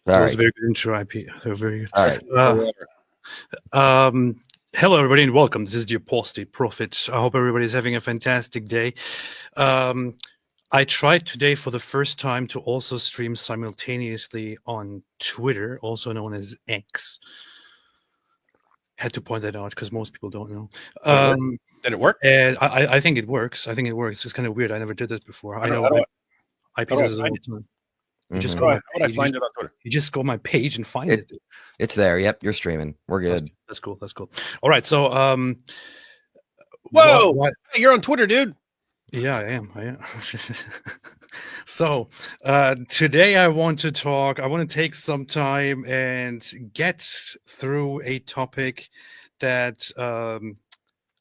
That was right. a very good intro, IP. They're very good. All right. Hello, everybody, and welcome. This is the Apostate Prophet. I hope everybody's having a fantastic day. I tried today for the first time to also stream simultaneously on Twitter, also known as X. Had to point that out because most people don't know. Did it work? And I think it works. I think it works. It's kind of weird. I never did this before. I know IP does it all the time. You just go How would I find it on Twitter? You just go on my page and find it. It's there. Yep, you're streaming. We're good. That's cool. That's cool. All right. So, whoa, hey, you're on Twitter, dude. Yeah, I am. So, today I want to take some time and get through a topic that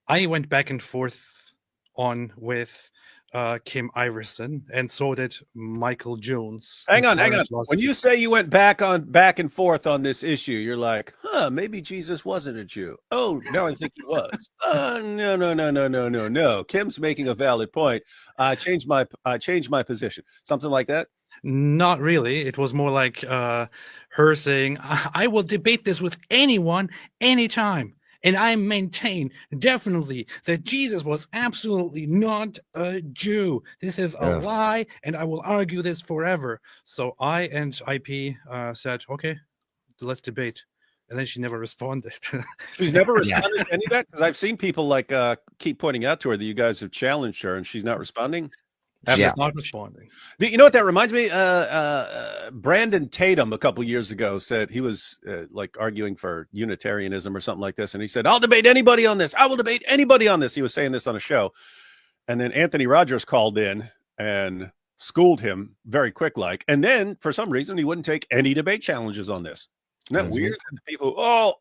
I went back and forth on with Kim Iversen, and so did Michael Jones. Hang on. When you say you went back and forth on this issue, you're like, maybe Jesus wasn't a Jew. Oh, no, I think he was. No. Kim's making a valid point. I changed my position. Something like that? Not really. It was more like her saying, I will debate this with anyone, anytime. And I maintain definitely that Jesus was absolutely not a Jew. This is a lie, and I will argue this forever. So I and IP said, okay, let's debate. And then she never responded. She's never responded to any of that? Because I've seen people keep pointing out to her that you guys have challenged her, and she's not responding. She's not responding. You know what that reminds me? Brandon Tatum a couple years ago said he was arguing for Unitarianism or something like this, and he said, "I'll debate anybody on this. I will debate anybody on this." He was saying this on a show, and then Anthony Rogers called in and schooled him very quick, and then for some reason he wouldn't take any debate challenges on this. Isn't that weird? People,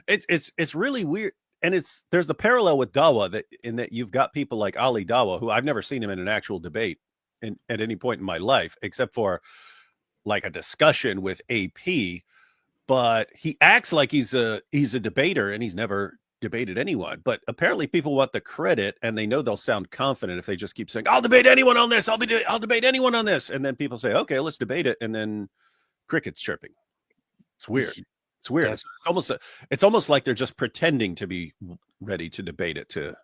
it's really weird. And there's the parallel with Dawa in that you've got people like Ali Dawa, who I've never seen him in an actual debate at any point in my life, except for like a discussion with AP. But he acts like he's a debater, and he's never debated anyone. But apparently people want the credit, and they know they'll sound confident if they just keep saying, "I'll debate anyone on this. I'll debate anyone on this." And then people say, "Okay, let's debate it." And then crickets chirping. It's weird. It's weird. It's almost like they're just pretending to be ready to debate it because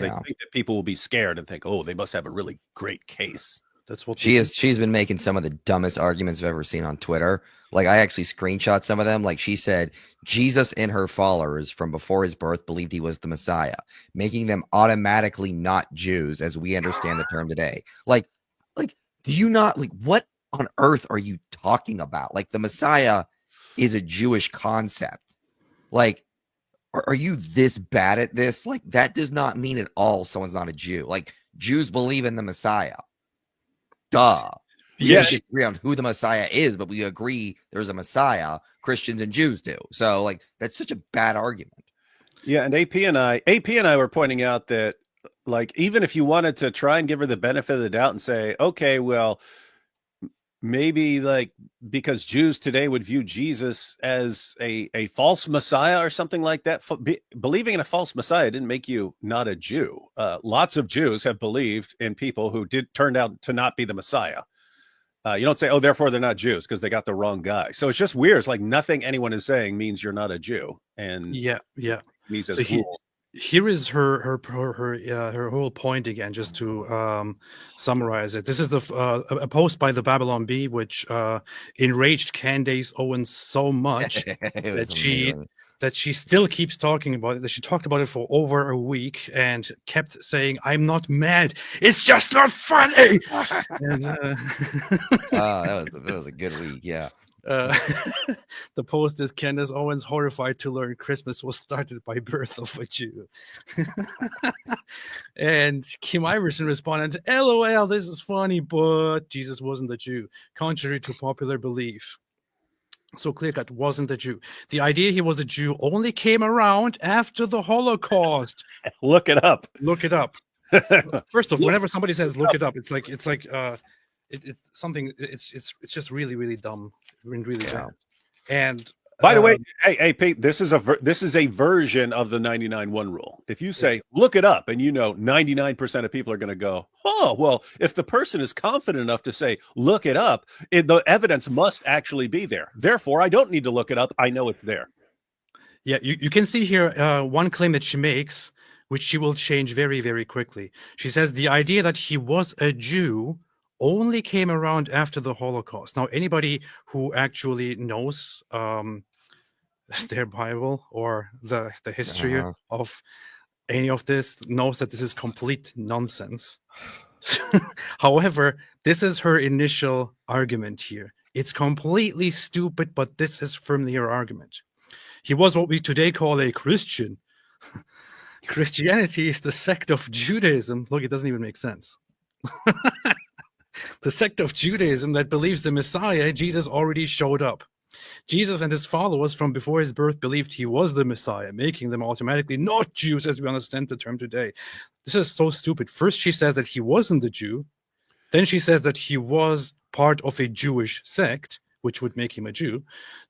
they think that people will be scared and think, "Oh, they must have a really great case." That's what she's been making some of the dumbest arguments I've ever seen on Twitter. Like, I actually screenshot some of them. Like, she said Jesus and her followers from before his birth believed he was the Messiah, making them automatically not Jews as we understand the term today. Like, do you not what on earth are you talking about? Like, the Messiah is a Jewish concept. Like, are you this bad at this? Like, that does not mean at all someone's not a Jew. Like, Jews believe in the Messiah. Duh. Yeah. We disagree on who the Messiah is, but we agree there's a Messiah. Christians and Jews do. So, that's such a bad argument. Yeah, and AP and I were pointing out that, even if you wanted to try and give her the benefit of the doubt and say, okay, well, maybe because Jews today would view Jesus as a false Messiah or something like that. Believing in a false Messiah didn't make you not a Jew. Lots of Jews have believed in people who turned out to not be the Messiah. You don't say, "Oh, therefore they're not Jews," because they got the wrong guy. So it's just weird. It's like nothing anyone is saying means you're not a Jew. And here is her whole point again, just to summarize it. This is a post by the Babylon Bee, which enraged Candace Owens so much that she still keeps talking about it. That she talked about it for over a week and kept saying, "I'm not mad. It's just not funny." And, that was a good week. Yeah. The post is Candace Owens horrified to learn Christmas was started by birth of a Jew. And Kim Iversen responded, "LOL, this is funny, but Jesus wasn't a Jew, contrary to popular belief." So clear-cut, wasn't a Jew. The idea he was a Jew only came around after the Holocaust. Look it up. First off, whenever somebody says "look it up," it's something. It's just really, really dumb, really dumb. And By the way, hey, Pete, this is a version of the 99-1 rule. If you say, look it up, and 99% of people are going to go, oh, well, if the person is confident enough to say, look it up, the evidence must actually be there. Therefore, I don't need to look it up. I know it's there. Yeah, you can see here one claim that she makes, which she will change very, very quickly. She says the idea that he was a Jew only came around after the Holocaust. Now, anybody who actually knows their Bible or the history of any of this knows that this is complete nonsense. However, this is her initial argument here. It's completely stupid, but this is firmly her argument. He was what we today call a Christian. Christianity is the sect of Judaism. Look, it doesn't even make sense. The sect of Judaism that believes the Messiah, Jesus, already showed up. Jesus and his followers from before his birth believed he was the Messiah, making them automatically not Jews as we understand the term today. This is so stupid. First, she says that he wasn't a Jew. Then she says that he was part of a Jewish sect, which would make him a Jew.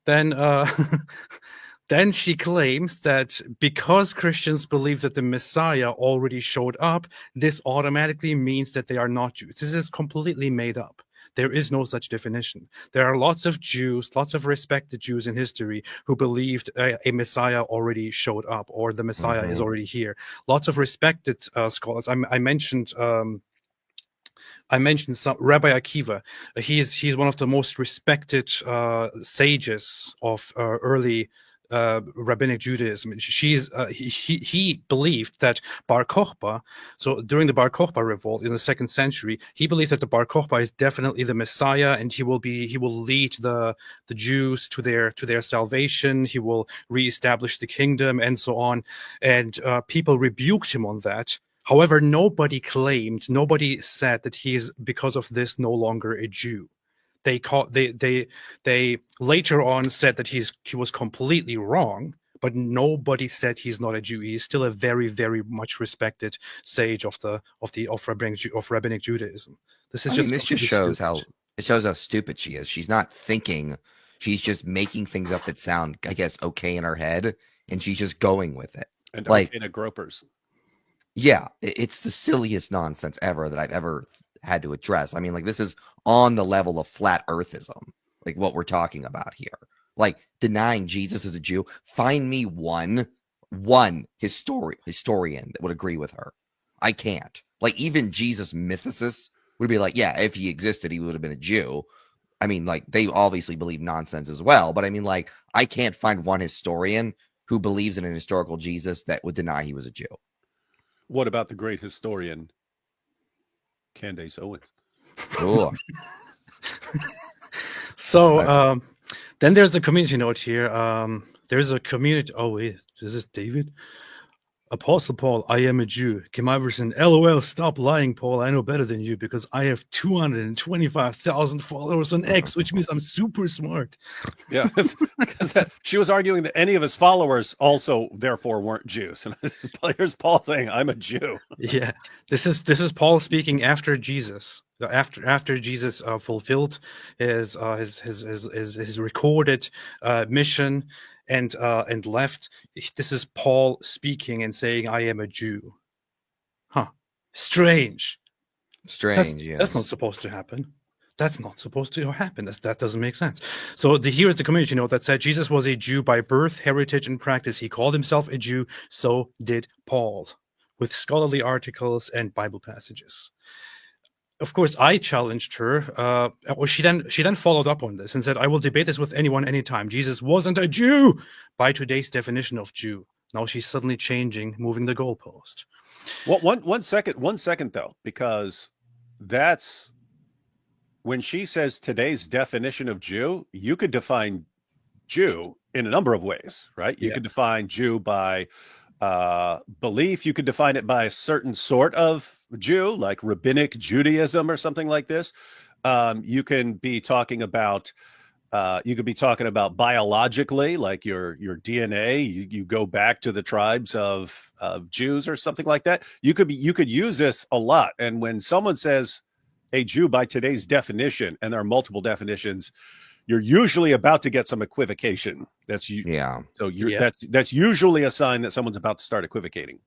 Then then she claims that because Christians believe that the Messiah already showed up, this automatically means that they are not Jews. This is completely made up. There is no such definition. There are lots of Jews, lots of respected Jews in history who believed a Messiah already showed up or the Messiah is already here. Lots of respected scholars. I mentioned some Rabbi Akiva. He's one of the most respected sages of early rabbinic Judaism. He believed that Bar Kokhba, so during the Bar Kokhba revolt in the 2nd century, he believed that the Bar Kokhba is definitely the Messiah, and he will lead the Jews to their salvation. He will reestablish the kingdom and so on. And people rebuked him on that. However, nobody said that he is, because of this, no longer a Jew. They later on said that he was completely wrong, but nobody said he's not a Jew. He is still a very, very much respected sage of rabbinic Judaism. This just shows how stupid she is. She's not thinking; she's just making things up that sound, I guess, okay in her head, and she's just going with it. And like in a gropers. Yeah, it's the silliest nonsense ever that I've ever had to address. I mean, like, this is on the level of flat earthism, like what we're talking about here. Like, denying Jesus is a Jew. Find me one historian that would agree with her. I can't. Like, even Jesus mythicists would be like, yeah, if he existed, he would have been a Jew. I mean, like, they obviously believe nonsense as well, but I mean, like, I can't find one historian who believes in an historical Jesus that would deny he was a Jew. What about the great historian Candace Owens? Oh. So then there's a community note here. There's a community. Oh wait, is this David? Apostle Paul, I am a Jew. Kim Iversen, LOL, stop lying, Paul. I know better than you because I have 225,000 followers on X, which means I'm super smart. Yeah, because she was arguing that any of his followers also therefore weren't Jews. And here's Paul saying, I'm a Jew. Yeah, this is Paul speaking after Jesus. After Jesus fulfilled his recorded mission and left. This is Paul speaking and saying, I am a Jew. Huh. Strange. Yes. That's not supposed to happen. That's not supposed to happen. That doesn't make sense. So here is the community note that said Jesus was a Jew by birth, heritage, and practice. He called himself a Jew. So did Paul, with scholarly articles and Bible passages. Of course, I challenged her. She then followed up on this and said, I will debate this with anyone, anytime. Jesus wasn't a Jew by today's definition of Jew. Now she's suddenly changing, moving the goalpost. Well, one second though, because that's when she says today's definition of Jew, you could define Jew in a number of ways, right? You could define Jew by belief. You could define it by a certain sort of Jew, like rabbinic Judaism or something like this. You can be talking about biologically, like your DNA. You go back to the tribes of Jews or something like that. You could use this a lot. And when someone says a Jew by today's definition, and there are multiple definitions, you're usually about to get some equivocation. That's you. Yeah. So Yeah. that's usually a sign that someone's about to start equivocating.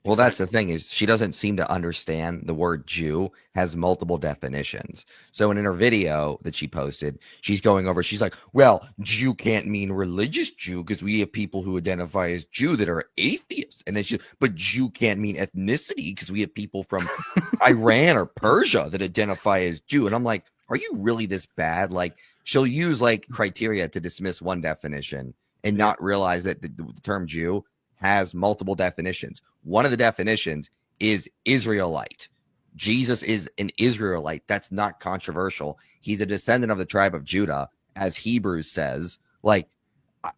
Well, that's the thing, is she doesn't seem to understand the word Jew has multiple definitions. So in her video that she posted, she's going over, she's like, well, Jew can't mean religious Jew because we have people who identify as Jew that are atheists. And then but Jew can't mean ethnicity because we have people from Iran or Persia that identify as Jew. And I'm like, are you really this bad? Like, she'll use like criteria to dismiss one definition and not realize that the term Jew has multiple definitions. One of the definitions is Israelite. Jesus is an Israelite. That's not controversial. He's a descendant of the tribe of Judah, as Hebrews says. Like,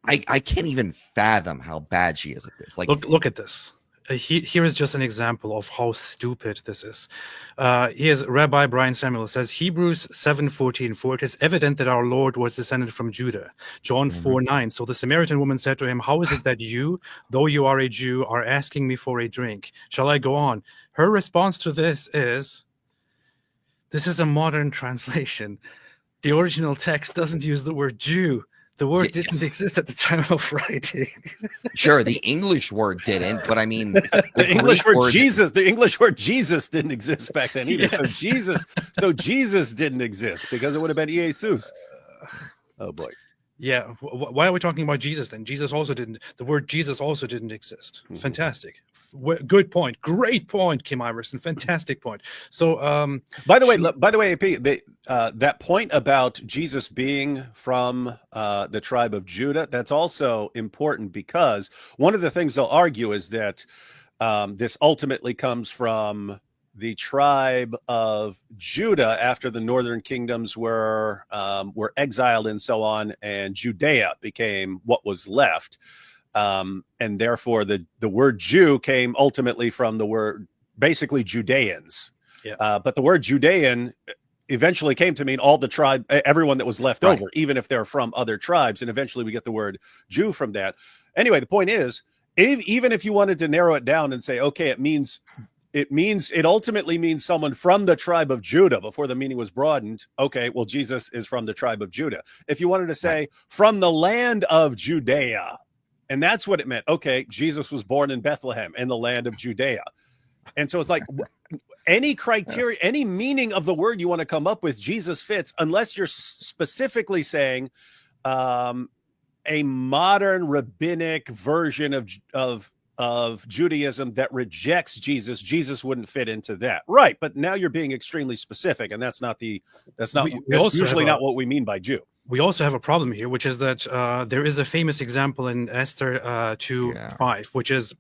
I can't even fathom how bad she is at this. Like, Look at this. Here is just an example of how stupid this is. Here's Rabbi Brian Samuel says, Hebrews 7:14, for it is evident that our Lord was descended from Judah. John 4:9, so the Samaritan woman said to him, how is it that you, though you are a Jew, are asking me for a drink? Shall I go on? Her response to this is a modern translation. The original text doesn't use the word Jew. The word didn't exist at the time of writing. Sure, the English word didn't, but I mean, the English word Jesus. The English word Jesus didn't exist back then either. Yes. So Jesus didn't exist because it would have been Jesus. Oh boy. Yeah. Why are we talking about Jesus then? The word Jesus also didn't exist. Mm-hmm. Fantastic. Good point. Great point, Kim Iversen. Fantastic point. So, by the way, AP, that point about Jesus being from the tribe of Judah, that's also important because one of the things they'll argue is that this ultimately comes from the tribe of Judah after the northern kingdoms were exiled and so on, and Judea became what was left. And therefore the word Jew came ultimately from the word, basically Judeans. Yeah. But the word Judean eventually came to mean all the tribe, everyone that was left over, even if they're from other tribes. And eventually we get the word Jew from that. Anyway, the point is, even if you wanted to narrow it down and say, okay, it ultimately means someone from the tribe of Judah before the meaning was broadened. Okay, well, Jesus is from the tribe of Judah. If you wanted to say from the land of Judea, and that's what it meant. Okay, Jesus was born in Bethlehem in the land of Judea. And so it's like any criteria, any meaning of the word you want to come up with, Jesus fits, unless you're specifically saying a modern rabbinic version of Judaism that rejects Jesus. Jesus wouldn't fit into that. Right. But now you're being extremely specific, and that's usually not what we mean by Jew. We also have a problem here, which is that there is a famous example in Esther 2:5, which is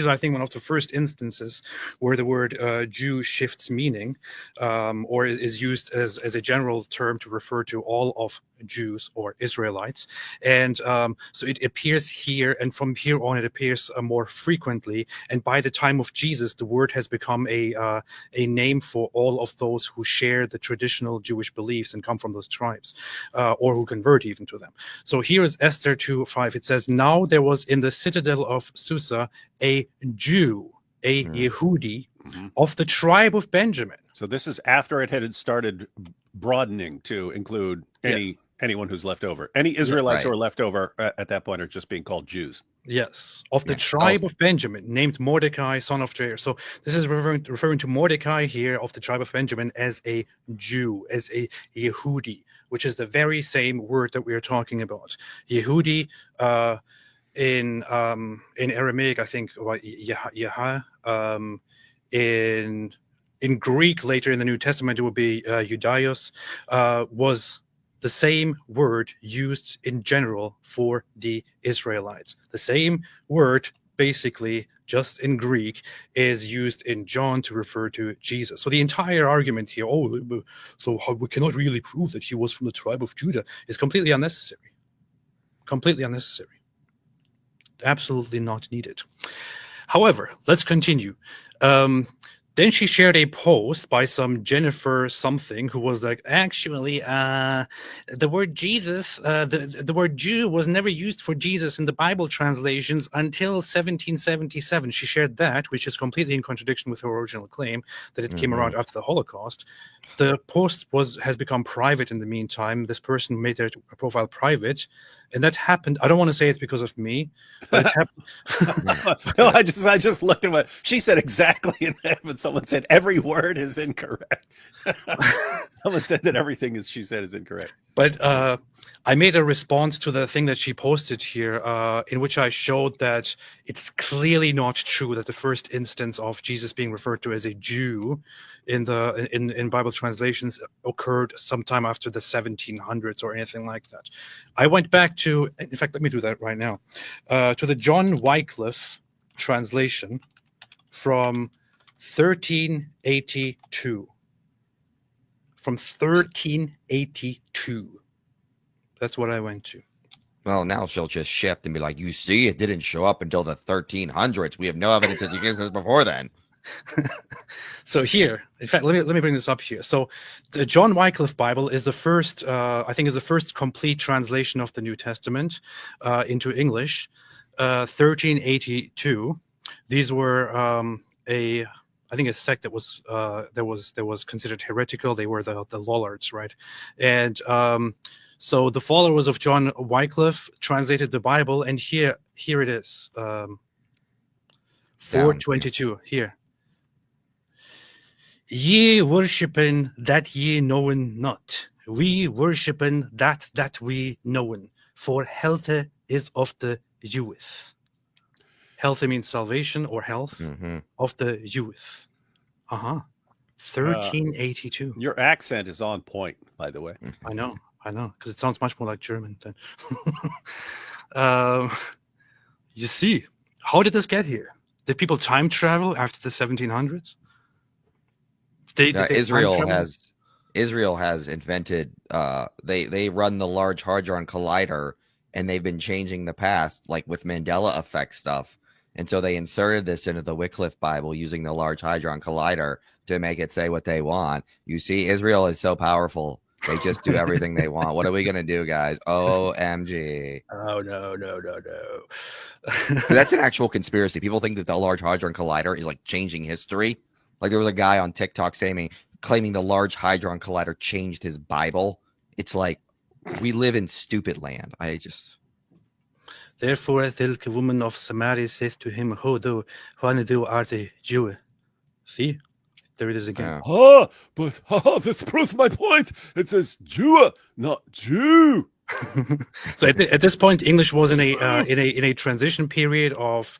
I think one of the first instances where the word Jew shifts meaning, or is used as a general term to refer to all of Jews or Israelites. And so it appears here, and from here on it appears more frequently. And by the time of Jesus, the word has become a name for all of those who share the traditional Jewish beliefs and come from those tribes, or who convert even to them. So here is Esther 2:5. It says, now there was in the citadel of Susa a Jew, a Yehudi, of the tribe of Benjamin. So this is after it had started broadening to include anyone who's left over. Any Israelites who are left over at that point are just being called Jews. Yes, of the tribe of Benjamin, named Mordecai, son of Jair. So this is referring to Mordecai here of the tribe of Benjamin as a Jew, as a Yehudi, which is the very same word that we are talking about. Yehudi in Aramaic, I think, in Greek later in the New Testament, it would be Judaios, was the same word used in general for the Israelites. The same word, basically, just in Greek, is used in John to refer to Jesus. So the entire argument here, we cannot really prove that he was from the tribe of Judah, is completely unnecessary. Completely unnecessary. Absolutely not needed. However, let's continue. Then she shared a post by some Jennifer something who was like, actually, the word Jesus, the word Jew was never used for Jesus in the Bible translations until 1777. She shared that, which is completely in contradiction with her original claim that it came around after the Holocaust. The post has become private in the meantime. This person made their profile private, and that happened. I don't want to say it's because of me, but it happened. No, I just looked at what she said exactly in that, but someone said every word is incorrect. Someone said that everything she said is incorrect. But I made a response to the thing that she posted here, in which I showed that it's clearly not true that the first instance of Jesus being referred to as a Jew in Bible translations occurred sometime after the 1700s or anything like that. I went back to, in fact, let me do that right now, to the John Wycliffe translation from 1382. From 1382. That's what I went to. Well, now she'll just shift and be like, you see, it didn't show up until the 1300s. We have no evidence that it existed before then. So here, in fact, let me bring this up here. So the John Wycliffe Bible is the first, I think is the first complete translation of the New Testament into English, 1382. These were a sect that was considered heretical. They were the Lollards, right? And so the followers of John Wycliffe translated the Bible, and here it is, 422 here. Ye worshipen that ye knowen not. We worshipen that we knowen. For health is of the Jews. Health means salvation or health of the Jews. 1382. Your accent is on point, by the way. I know, because it sounds much more like German than. You see, how did this get here? Did people time travel after the 1700s? Israel has invented. They run the Large Hadron Collider, and they've been changing the past, like with Mandela effect stuff. And so they inserted this into the Wycliffe Bible using the Large Hadron Collider to make it say what they want. You see, Israel is so powerful. They just do everything they want. What are we going to do, guys? OMG. Oh, no. That's an actual conspiracy. People think that the Large Hadron Collider is like changing history. Like there was a guy on TikTok claiming the Large Hadron Collider changed his Bible. It's like, we live in stupid land. Therefore, the woman of Samaria says to him, when thou art a Jew. See? There it is again. This proves my point. It says Jew, not Jew. So at this point, English was in a transition period of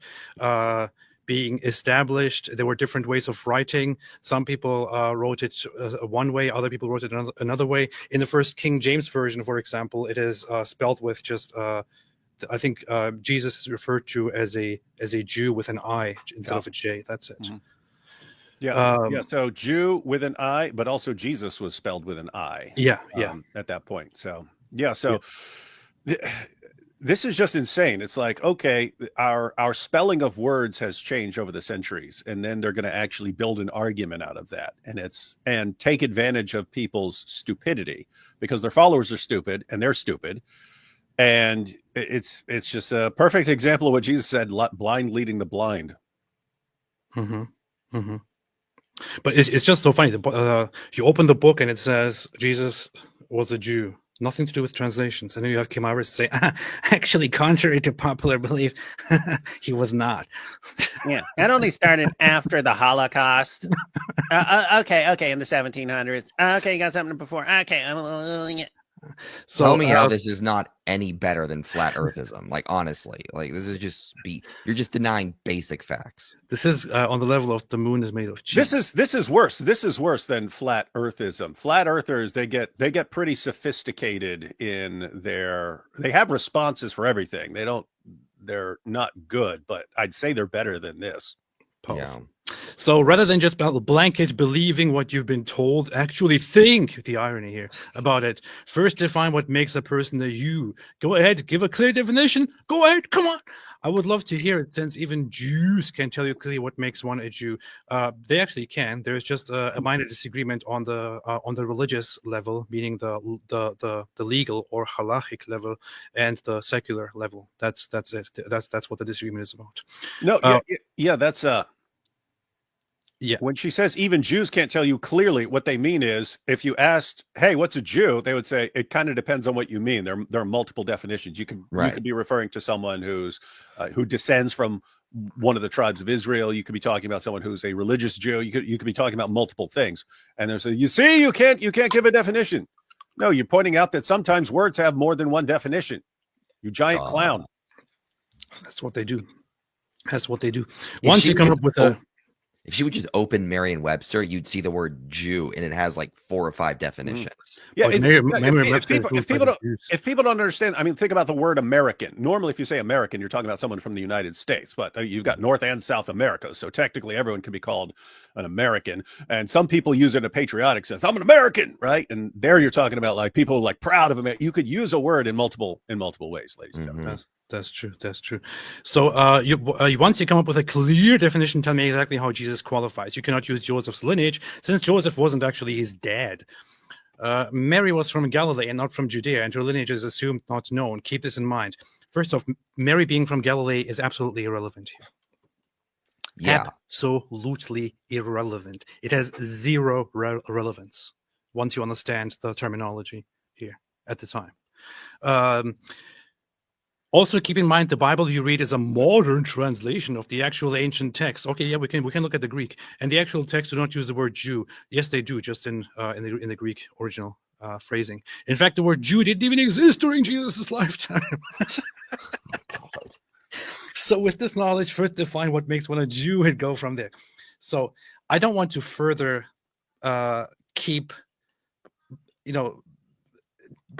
being established. There were different ways of writing. Some people wrote it one way, other people wrote it another way. In the first King James version, for example, it is spelled with just. I think Jesus is referred to as a Jew with an I instead of a J. That's it. Yeah. So Jew with an I, but also Jesus was spelled with an I. Yeah. At that point. So this is just insane. It's like, okay, our spelling of words has changed over the centuries, and then they're going to actually build an argument out of that, and take advantage of people's stupidity because their followers are stupid and they're stupid. And it's just a perfect example of what Jesus said, blind leading the blind. But it's just so funny. You open the book and it says Jesus was a Jew. Nothing to do with translations. And then you have Kim Iversen say, actually, contrary to popular belief, he was not. Yeah, that only started after the Holocaust. Okay, in the 1700s. Okay, you got something before. Okay, So tell me how this is not any better than flat earthism. Like, honestly, like this is you're just denying basic facts. This is on the level of the moon is made of cheese. This is worse. This is worse than flat earthism. Flat earthers, they get pretty sophisticated in they have responses for everything. They're not good, but I'd say they're better than this. Powerful. Yeah. So rather than just blanket believing what you've been told, actually think, the irony here, about it. First, define what makes a person a Jew. Go ahead, give a clear definition. Go ahead, come on. I would love to hear it, since even Jews can tell you clearly what makes one a Jew. They actually can. There's just a minor disagreement on the religious level, meaning the legal or halachic level, and the secular level. That's it. That's what the disagreement is about. No, yeah, that's Yeah. When she says even Jews can't tell you clearly, what they mean is, if you asked, "Hey, what's a Jew?" they would say it kind of depends on what you mean. There are multiple definitions. You could be referring to someone who descends from one of the tribes of Israel. You could be talking about someone who's a religious Jew. You could be talking about multiple things. And there's you see, you can't give a definition. No, you're pointing out that sometimes words have more than one definition. You giant clown. That's what they do. That's what they do. Once you come up with if she would just open Merriam-Webster, you'd see the word Jew, and it has like 4 or 5 definitions. Yeah, if people don't understand, I mean, think about the word American. Normally, if you say American, you're talking about someone from the United States, but you've got North and South America, so technically everyone can be called an American. And some people use it in a patriotic sense. I'm an American, right? And there you're talking about like people like proud of America. You could use a word in multiple ways, ladies and gentlemen. That's true. That's true. So once you come up with a clear definition, tell me exactly how Jesus qualifies. You cannot use Joseph's lineage, since Joseph wasn't actually his dad. Mary was from Galilee and not from Judea, and her lineage is assumed not known. Keep this in mind. First off, Mary being from Galilee is absolutely irrelevant here. Yeah. Absolutely irrelevant. It has zero relevance once you understand the terminology here at the time. Also, keep in mind the Bible you read is a modern translation of the actual ancient text. Okay, yeah, we can look at the Greek, and the actual text do not use the word Jew. Yes, they do, just in the Greek original phrasing. In fact, the word Jew didn't even exist during Jesus' lifetime. So, with this knowledge, first define what makes one a Jew and go from there. So, I don't want to further keep,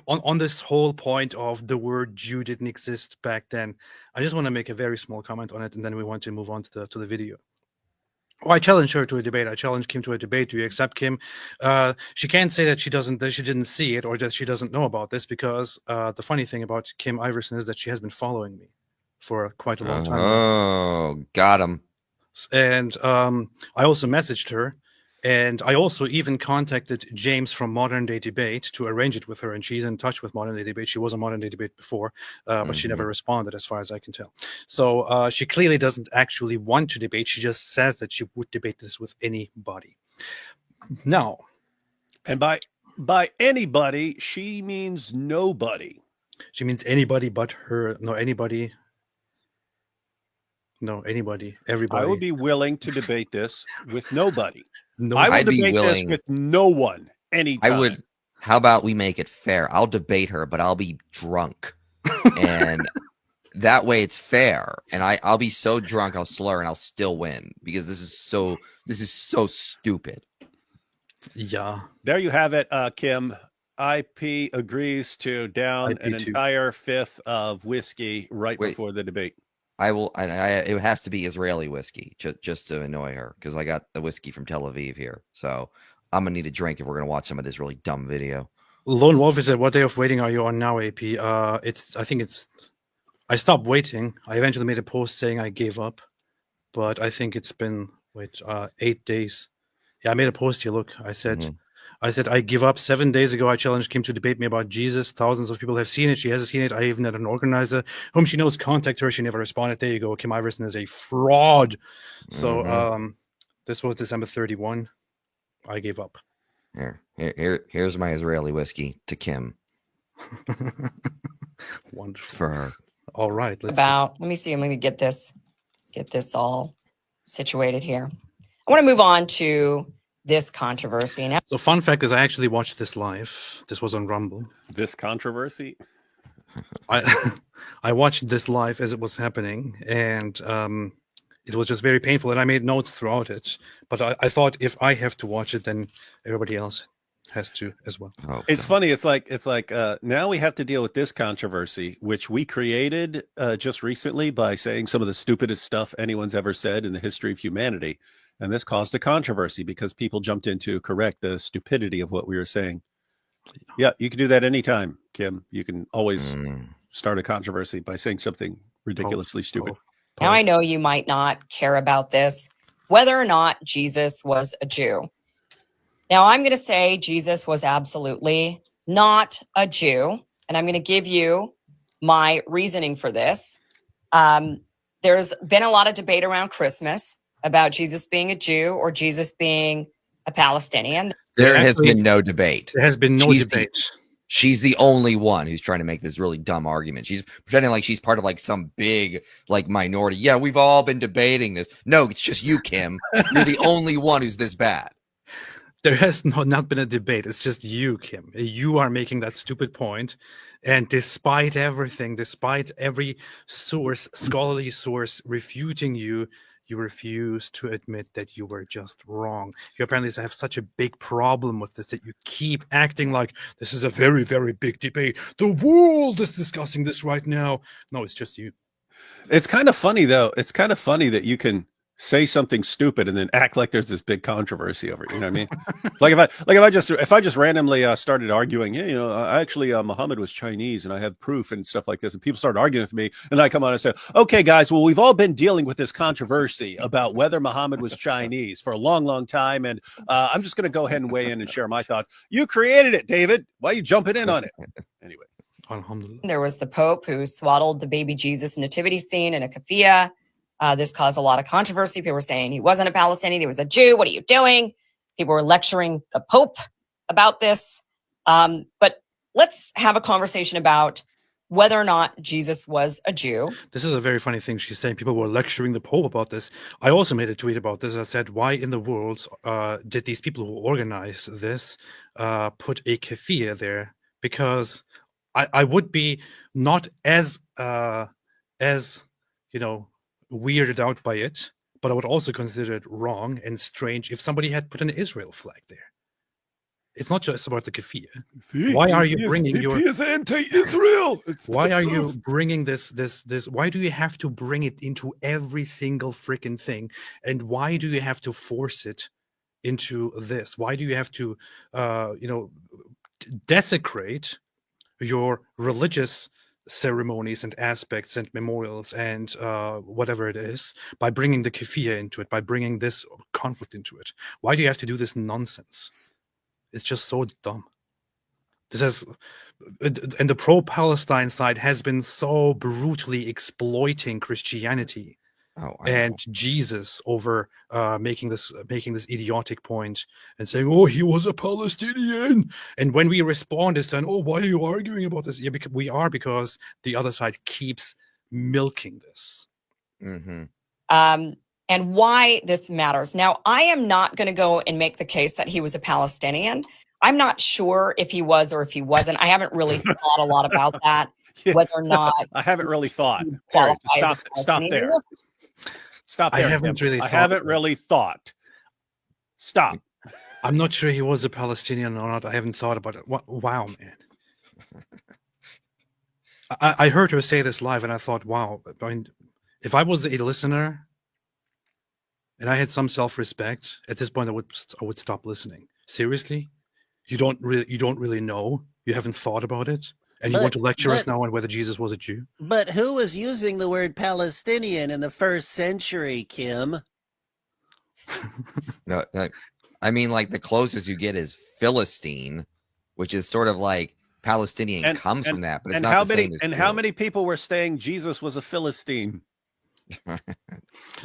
on this whole point of the word Jew didn't exist back then. I just want to make a very small comment on it, and then we want to move on to the video. Oh, I challenge her to a debate. I challenge Kim to a debate. Do you accept, Kim? She can't say that she didn't see it, or that she doesn't know about this, because the funny thing about Kim Iversen is that she has been following me for quite a long time. Oh, got him. And I also messaged her. And I also even contacted James from Modern Day Debate to arrange it with her, and she's in touch with Modern Day Debate. She was on Modern Day Debate before, but she never responded, as far as I can tell. So she clearly doesn't actually want to debate. She just says that she would debate this with anybody. Now, and by anybody, she means nobody. She means anybody but her. No, anybody. No, anybody. Everybody. I would be willing to debate this with nobody. No, I would debate this with no one anytime. I would. How about we make it fair? I'll debate her, but I'll be drunk, and that way it's fair. And I'll be so drunk I'll slur and I'll still win, because this is so stupid. Yeah. There you have it, Kim. IP agrees to down an entire fifth of whiskey before the debate. I will. It has to be Israeli whiskey, just to annoy her, because I got the whiskey from Tel Aviv here. So I'm gonna need a drink if we're gonna watch some of this really dumb video. Lone Wolf is at what day of waiting are you on now, AP? I stopped waiting. I eventually made a post saying I gave up, but I think it's been 8 days. Yeah, I made a post here. Look, I said I give up. 7 days ago, I challenged Kim to debate me about Jesus. Thousands of people have seen it. She hasn't seen it. I even had an organizer whom she knows contact her. She never responded. There you go. Kim Iversen is a fraud. So this was December 31. I gave up. Here's my Israeli whiskey to Kim. Wonderful. For her. All right. Let me see. I'm going to get this all situated here. I want to move on to this controversy. Now, so fun fact is I actually watched this live. This was on Rumble. This controversy? I watched this live as it was happening, and it was just very painful, and I made notes throughout it. But I thought if I have to watch it, then everybody else has to as well. Oh, it's funny. It's like now we have to deal with this controversy, which we created just recently by saying some of the stupidest stuff anyone's ever said in the history of humanity. And this caused a controversy because people jumped in to correct the stupidity of what we were saying. Yeah, you can do that anytime, Kim. You can always start a controversy by saying something ridiculously stupid. Now, I know you might not care about this, whether or not Jesus was a Jew. Now, I'm going to say Jesus was absolutely not a Jew, and I'm going to give you my reasoning for this. There's been a lot of debate around Christmas about Jesus being a Jew or Jesus being a Palestinian. There has been no debate. There has been no debate. She's the only one who's trying to make this really dumb argument. She's pretending like she's part of like some big like minority. Yeah, we've all been debating this. No, it's just you, Kim. You're the only one who's this bad. There has not been a debate. It's just you, Kim. You are making that stupid point. And despite everything, despite every source, scholarly source refuting you, you refuse to admit that you were just wrong. You apparently have such a big problem with this that you keep acting like this is a very, very big debate. The world is discussing this right now. No, it's just you. It's kind of funny, though. It's kind of funny that you can say something stupid and then act like there's this big controversy over it. You know what I mean? if I just randomly started arguing, hey, actually Muhammad was Chinese and I have proof and stuff like this, and people start arguing with me, and I come on and say, okay, guys, well, we've all been dealing with this controversy about whether Muhammad was Chinese for a long, long time, and I'm just going to go ahead and weigh in and share my thoughts. You created it, David. Why are you jumping in on it? Anyway. There was the Pope who swaddled the baby Jesus nativity scene in a keffiyeh. This caused a lot of controversy. People were saying he wasn't a Palestinian, he was a Jew. What are you doing? People were lecturing the Pope about this. But let's have a conversation about whether or not Jesus was a Jew. This is a very funny thing she's saying. People were lecturing the Pope about this. I also made a tweet about this. I said, why in the world did these people who organized this put a keffiyeh there? Because I would be not as weirded out by it, but I would also consider it wrong and strange if somebody had put an Israel flag there. It's not just about the keffiyeh. Why are you bringing He is anti-Israel. Why are you bringing this? Why do you have to bring it into every single freaking thing? And why do you have to force it into this? Why do you have to, desecrate your religious ceremonies and aspects and memorials and whatever it is by bringing the keffiyeh into it, by bringing this conflict into it? Why do you have to do this nonsense? It's just so dumb. This has, and the pro-Palestine side has been so brutally exploiting Christianity and Jesus over making this idiotic point and saying, "Oh, he was a Palestinian." And when we respond, it's then, "Oh, why are you arguing about this?" Yeah, because the other side keeps milking this. Mm-hmm. And why this matters. Now, I am not going to go and make the case that he was a Palestinian. I'm not sure if he was or if he wasn't. I haven't really thought a lot about that. Whether or not I haven't really thought. Stop there. Stop there. I haven't really thought. Stop. I'm not sure he was a Palestinian or not. I haven't thought about it. Wow, man. I heard her say this live, and I thought, wow. I mean, if I was a listener and I had some self-respect, at this point, I would stop listening. Seriously, you don't really know. You haven't thought about it. And you want to lecture us now on whether Jesus was a Jew? But who was using the word Palestinian in the first century, Kim? No, I mean, like the closest you get is Philistine, which is sort of like Palestinian comes from that, but it's not the same as Jew. How many people were saying Jesus was a Philistine?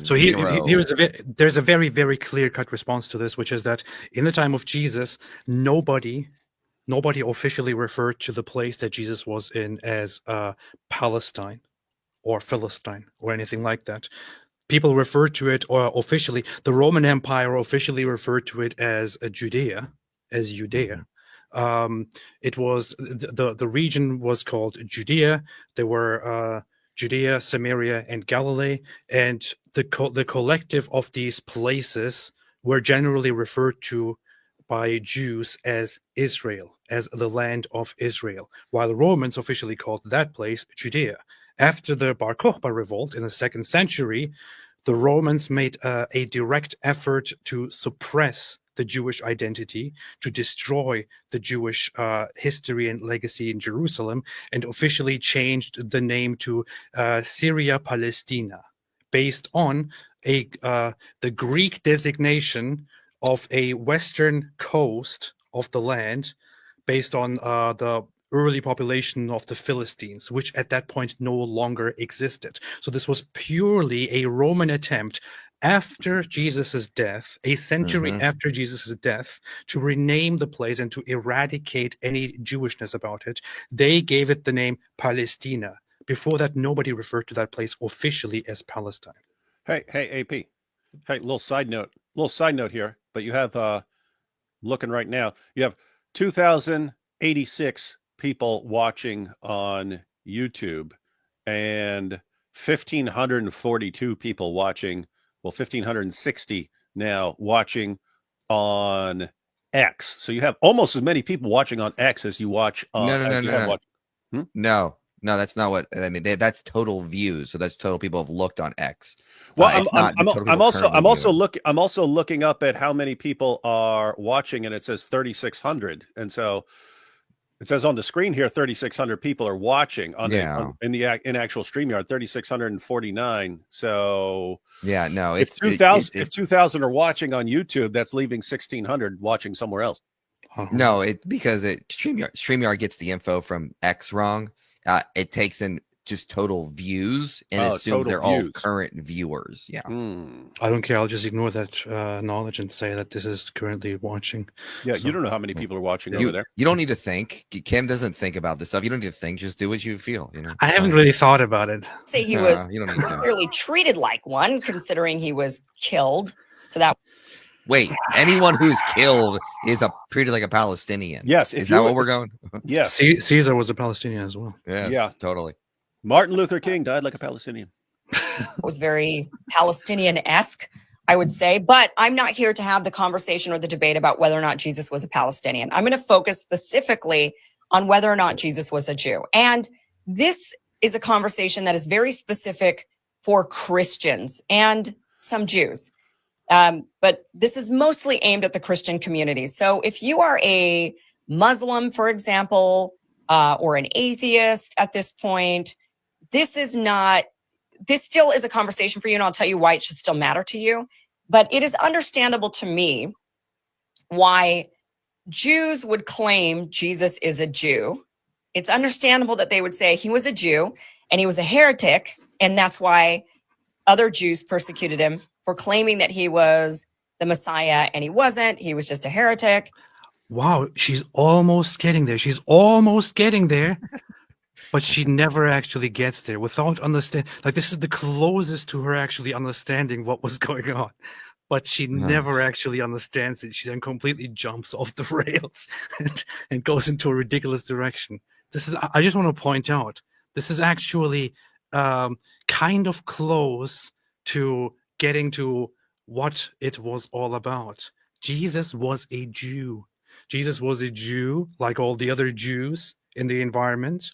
So there's a very, very clear-cut response to this, which is that in the time of Jesus, nobody officially referred to the place that Jesus was in as Palestine or Philistine or anything like that. People referred to it, or officially, the Roman Empire officially referred to it as Judea. It was the region was called Judea. There were Judea, Samaria, and Galilee, and the collective of these places were generally referred to by Jews as Israel, as the land of Israel, while the Romans officially called that place Judea. After the Bar Kokhba revolt in the 2nd century, the Romans made a direct effort to suppress the Jewish identity, to destroy the Jewish history and legacy in Jerusalem, and officially changed the name to Syria Palestina, based on the Greek designation of a western coast of the land, based on the early population of the Philistines, which at that point no longer existed. So this was purely a Roman attempt after Jesus's death, a century after Jesus's death, to rename the place and to eradicate any Jewishness about it. They gave it the name Palestina. Before that, nobody referred to that place officially as Palestine. Hey, AP. Hey, little side note here. But you have looking right now, you have 2,086 people watching on YouTube and 1,542 people watching. Well, 1,560 now watching on X. So you have almost as many people watching on X as you watch. No, that's not what I mean. That's total views. So that's total people have looked on X. Well, I'm also looking up at how many people are watching, and it says 3,600. And so it says on the screen here, 3,600 people are watching in actual StreamYard, 3,649. So yeah, no, if 2,000 are watching on YouTube, that's leaving 1,600 watching somewhere else. No, because StreamYard gets the info from X wrong. It takes in just total views and assumes they're all current viewers. Yeah. I don't care. I'll just ignore that knowledge and say that this is currently watching. Yeah, so, you don't know how many people are watching over there. You don't need to think. Kim doesn't think about this stuff. You don't need to think. Just do what you feel. You know. I haven't really thought about it. Say he was clearly treated like one, considering he was killed. So that. Wait, anyone who's killed is treated like a Palestinian. Yes. Is that what we're going? Yes. Caesar was a Palestinian as well. Yeah, totally. Martin Luther King died like a Palestinian. Was very Palestinian-esque, I would say. But I'm not here to have the conversation or the debate about whether or not Jesus was a Palestinian. I'm going to focus specifically on whether or not Jesus was a Jew. And this is a conversation that is very specific for Christians and some Jews. But this is mostly aimed at the Christian community. So if you are a Muslim, for example, or an atheist at this point, this still is a conversation for you, and I'll tell you why it should still matter to you. But it is understandable to me why Jews would claim Jesus is a Jew. It's understandable that they would say he was a Jew and he was a heretic, and that's why other Jews persecuted him for claiming that he was the Messiah, and he wasn't. He was just a heretic. Wow, she's almost getting there. But she never actually gets there without understand. Like, this is the closest to her actually understanding what was going on. But she never actually understands it. She then completely jumps off the rails and goes into a ridiculous direction. I just want to point out, this is actually kind of close to getting to what it was all about. Jesus was a Jew. Jesus was a Jew like all the other Jews in the environment.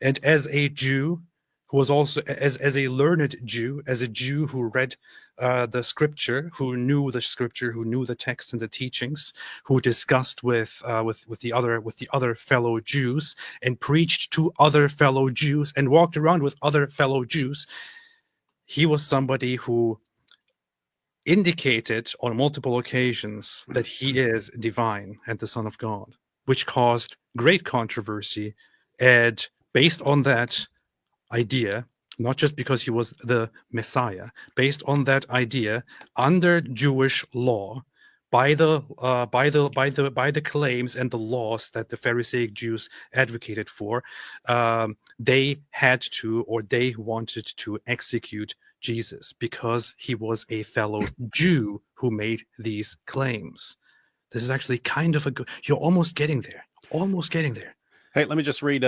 And as a Jew, who was also as a learned Jew, as a Jew who read the scripture, who knew the text and the teachings, who discussed with the other fellow Jews and preached to other fellow Jews and walked around with other fellow Jews, he was somebody who indicated on multiple occasions that he is divine and the Son of God, which caused great controversy. And based on that idea, not just because he was the Messiah, based on that idea, under Jewish law, by the claims and the laws that the Pharisaic Jews advocated for, they wanted to execute Jesus because he was a fellow Jew who made these claims. This is actually kind of you're almost getting there. Hey, let me just read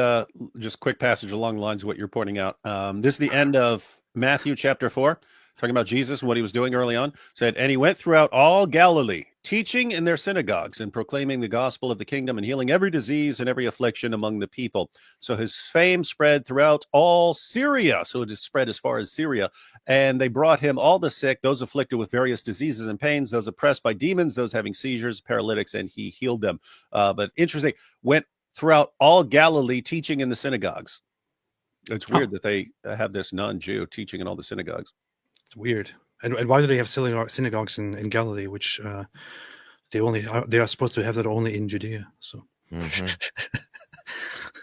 just a quick passage along the lines of what you're pointing out. This is the end of Matthew chapter 4, talking about Jesus, what he was doing early on. Said, and he went throughout all Galilee, teaching in their synagogues and proclaiming the gospel of the kingdom and healing every disease and every affliction among the people. So his fame spread throughout all Syria. So it is spread as far as Syria. And they brought him all the sick, those afflicted with various diseases and pains, those oppressed by demons, those having seizures, paralytics, and he healed them. But interesting, went throughout all Galilee teaching in the synagogues. It's weird that they have this non-Jew teaching in all the synagogues. It's weird. And why do they have synagogues in Galilee, which they are supposed to have that only in Judea? So,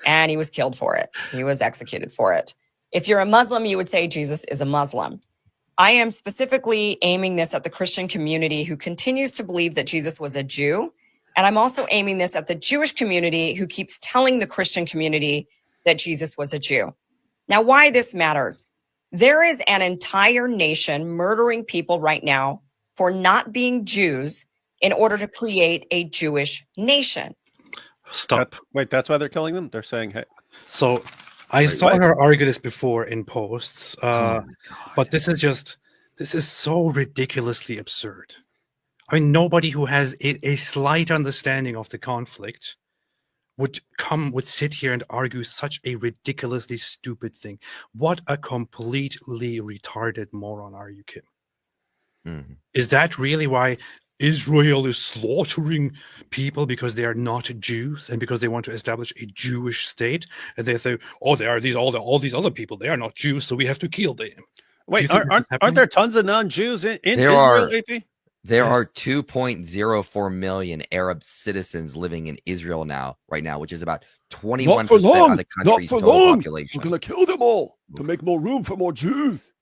And he was killed for it. He was executed for it. If you're a Muslim, you would say Jesus is a Muslim. I am specifically aiming this at the Christian community who continues to believe that Jesus was a Jew. And I'm also aiming this at the Jewish community who keeps telling the Christian community that Jesus was a Jew. Now, why this matters. There is an entire nation murdering people right now for not being Jews in order to create a Jewish nation. Stop. Wait, that's why they're killing them? They're saying, hey. So I saw her argue this before in posts, but this is so ridiculously absurd. I mean, nobody who has a slight understanding of the conflict would sit here and argue such a ridiculously stupid thing. What a completely retarded moron are you, Kim? Mm-hmm. Is that really why Israel is slaughtering people because they are not Jews and because they want to establish a Jewish state? And they say, oh, there are all these other people. They are not Jews, so we have to kill them. Wait, aren't there tons of non-Jews in Israel, AP? There are 2.04 million Arab citizens living in Israel right now, which is about 21% of the country's total population. We're going to kill them all to make more room for more Jews.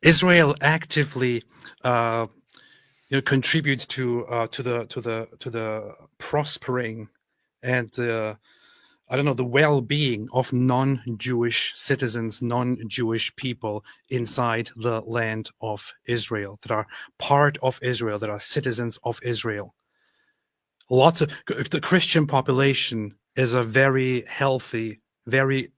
Israel actively contributes to the prospering and the well-being of non-Jewish citizens, non-Jewish people inside the land of Israel that are part of Israel, that are citizens of Israel. The Christian population is a very healthy, very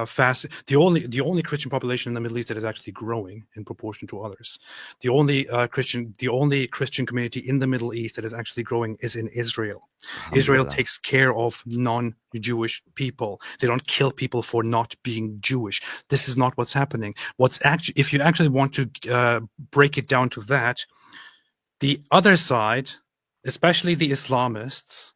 fast. The only Christian population in the Middle East that is actually growing in proportion to others. The only Christian community in the Middle East that is actually growing is in Israel. Israel takes care of non-Jewish people. They don't kill people for not being Jewish. This is not what's happening. If you actually want to break it down to that, the other side, especially the Islamists,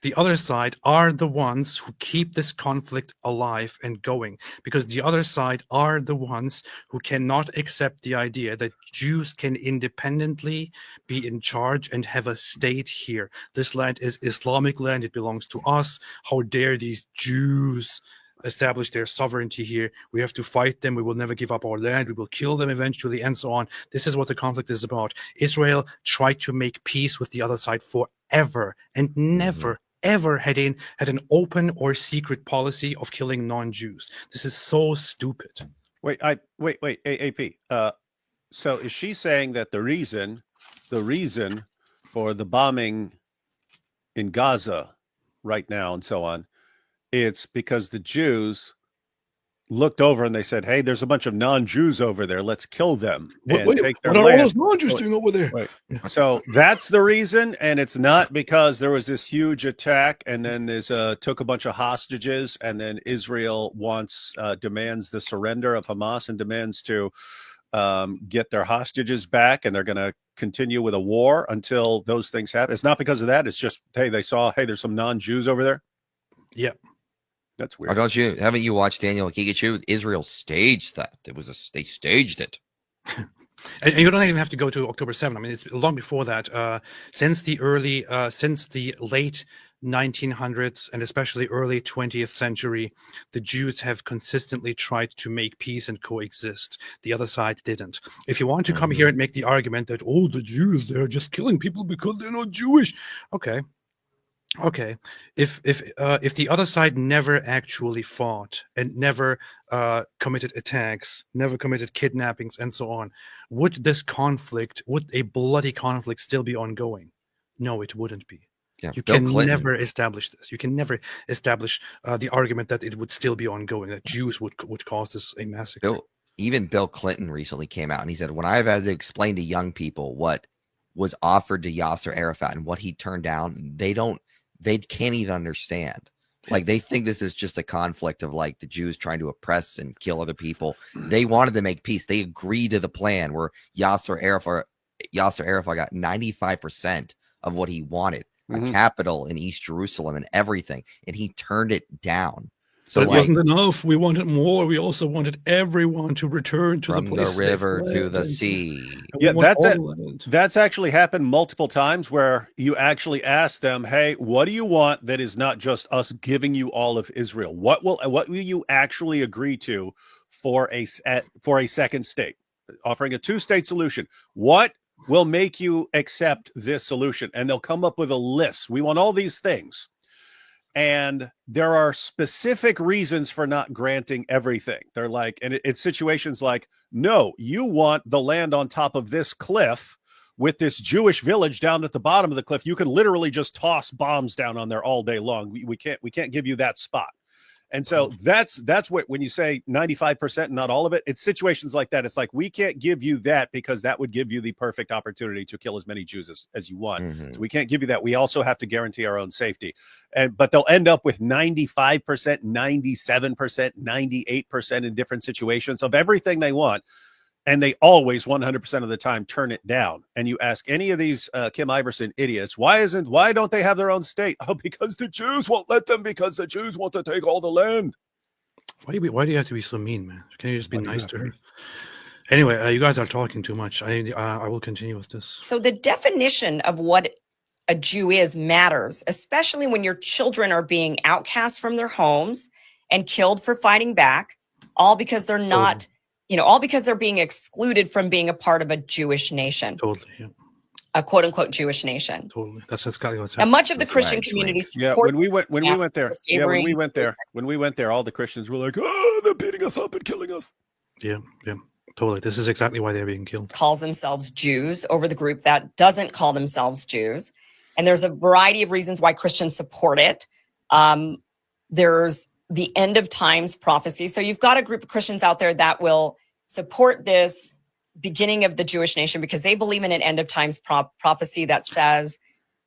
the other side are the ones who keep this conflict alive and going, because the other side are the ones who cannot accept the idea that Jews can independently be in charge and have a state here. This land is Islamic land. It belongs to us. How dare these Jews establish their sovereignty here? We have to fight them. We will never give up our land. We will kill them eventually, and so on. This is what the conflict is about. Israel tried to make peace with the other side forever and never ever had an open or secret policy of killing non-Jews. This is so stupid. Wait, AP. So is she saying that the reason for the bombing in Gaza right now and so on, it's because the Jews looked over and they said, hey, there's a bunch of non-Jews over there. Let's kill them and take their land. What are all those non-Jews doing over there? Right. So that's the reason, and it's not because there was this huge attack and then there's took a bunch of hostages, and then Israel demands the surrender of Hamas and demands to get their hostages back, and they're going to continue with a war until those things happen. It's not because of that. It's just, hey, they saw, hey, there's some non-Jews over there. Yeah. That's weird. Haven't you watched Daniel Kikachu? Israel staged that. They staged it. And you don't even have to go to October 7th. I mean, it's long before that. Since the late 1900s and especially early 20th century, the Jews have consistently tried to make peace and coexist. The other side didn't. If you want to come here and make the argument that, oh, the Jews, they're just killing people because they're not Jewish. Okay. If the other side never actually fought and never committed attacks, never committed kidnappings and so on, would a bloody conflict still be ongoing? No, it wouldn't be. Yeah, you can never establish this. You can never establish the argument that it would still be ongoing, that Jews would cause this a massacre. Even Bill Clinton recently came out and he said, when I've had to explain to young people what was offered to Yasser Arafat and what he turned down, they can't even understand. Like, they think this is just a conflict of like the Jews trying to oppress and kill other people. They wanted to make peace. They agreed to the plan where Yasser Arafat got 95% of what he wanted, a capital in East Jerusalem and everything, and he turned it down. So but it wasn't enough. We wanted more. We also wanted everyone to return to from the place the river to the and sea. Yeah, we want all the land. that's actually happened multiple times where you actually ask them, hey, what do you want that is not just us giving you all of Israel? What will you actually agree to for a second state? Offering a 2-state solution. What will make you accept this solution? And they'll come up with a list. We want all these things. And there are specific reasons for not granting everything. They're like, and it's situations like, no, you want the land on top of this cliff with this Jewish village down at the bottom of the cliff. You can literally just toss bombs down on there all day long. We can't give you that spot. And so that's what, when you say 95% and not all of it, it's situations like that. It's like, we can't give you that because that would give you the perfect opportunity to kill as many Jews as you want. So we can't give you that. We also have to guarantee our own safety. But they'll end up with 95%, 97%, 98% in different situations of everything they want. And they always 100% of the time turn it down. And you ask any of these Kim Iversen idiots, why don't they have their own state? Oh, because the Jews won't let them, because the Jews want to take all the land. Why do you have to be so mean, man? Can you just be nice to her? Anyway, you guys are talking too much. I will continue with this. So the definition of what a Jew is matters, especially when your children are being outcast from their homes and killed for fighting back, all because they're not, all because they're being excluded from being a part of a Jewish nation. Totally, yeah. A quote unquote Jewish nation. Totally. That's exactly what's And happening. much of the That's Christian right, community Yeah, supports when we went there, favoring- all the Christians were like, oh, they're beating us up and killing us. Yeah, totally. This is exactly why they're being killed. calls themselves Jews over the group that doesn't call themselves Jews. And there's a variety of reasons why Christians support it. There's the end of times prophecy. So you've got a group of Christians out there that will support this beginning of the Jewish nation because they believe in an end of times prophecy that says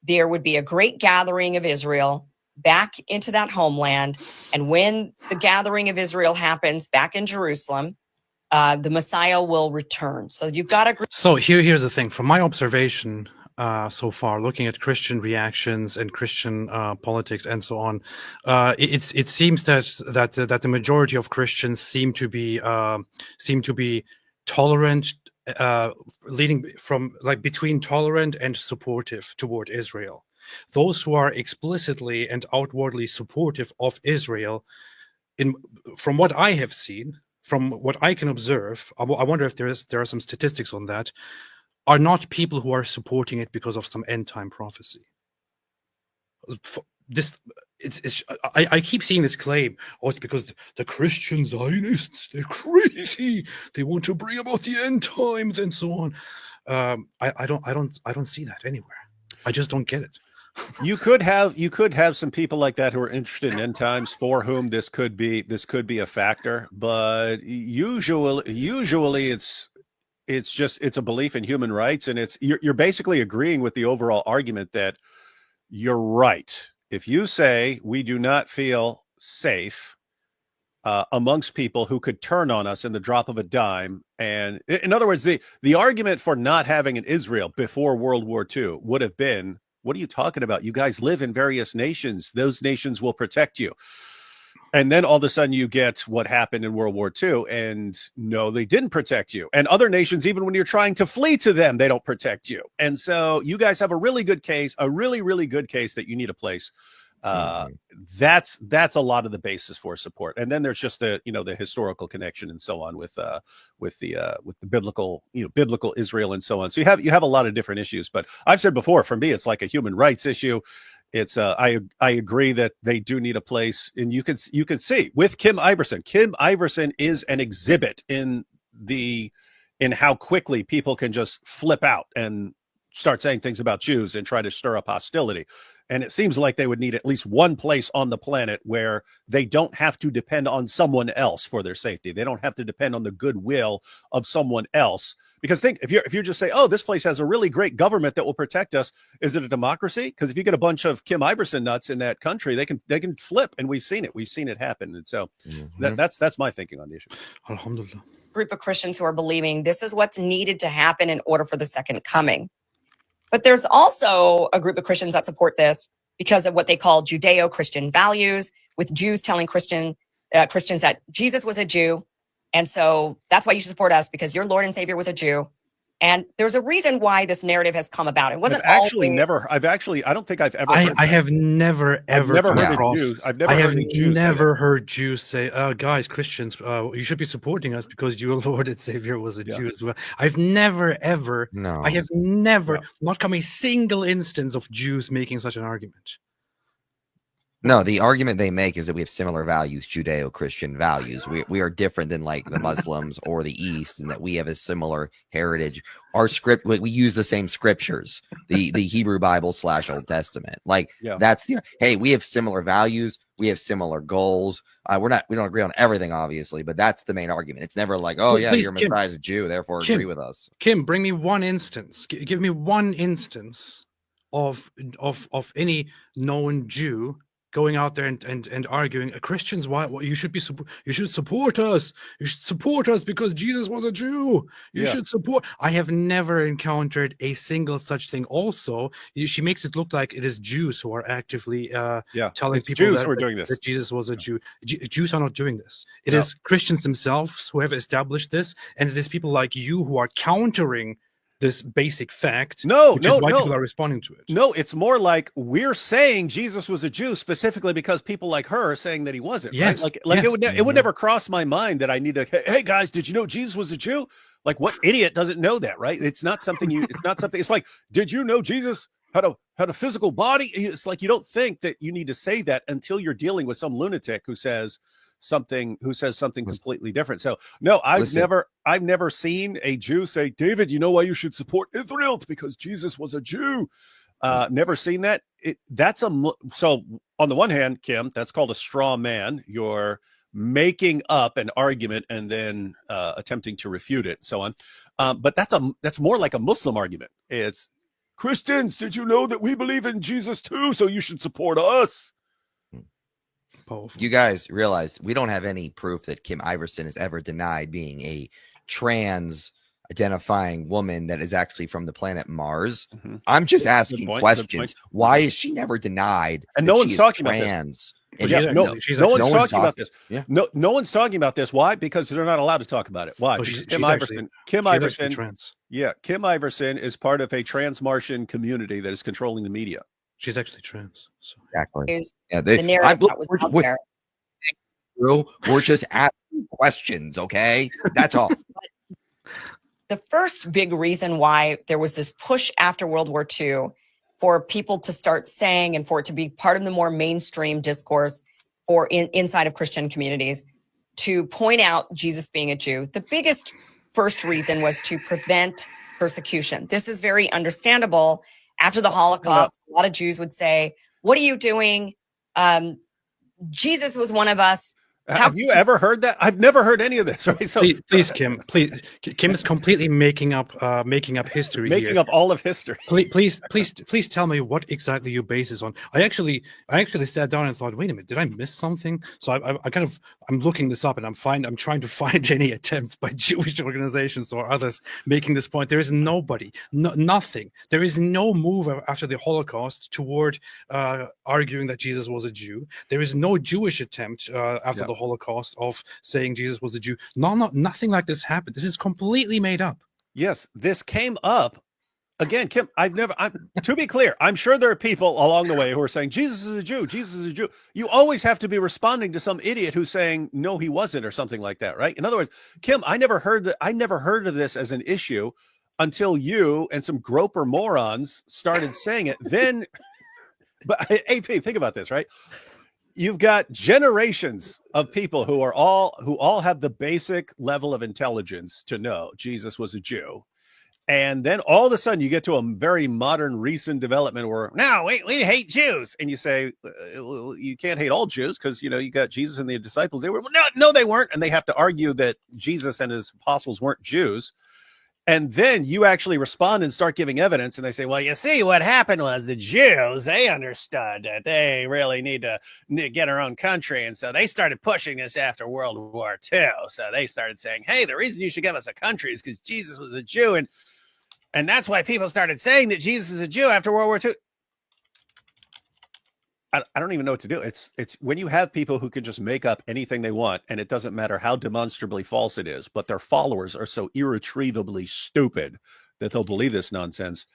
there would be a great gathering of Israel back into that homeland. And when the gathering of Israel happens back in Jerusalem, the Messiah will return. So you've got a group. So here's the thing. From my observation so far, looking at Christian reactions and Christian politics and so on, it seems that the majority of Christians seem to be tolerant, leading from like between tolerant and supportive toward Israel. Those who are explicitly and outwardly supportive of Israel, from what I have seen, from what I can observe, I wonder if there are some statistics on that, are not people who are supporting it because of some end time prophecy. I keep seeing this claim, it's because the Christian Zionists, they're crazy. They want to bring about the end times and so on. I don't see that anywhere. I just don't get it. You could have some people like that who are interested in end times for whom this could be a factor, but usually it's a belief in human rights, and you're basically agreeing with the overall argument that you're right. If you say we do not feel safe amongst people who could turn on us in the drop of a dime, and in other words, the argument for not having an Israel before World War II would have been, what are you talking about? You guys live in various nations. Those nations will protect you. And then all of a sudden you get what happened in World War II, and no, they didn't protect you. And other nations, even when you're trying to flee to them, they don't protect you. And so you guys have a really good case, a really, really good case that you need a place. That's a lot of the basis for support. And then there's just the historical connection and so on with the biblical, biblical Israel and so on. So you have a lot of different issues, but I've said before, for me, it's like a human rights issue. It's I agree that they do need a place, and you can see with Kim Iversen. Kim Iversen is an exhibit in how quickly people can just flip out and start saying things about Jews and try to stir up hostility. And it seems like they would need at least one place on the planet where they don't have to depend on someone else for their safety. They don't have to depend on the goodwill of someone else. Because think, if you're just saying, oh, this place has a really great government that will protect us, is it a democracy? Because if you get a bunch of Kim Iversen nuts in that country, they can flip, and we've seen it happen. And so that's my thinking on the issue. Alhamdulillah. Group of Christians who are believing this is what's needed to happen in order for the second coming. But there's also a group of Christians that support this because of what they call Judeo-Christian values, with Jews telling Christians that Jesus was a Jew. And so that's why you should support us, because your Lord and Savior was a Jew. And there's a reason why this narrative has come about. It wasn't I don't think I've ever heard I have never ever heard Jews say, guys, Christians, you should be supporting us because your Lord and Savior was a Jew as well. I've never ever not come a single instance of Jews making such an argument. No, the argument they make is that we have similar values, Judeo-Christian values. We are different than like the Muslims or the East, and that we have a similar heritage. Our script, we use the same scriptures, the Hebrew Bible / Old Testament. That's hey, we have similar values, we have similar goals. We don't agree on everything, obviously, but that's the main argument. It's never like, oh yeah, your Messiah is a Jew, therefore agree with us. Kim, bring me one instance. Give me one instance of any known Jew going out there and arguing, Christians, why you should support us. You should support us because Jesus was a Jew. You should support. I have never encountered a single such thing. Also, she makes it look like it is Jews who are actively telling people Jews who are doing this. that Jesus was a Jew. Jews are not doing this. It is Christians themselves who have established this, and it is people like you who are countering this basic fact. People are responding to it. No, it's more like we're saying Jesus was a Jew specifically because people like her are saying that he wasn't. Yes, right? It would never cross my mind that I need to. Hey guys, did you know Jesus was a Jew? Like, what idiot doesn't know that? Right? It's not something you. It's not something. It's like, did you know Jesus had a physical body? It's like you don't think that you need to say that until you're dealing with some lunatic who says something completely different. So no, I've never seen a Jew say, David, you know why you should support Israel? It's because Jesus was a Jew. Never seen that. So on the one hand, Kim, that's called a straw man. You're making up an argument and then attempting to refute it, and so on. But that's more like a Muslim argument. It's, Christians, did you know that we believe in Jesus too? So you should support us. You guys realize we don't have any proof that Kim Iversen has ever denied being a trans identifying woman that is actually from the planet Mars. I'm just asking questions. Why is she never denied? And no one's talking about this. No one's talking about this. Yeah. No one's talking about this. Why? Because they're not allowed to talk about it. Why? Kim Iversen is part of a trans Martian community that is controlling the media. She's actually trans. So. Exactly. The narrative that was out there. We're just asking questions, okay? That's all. The first big reason why there was this push after World War II for people to start saying and for it to be part of the more mainstream discourse or inside of Christian communities to point out Jesus being a Jew, the biggest first reason was to prevent persecution. This is very understandable. After the Holocaust, a lot of Jews would say, what are you doing? Jesus was one of us. Have you ever heard that? I've never heard any of this. Right? So please, Kim. Please, Kim is completely making up history. Making up all of history. Please tell me what exactly you base this on. I actually sat down and thought, wait a minute, did I miss something? So I'm looking this up and I'm trying to find any attempts by Jewish organizations or others making this point. There is nobody, nothing. There is no move after the Holocaust toward arguing that Jesus was a Jew. There is no Jewish attempt after the Holocaust of saying Jesus was a Jew. Nothing like this happened. This is completely made up. Yes, this came up again, Kim. To be clear, I'm sure there are people along the way who are saying Jesus is a Jew. Jesus is a Jew. You always have to be responding to some idiot who's saying no, he wasn't, or something like that, right? In other words, Kim, I never heard of this as an issue until you and some groper morons started saying it. Then, but AP, think about this, right? You've got generations of people who all have the basic level of intelligence to know Jesus was a Jew. And then all of a sudden you get to a very modern recent development where no, we hate Jews. And you say, well, you can't hate all Jews because, you know, you got Jesus and the disciples. They were, no, they weren't. And they have to argue that Jesus and his apostles weren't Jews. And then you actually respond and start giving evidence. And they say, well, you see, what happened was the Jews, they understood that they really need to get our own country. And so they started pushing this after World War II. So they started saying, hey, the reason you should give us a country is because Jesus was a Jew. And that's why people started saying that Jesus is a Jew after World War II. I don't even know what to do. It's when you have people who can just make up anything they want, and it doesn't matter how demonstrably false it is, but their followers are so irretrievably stupid that they'll believe this nonsense.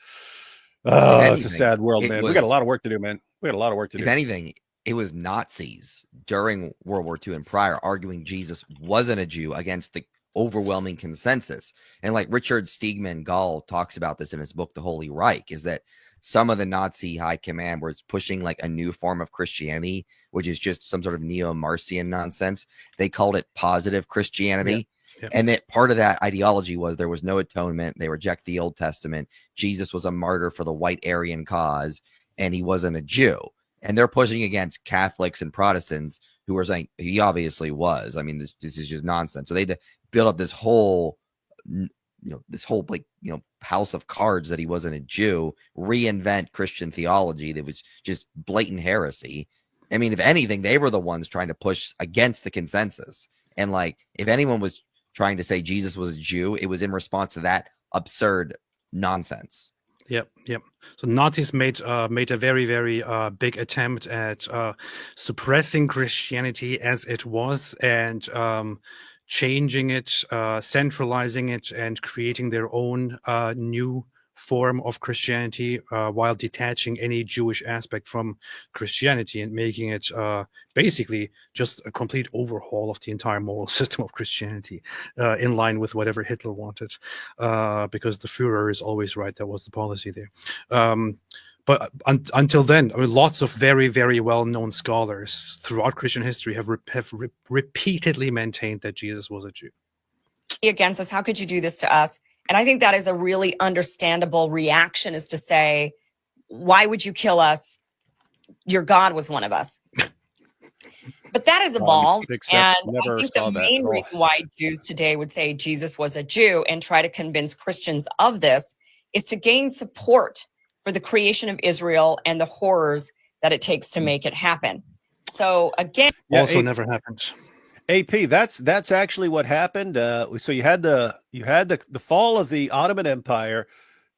Oh, anything, it's a sad world, man. We got a lot of work to do, man. We got a lot of work to do. If anything, it was Nazis during World War II and prior arguing Jesus wasn't a Jew against the overwhelming consensus. And like Richard Steigman Gall talks about this in his book, The Holy Reich, is that some of the Nazi high command was pushing like a new form of Christianity, which is just some sort of neo-Marcion nonsense. They called it positive Christianity. Yeah. And that part of that ideology was there was no atonement. They reject the Old Testament. Jesus was a martyr for the white Aryan cause, and he wasn't a Jew. And they're pushing against Catholics and Protestants who are saying he obviously was. I mean, this is just nonsense. So they had to build up this whole, like, house of cards that he wasn't a Jew, reinvent Christian theology that was just blatant heresy. I mean, if anything, they were the ones trying to push against the consensus. And like, if anyone was trying to say Jesus was a Jew, it was in response to that absurd nonsense. Yep. So Nazis made a very, very big attempt at suppressing Christianity as it was and changing it, centralizing it, and creating their own new form of Christianity while detaching any Jewish aspect from Christianity and making it basically just a complete overhaul of the entire moral system of Christianity in line with whatever Hitler wanted, because the Führer is always right. That was the policy there. But until then, I mean, lots of very, very well-known scholars throughout Christian history have repeatedly maintained that Jesus was a Jew. Against us, how could you do this to us? And I think that is a really understandable reaction, is to say, why would you kill us? Your God was one of us. But that has evolved. And I think the main reason why Jews today would say Jesus was a Jew and try to convince Christians of this is to gain support for the creation of Israel and the horrors that it takes to make it happen. So again, never happened. AP, that's actually what happened. So you had the fall of the Ottoman Empire.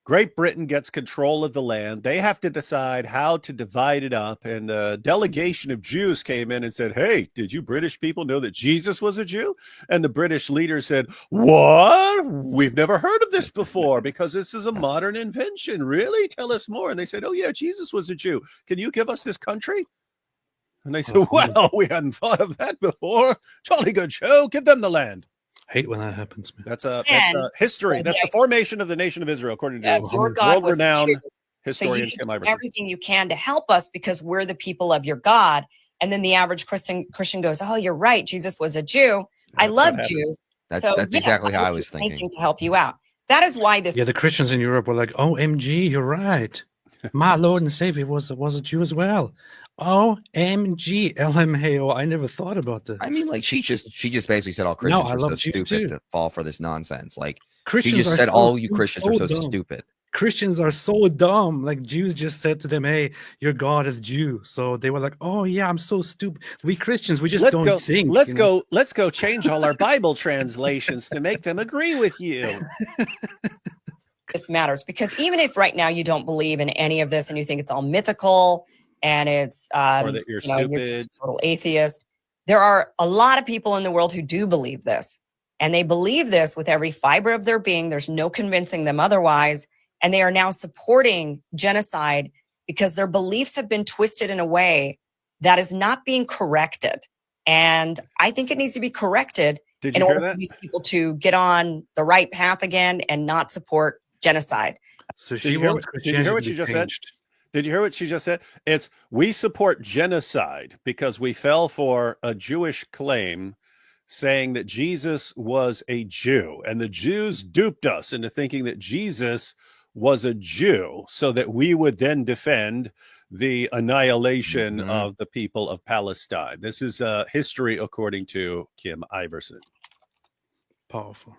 Great Britain gets control of the land. They have to decide how to divide it up. And a delegation of Jews came in and said, hey, did you British people know that Jesus was a Jew? And the British leader said, what? We've never heard of this before because this is a modern invention. Really? Tell us more. And they said, oh, yeah, Jesus was a Jew. Can you give us this country? And they said, well, we hadn't thought of that before. Jolly good show. Give them the land. Hate when that happens, man. That's a history. That's the formation of the nation of Israel, according to world-renowned historian Tim Iversen. Everything you can to help us because we're the people of your God. And then the average Christian goes, oh, you're right. Jesus was a Jew. I love Jews. That's exactly how I was thinking. To help you out. That is why this. Yeah, the Christians in Europe were like, OMG, you're right. My Lord and Savior was a Jew as well. OMG, LMAO. I never thought about this. I mean, like she just basically said all Christians are so stupid to fall for this nonsense. Like Christians she just said all you Christians are so stupid. Christians are so dumb. Like Jews just said to them, hey, your God is Jew. So they were like, oh yeah, I'm so stupid. We Christians, we just don't think. Let's go change all our Bible translations to make them agree with you. This matters because even if right now you don't believe in any of this and you think it's all mythical and it's or that you're stupid, you're just a total atheist, there are a lot of people in the world who do believe this, and they believe this with every fiber of their being. There's no convincing them otherwise, and they are now supporting genocide because their beliefs have been twisted in a way that is not being corrected. And I think it needs to be corrected in order for these people to get on the right path again and not support genocide. So did you hear what she just said? Did you hear what she just said? It's we support genocide because we fell for a Jewish claim saying that Jesus was a Jew, and the Jews duped us into thinking that Jesus was a Jew so that we would then defend the annihilation of the people of Palestine. This is history according to Kim Iversen. Powerful.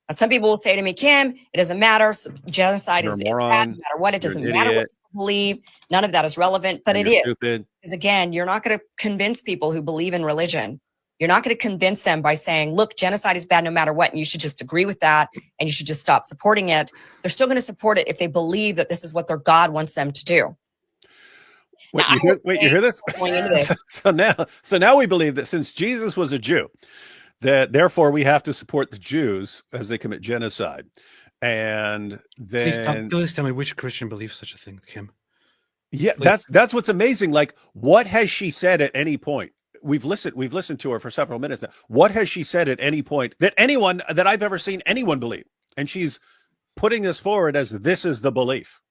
Some people will say to me, Kim, it doesn't matter. Genocide You're is a bad, moron. no matter what. It You're doesn't an matter what idiot. people believe. None of that is relevant, but it You're is. stupid. Because again, you're not going to convince people who believe in religion. You're not going to convince them by saying, look, genocide is bad no matter what, and you should just agree with that, and you should just stop supporting it. They're still going to support it if they believe that this is what their God wants them to do. Wait, Now, you hear this? Going into this. So now we believe that since Jesus was a Jew, that therefore we have to support the Jews as they commit genocide. And then Please tell me which Christian believes such a thing, Kim. yeah, Please. that's what's amazing. Like, what has she said at any point? We've listened to her for several minutes now. What has she said at any point that anyone that I've ever seen anyone believe? And she's putting this forward as this is the belief.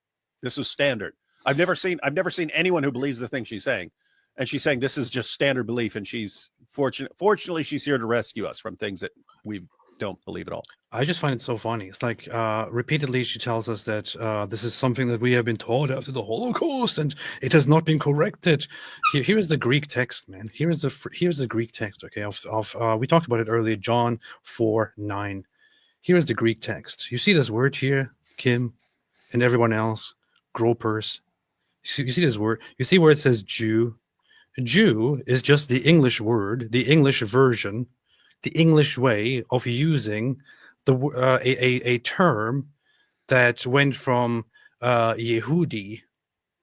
This is standard. I've never seen anyone who believes the thing she's saying. And she's saying this is just standard belief, and she's fortunately she's here to rescue us from things that we don't believe at all. I just find it so funny. It's like repeatedly she tells us that this is something that we have been taught after the Holocaust, and it has not been corrected. Here is the Greek text, man. Here's the Greek text. Okay, we talked about it earlier. John 4:9. Here is the Greek text. You see this word here, Kim, and everyone else, gropers. You see this word. You see where it says Jew. Jew is just the English word, the English version, the English way of using a term that went from Yehudi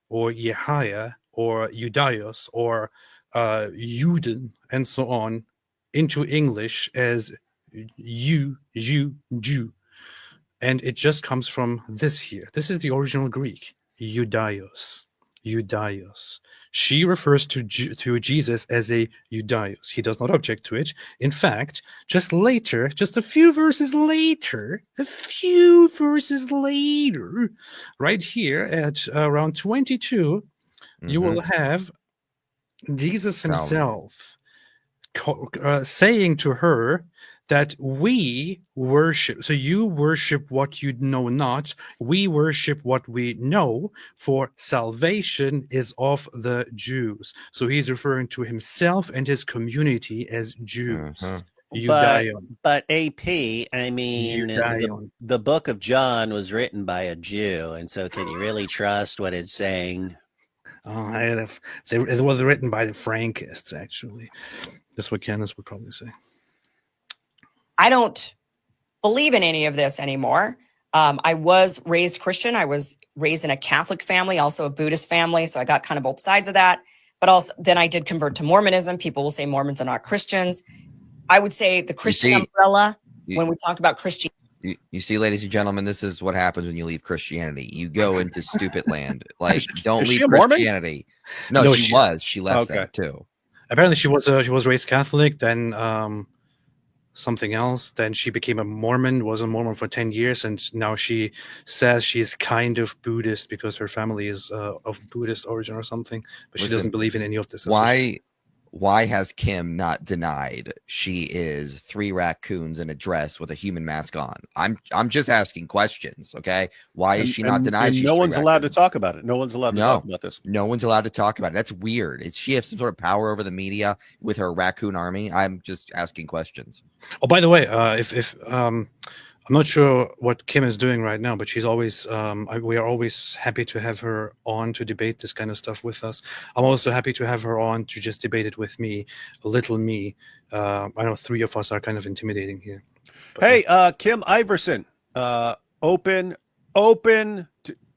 or Yehaya or Judaios or Juden and so on into English as Jew. And it just comes from this here. This is the original Greek, Judaios. She refers to Jesus as a Judaios. He does not object to it. In fact, just a few verses later, right here at around 22, you will have Jesus himself saying to her that we worship. So you worship what you know not. We worship what we know, for salvation is of the Jews. So he's referring to himself and his community as Jews. But AP, I mean, Judaeon. the book of John was written by a Jew, and so can you really trust what it's saying? It was written by the Frankists, actually. That's what Candace would probably say. I don't believe in any of this anymore. I was raised Christian. I was raised in a Catholic family, also a Buddhist family. So I got kind of both sides of that. But also then I did convert to Mormonism. People will say Mormons are not Christians. I would say the Christian umbrella, when we talk about Christianity. You see, ladies and gentlemen, this is what happens when you leave Christianity. You go into stupid land. Like, don't leave Christianity. No, she was. She left that too. Apparently, she was raised Catholic. Then something else. Then she became a Mormon. Was a Mormon for 10 years, and now she says she's kind of Buddhist because her family is of Buddhist origin or something. But she doesn't believe in any of this. Why has Kim not denied she is 3 raccoons in a dress with a human mask on? I'm just asking questions, okay? Why is she not denied? No one's allowed to talk about it. No one's allowed to talk about this. No one's allowed to talk about it. That's weird. Does she have some sort of power over the media with her raccoon army? I'm just asking questions. Oh, by the way, if I'm not sure what Kim is doing right now, but she's always, we are always happy to have her on to debate this kind of stuff with us. I'm also happy to have her on to just debate it with me, little me. I know 3 of us are kind of intimidating here. But, hey, Kim Iversen, open.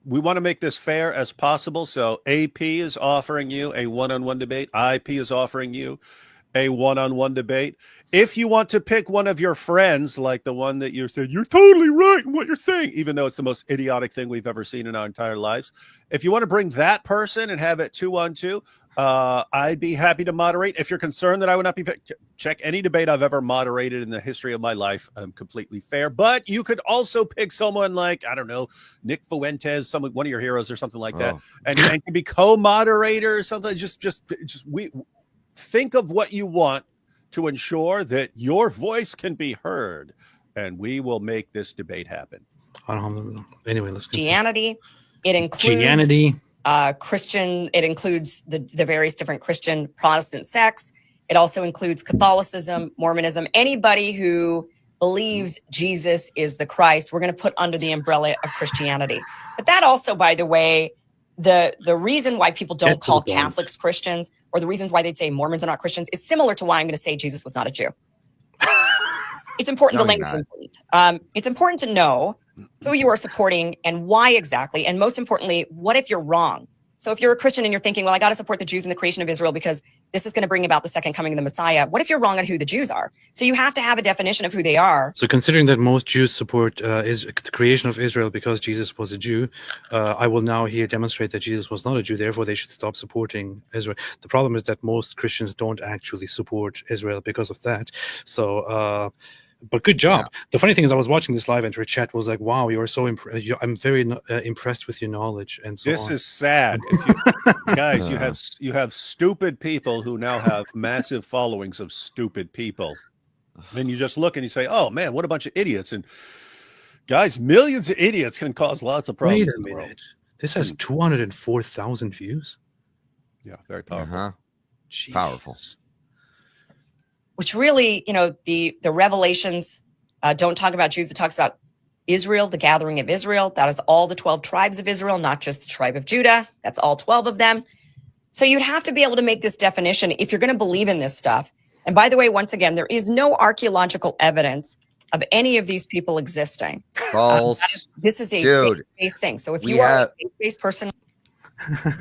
We want to make this fair as possible. So AP is offering you a one-on-one debate. IP is offering you a one-on-one debate. If you want to pick one of your friends, like the one that you said, you're totally right in what you're saying, even though it's the most idiotic thing we've ever seen in our entire lives. If you want to bring that person and have it 2-on-2, I'd be happy to moderate. If you're concerned that I would not be, check any debate I've ever moderated in the history of my life. I'm completely fair. But you could also pick someone like, I don't know, Nick Fuentes, one of your heroes or something like that, and can be co-moderator or something. Just we think of what you want to ensure that your voice can be heard, and we will make this debate happen. Anyway, let's continue. Christianity. It includes Christianity. Christian. It includes the various different Christian Protestant sects. It also includes Catholicism, Mormonism, anybody who believes Jesus is the Christ, we're going to put under the umbrella of Christianity. But that also, by the way, the reason why people don't call Catholics Christians, or the reasons why they'd say Mormons are not Christians, is similar to why I'm going to say Jesus was not a Jew. It's important. No, the language is important. It's important to know who you are supporting and why exactly. And most importantly, what if you're wrong? So if you're a Christian and you're thinking, well, I got to support the Jews and the creation of Israel because this is going to bring about the second coming of the Messiah. What if you're wrong on who the Jews are? So you have to have a definition of who they are. So considering that most Jews support the creation of Israel because Jesus was a Jew, I will now here demonstrate that Jesus was not a Jew. Therefore, they should stop supporting Israel. The problem is that most Christians don't actually support Israel because of that. So... but good job. Yeah. The funny thing is, I was watching this live, and her chat was like, "Wow, you are so I'm very impressed with your knowledge." And so this on. is sad, guys. You have stupid people who now have massive followings of stupid people, and you just look and you say, "Oh man, what a bunch of idiots!" And guys, millions of idiots can cause lots of problems. Wait a minute, this has 204,000 views. Yeah, very powerful. Powerful. Which really, the Revelations don't talk about Jews. It talks about Israel, the gathering of Israel. That is all the 12 tribes of Israel, not just the tribe of Judah. That's all 12 of them. So you'd have to be able to make this definition if you're going to believe in this stuff. And by the way, once again, there is no archaeological evidence of any of these people existing. False. This is a faith-based thing. So if you are a faith-based person...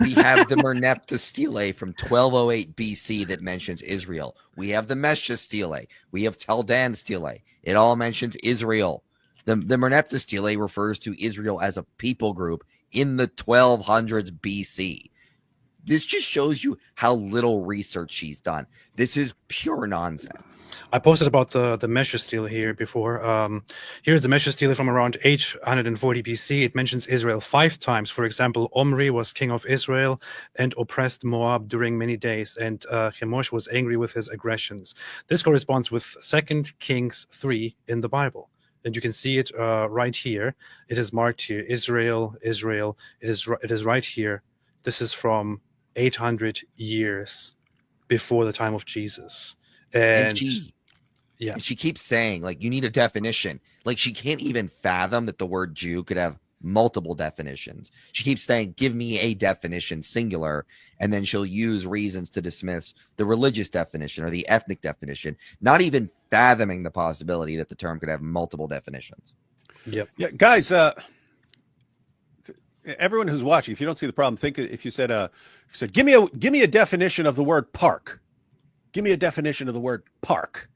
We have the Merneptah Stele from 1208 BC that mentions Israel. We have the Mesha Stele. We have Taldan Stele. It all mentions Israel. The Merneptah Stele refers to Israel as a people group in the 1200s BC. This just shows you how little research she's done. This is pure nonsense. I posted about the Mesha Stele here before. Here's the Mesha Stele from around 840 BC. It mentions Israel 5 times. For example, Omri was king of Israel and oppressed Moab during many days, and Chemosh was angry with his aggressions. This corresponds with 2 Kings 3 in the Bible. And you can see it right here. It is marked here, Israel, Israel. It is right here. This is from 800 years before the time of Jesus. And she keeps saying, like, you need a definition. Like, she can't even fathom that the word Jew could have multiple definitions. She keeps saying, give me a definition, singular, and then she'll use reasons to dismiss the religious definition or the ethnic definition, not even fathoming the possibility that the term could have multiple definitions. Yep. Yeah, guys, everyone who's watching, if you don't see the problem, think if you said, give me a definition of the word park. Give me a definition of the word park.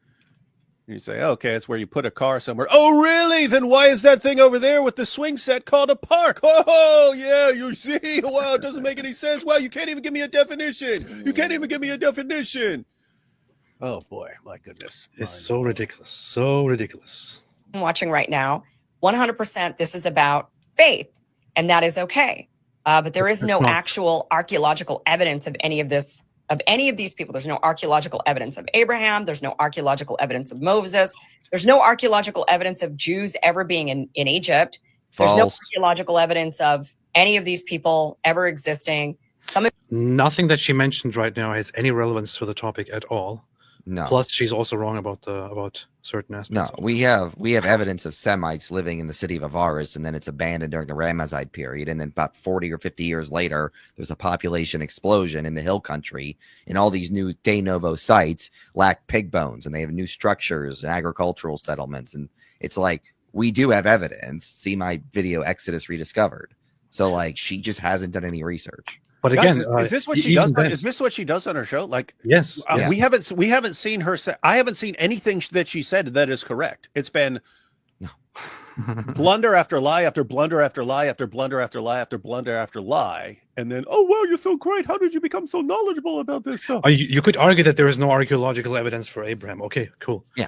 And you say, okay, it's where you put a car somewhere. Oh, really? Then why is that thing over there with the swing set called a park? Oh, yeah, you see? Wow, it doesn't make any sense. Wow, you can't even give me a definition. You can't even give me a definition. Oh, boy, my goodness. It's so ridiculous. So ridiculous. I'm watching right now, 100% this is about faith. And that is okay. But there is no actual archaeological evidence of any of this, of any of these people. There's no archaeological evidence of Abraham. There's no archaeological evidence of Moses. There's no archaeological evidence of Jews ever being in Egypt. There's no archaeological evidence of any of these people ever existing. Nothing that she mentioned right now has any relevance to the topic at all. No. Plus, she's also wrong about certain aspects. No, we have evidence of Semites living in the city of Avaris, and then it's abandoned during the Ramesside period, and then about 40 or 50 years later, there's a population explosion in the hill country, and all these new de novo sites lack pig bones, and they have new structures and agricultural settlements, and it's like, we do have evidence. See my video, Exodus Rediscovered. So, like, she just hasn't done any research. But again, guys, is this what she does? Is this what she does on her show? Like, yes, we haven't seen her say. I haven't seen anything that she said that is correct. It's been blunder after lie after blunder after lie after blunder after lie after blunder after lie, and then wow, you're so great. How did you become so knowledgeable about this stuff? You could argue that there is no archeological evidence for Abraham. Okay, cool. Yeah.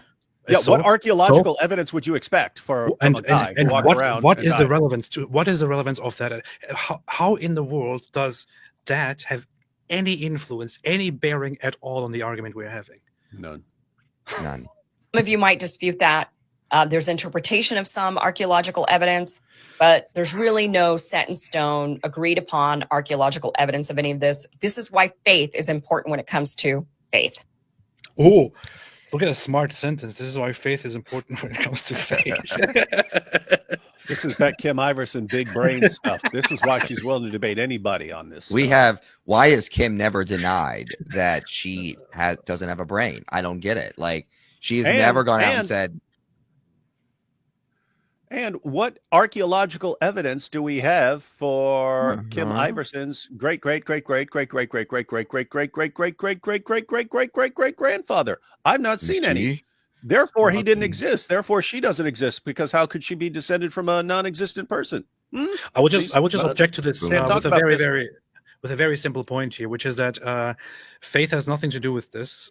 Yeah, so, what archaeological evidence would you expect from a guy who walked around? What is the relevance to? What is the relevance of that? How in the world does that have any influence, any bearing at all on the argument we're having? None. None. Some of you might dispute that. There's interpretation of some archaeological evidence, but there's really no set in stone, agreed upon archaeological evidence of any of this. This is why faith is important when it comes to faith. Oh, look at a smart sentence. This is why faith is important when it comes to faith. This is that Kim Iversen big brain stuff. This is why she's willing to debate anybody on this. We stuff. have. Why has Kim never denied that she doesn't have a brain? I don't get it. Like, she's never gone out and said. And what archaeological evidence do we have for Kim Iversen's great grandfather? I've not seen any. Therefore, he didn't exist. Therefore, she doesn't exist, because how could she be descended from a non-existent person? I would just object to this with a very simple point here, which is that faith has nothing to do with this.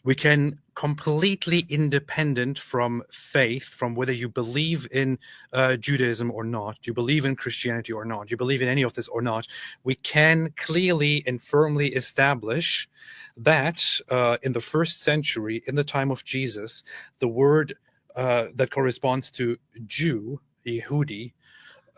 We can completely independent from faith, from whether you believe in Judaism or not, you believe in Christianity or not, you believe in any of this or not, we can clearly and firmly establish that in the first century, in the time of Jesus, the word that corresponds to Jew, Yehudi,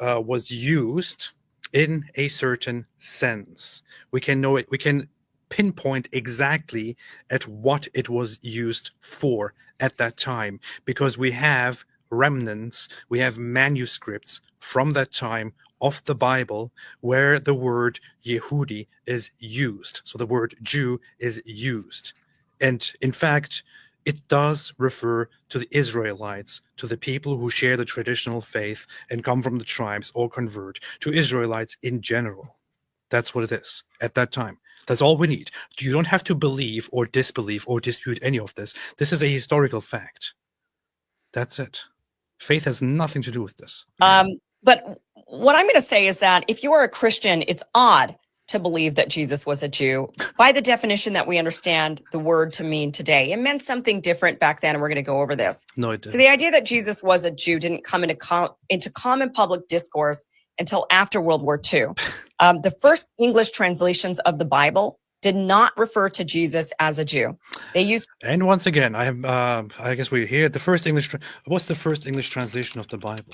was used in a certain sense. We can know it. We can pinpoint exactly at what it was used for at that time, because we have remnants, we have manuscripts from that time of the Bible where the word Yehudi is used. So the word Jew is used. And in fact, it does refer to the Israelites, to the people who share the traditional faith and come from the tribes or convert, to Israelites in general. That's what it is at that time. That's all we need. You don't have to believe or disbelieve or dispute any of this. This is a historical fact. That's it. Faith has nothing to do with this. But what I'm going to say is that if you are a Christian, it's odd to believe that Jesus was a Jew by the definition that we understand the word to mean today. It meant something different back then, and we're going to go over this. No, it didn't. So the idea that Jesus was a Jew didn't come into common public discourse until after World War II. The first English translations of the Bible did not refer to Jesus as a Jew. They used. And once again, I guess we're here. The first English. What's the first English translation of the Bible?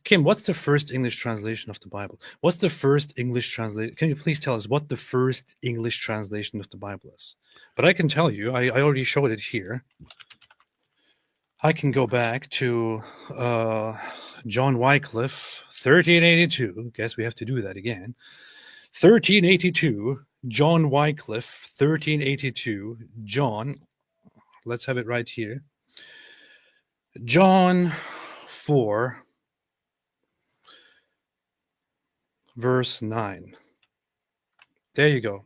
Kim, what's the first English translation of the Bible? What's the first English translation? Can you please tell us what the first English translation of the Bible is? But I can tell you, I already showed it here. I can go back to John Wycliffe, 1382. Guess we have to do that again. 1382, John Wycliffe, 1382, John, let's have it right here. John 4, verse 9. There you go.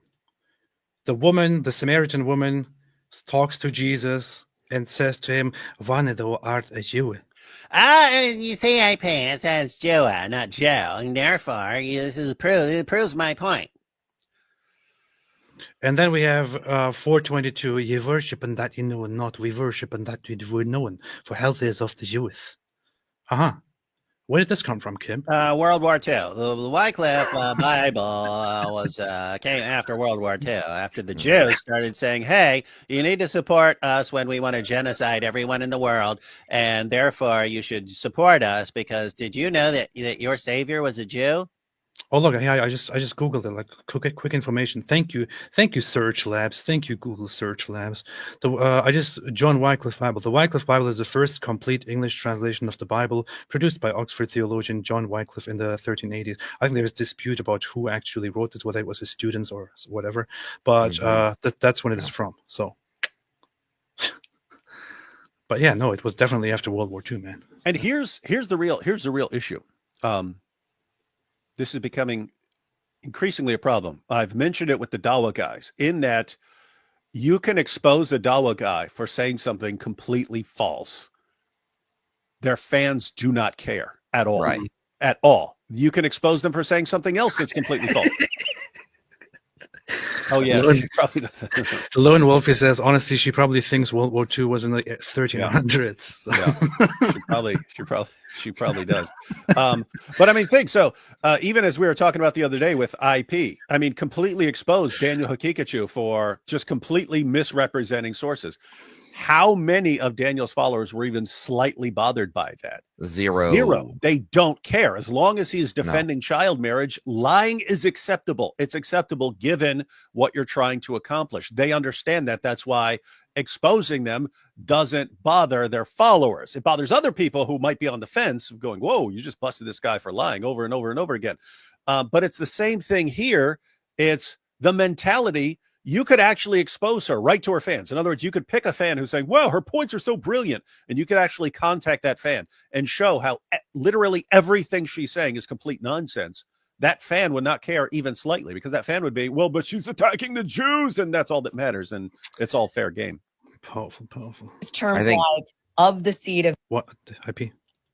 The Samaritan woman, talks to Jesus and says to him, "Wanne thou art a Jew." You see, I pants as Joe, not Joe, and therefore it proves my point. And then we have 4:22. Ye worship and that ye know not, we worship and that we do known, for health is of the Jews. Where did this come from, Kim? World War II. The Wycliffe Bible came after World War II, after the Jews started saying, hey, you need to support us when we want to genocide everyone in the world, and therefore you should support us, because did you know that your savior was a Jew? Oh, look, I just Googled it, like quick information. Thank you, Search Labs. Thank you, Google Search Labs. John Wycliffe Bible. The Wycliffe Bible is the first complete English translation of the Bible produced by Oxford theologian John Wycliffe in the 1380s. I think there was dispute about who actually wrote it, whether it was his students or whatever, but that's when it is from. So, but yeah, no, it was definitely after World War II, man. And here's the real issue. This is becoming increasingly a problem. I've mentioned it with the Dawa guys, in that you can expose a Dawa guy for saying something completely false. Their fans do not care at all. Right. At all. You can expose them for saying something else that's completely false. Oh yeah, Lone, she probably doesn't. Lone Wolfie says, honestly, she probably thinks World War II was in the 1300s. So. Yeah, she probably does. But I mean, think so. Even as we were talking about the other day with IP, I mean, completely exposed Daniel Hakikachu for just completely misrepresenting sources. How many of Daniel's followers were even slightly bothered by that? Zero. They don't care. As long as he's defending child marriage, lying is acceptable. It's acceptable given what you're trying to accomplish. They understand that. That's why exposing them doesn't bother their followers. It bothers other people who might be on the fence going, whoa, you just busted this guy for lying over and over and over again. But it's the same thing here. It's the mentality. You could actually expose her right to her fans. In other words, you could pick a fan who's saying, well, her points are so brilliant. And you could actually contact that fan and show how literally everything she's saying is complete nonsense. That fan would not care even slightly, because that fan would be, well, but she's attacking the Jews, and that's all that matters. And it's all fair game. Powerful. Terms like of the seed of what IP?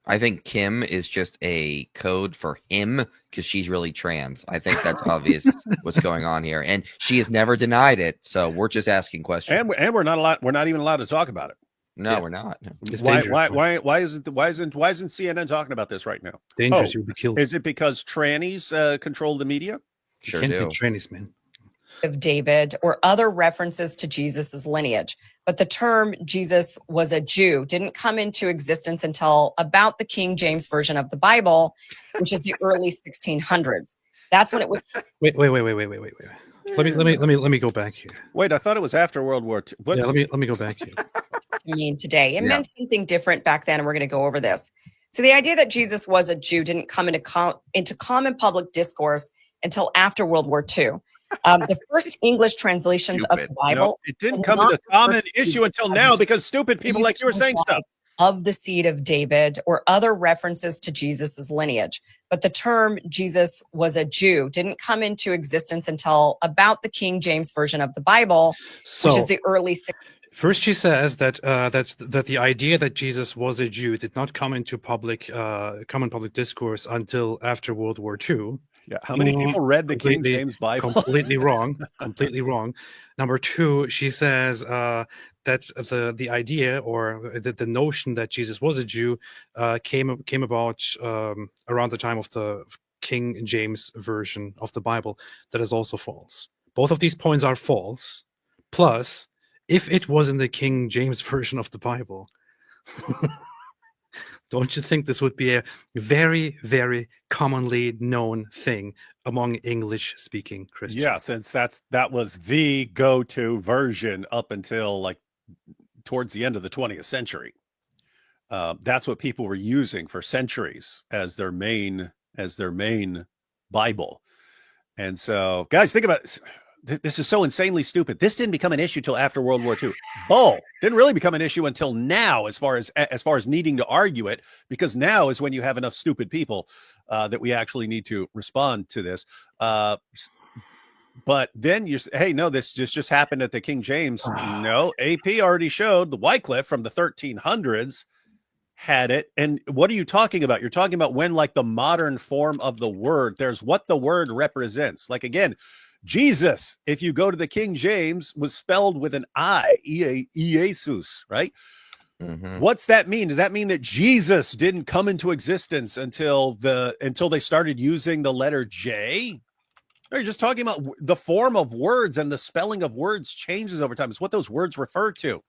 I think Kim is just a code for him because she's really trans. I think that's obvious what's going on here, and she has never denied it. So we're just asking questions, and we're not even allowed to talk about it. No, we're not. Why isn't CNN talking about this right now? Dangerous, you'll be killed. Is it because trannies control the media? Sure Can't do. be trannies, man. Of David or other references to Jesus's lineage. But the term Jesus was a Jew didn't come into existence until about the King James Version of the Bible, which is the early 1600s. That's when it was. Wait. Let me go back here. Wait, I thought it was after World War II. What? Yeah, let me go back here. I mean, today it meant something different back then, and we're going to go over this. So the idea that Jesus was a Jew didn't come into common public discourse until after World War II. The first English translations of the Bible. No, it didn't come into common issue until now because stupid people like you were saying stuff. Of the seed of David or other references to Jesus's lineage. But the term Jesus was a Jew didn't come into existence until about the King James Version of the Bible, which is the early. First, she says that that the idea that Jesus was a Jew did not come into common public discourse until after World War II. Yeah, how many people read the King James Bible? Completely wrong. Completely wrong. Number two, she says that the idea or the notion that Jesus was a Jew came about around the time of the King James Version of the Bible. That is also false. Both of these points are false. Plus, if it was in the King James Version of the Bible, don't you think this would be a very, very commonly known thing among English-speaking Christians? Yeah, since that was the go-to version up until like towards the end of the 20th century. That's what people were using for centuries as their main Bible. And so, guys, think about it. This is so insanely stupid. This didn't become an issue till after World War II. Didn't really become an issue until now, as far as needing to argue it, because now is when you have enough stupid people that we actually need to respond to this. But then you say, hey, no, this just happened at the King James. No, AP already showed the Wycliffe from the 1300s had it. And what are you talking about? You're talking about when like the modern form of the word, there's what the word represents. Like, again, Jesus, if you go to the King James, was spelled with an I, Jesus, right? Mm-hmm. What's that mean? Does that mean that Jesus didn't come into existence until they started using the letter J? No, you're just talking about the form of words, and the spelling of words changes over time. It's what those words refer to.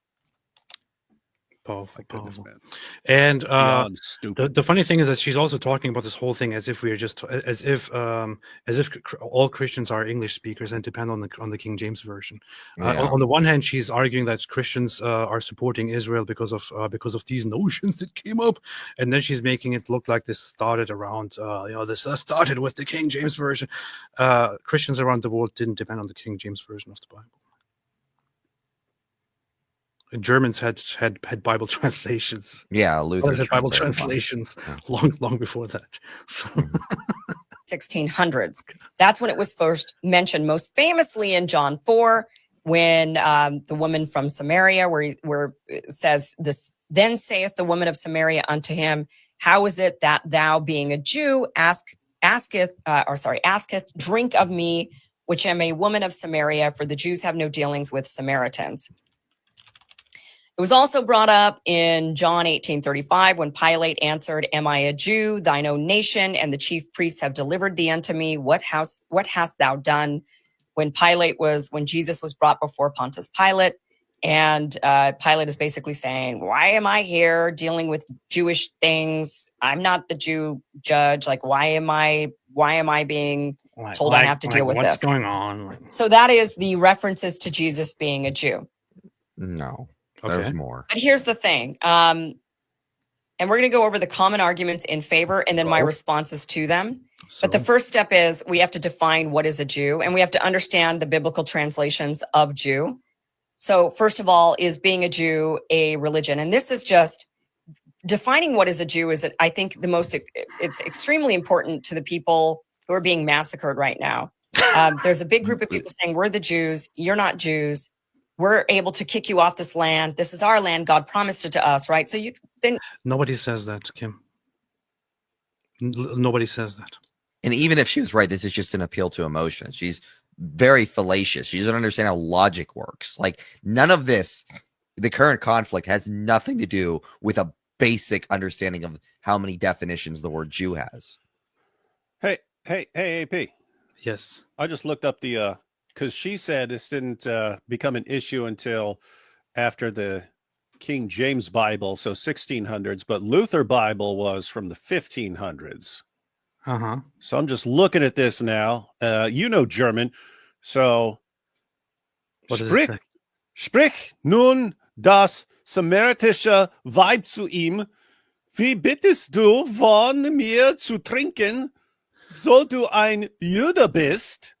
Powerful. Man. And stupid. the funny thing is that she's also talking about this whole thing as if as if all Christians are English speakers and depend on the King James Version. On the one hand, she's arguing that Christians are supporting Israel because of these notions that came up, and then she's making it look like this started around this started with the King James Version. Christians around the world didn't depend on the King James Version of the Bible. Germans had Bible translations. Yeah, Luther had Bible translations long before that. So. 1600s. That's when it was first mentioned, most famously in John 4, when the woman from Samaria, where it says this, then saith the woman of Samaria unto him, how is it that thou, being a Jew, asketh, drink of me, which am a woman of Samaria, for the Jews have no dealings with Samaritans. It was also brought up in John 18:35 when Pilate answered, am I a Jew, thine own nation, and the chief priests have delivered thee unto me? What hast thou done? When Jesus was brought before Pontius Pilate, and Pilate is basically saying, why am I here dealing with Jewish things? I'm not the Jew judge. Like, why am I being told I have to deal with what's this? What's going on? So that is the references to Jesus being a Jew. No, Okay. there's more. But here's the thing. And we're going to go over the common arguments in favor and then my responses to them. So, But the first step is we have to define what is a Jew, and we have to understand the biblical translations of Jew. So first of all, is being a Jew a religion? And this is just defining what is a Jew is, I think, it's extremely important to the people who are being massacred right now. There's a big group of people saying, we're the Jews, you're not Jews. We're able to kick you off this land. This is our land. God promised it to us, right? So nobody says that, Kim. Nobody says that. And even if she was right, this is just an appeal to emotion. She's very fallacious. She doesn't understand how logic works. Like, none of this, the current conflict has nothing to do with a basic understanding of how many definitions the word Jew has. Hey, AP. Yes. I just looked up the, because she said this didn't become an issue until after the King James Bible, so 1600s, but Luther Bible was from the 1500s. Uh-huh. So I'm just looking at this now. You know German. So sprich nun das samaritische Weib zu ihm. Wie bittest du von mir zu trinken, so du ein Jude bist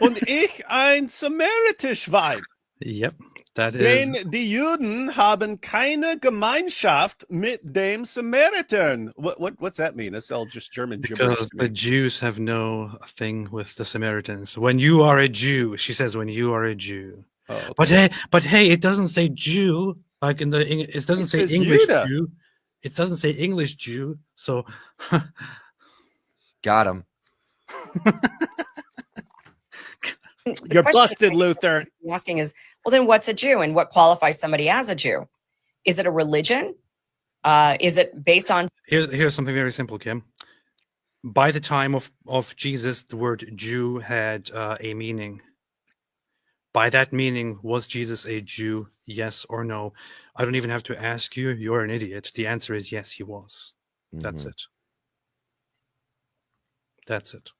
und ich ein samaritisch Weib? Yep. That is. Denn die Juden haben keine Gemeinschaft mit dem Samaritern. What's that mean? That's all just German gibberish. Because the Jews have no thing with the Samaritans. When you are a Jew, she says, when you are a Jew. Oh, okay. But hey, it doesn't say Jew like in the. It doesn't say English Judah. Jew. It doesn't say English Jew. So. Got him. You're busted, Luther. Asking is, well, then what's a Jew and what qualifies somebody as a Jew? Is it a religion? Is it based on? Here's something very simple, Kim. By the time of Jesus, the word Jew had a meaning. By that meaning, was Jesus a Jew? Yes or no? I don't even have to ask you. You're an idiot. The answer is yes, he was. That's it. That's it.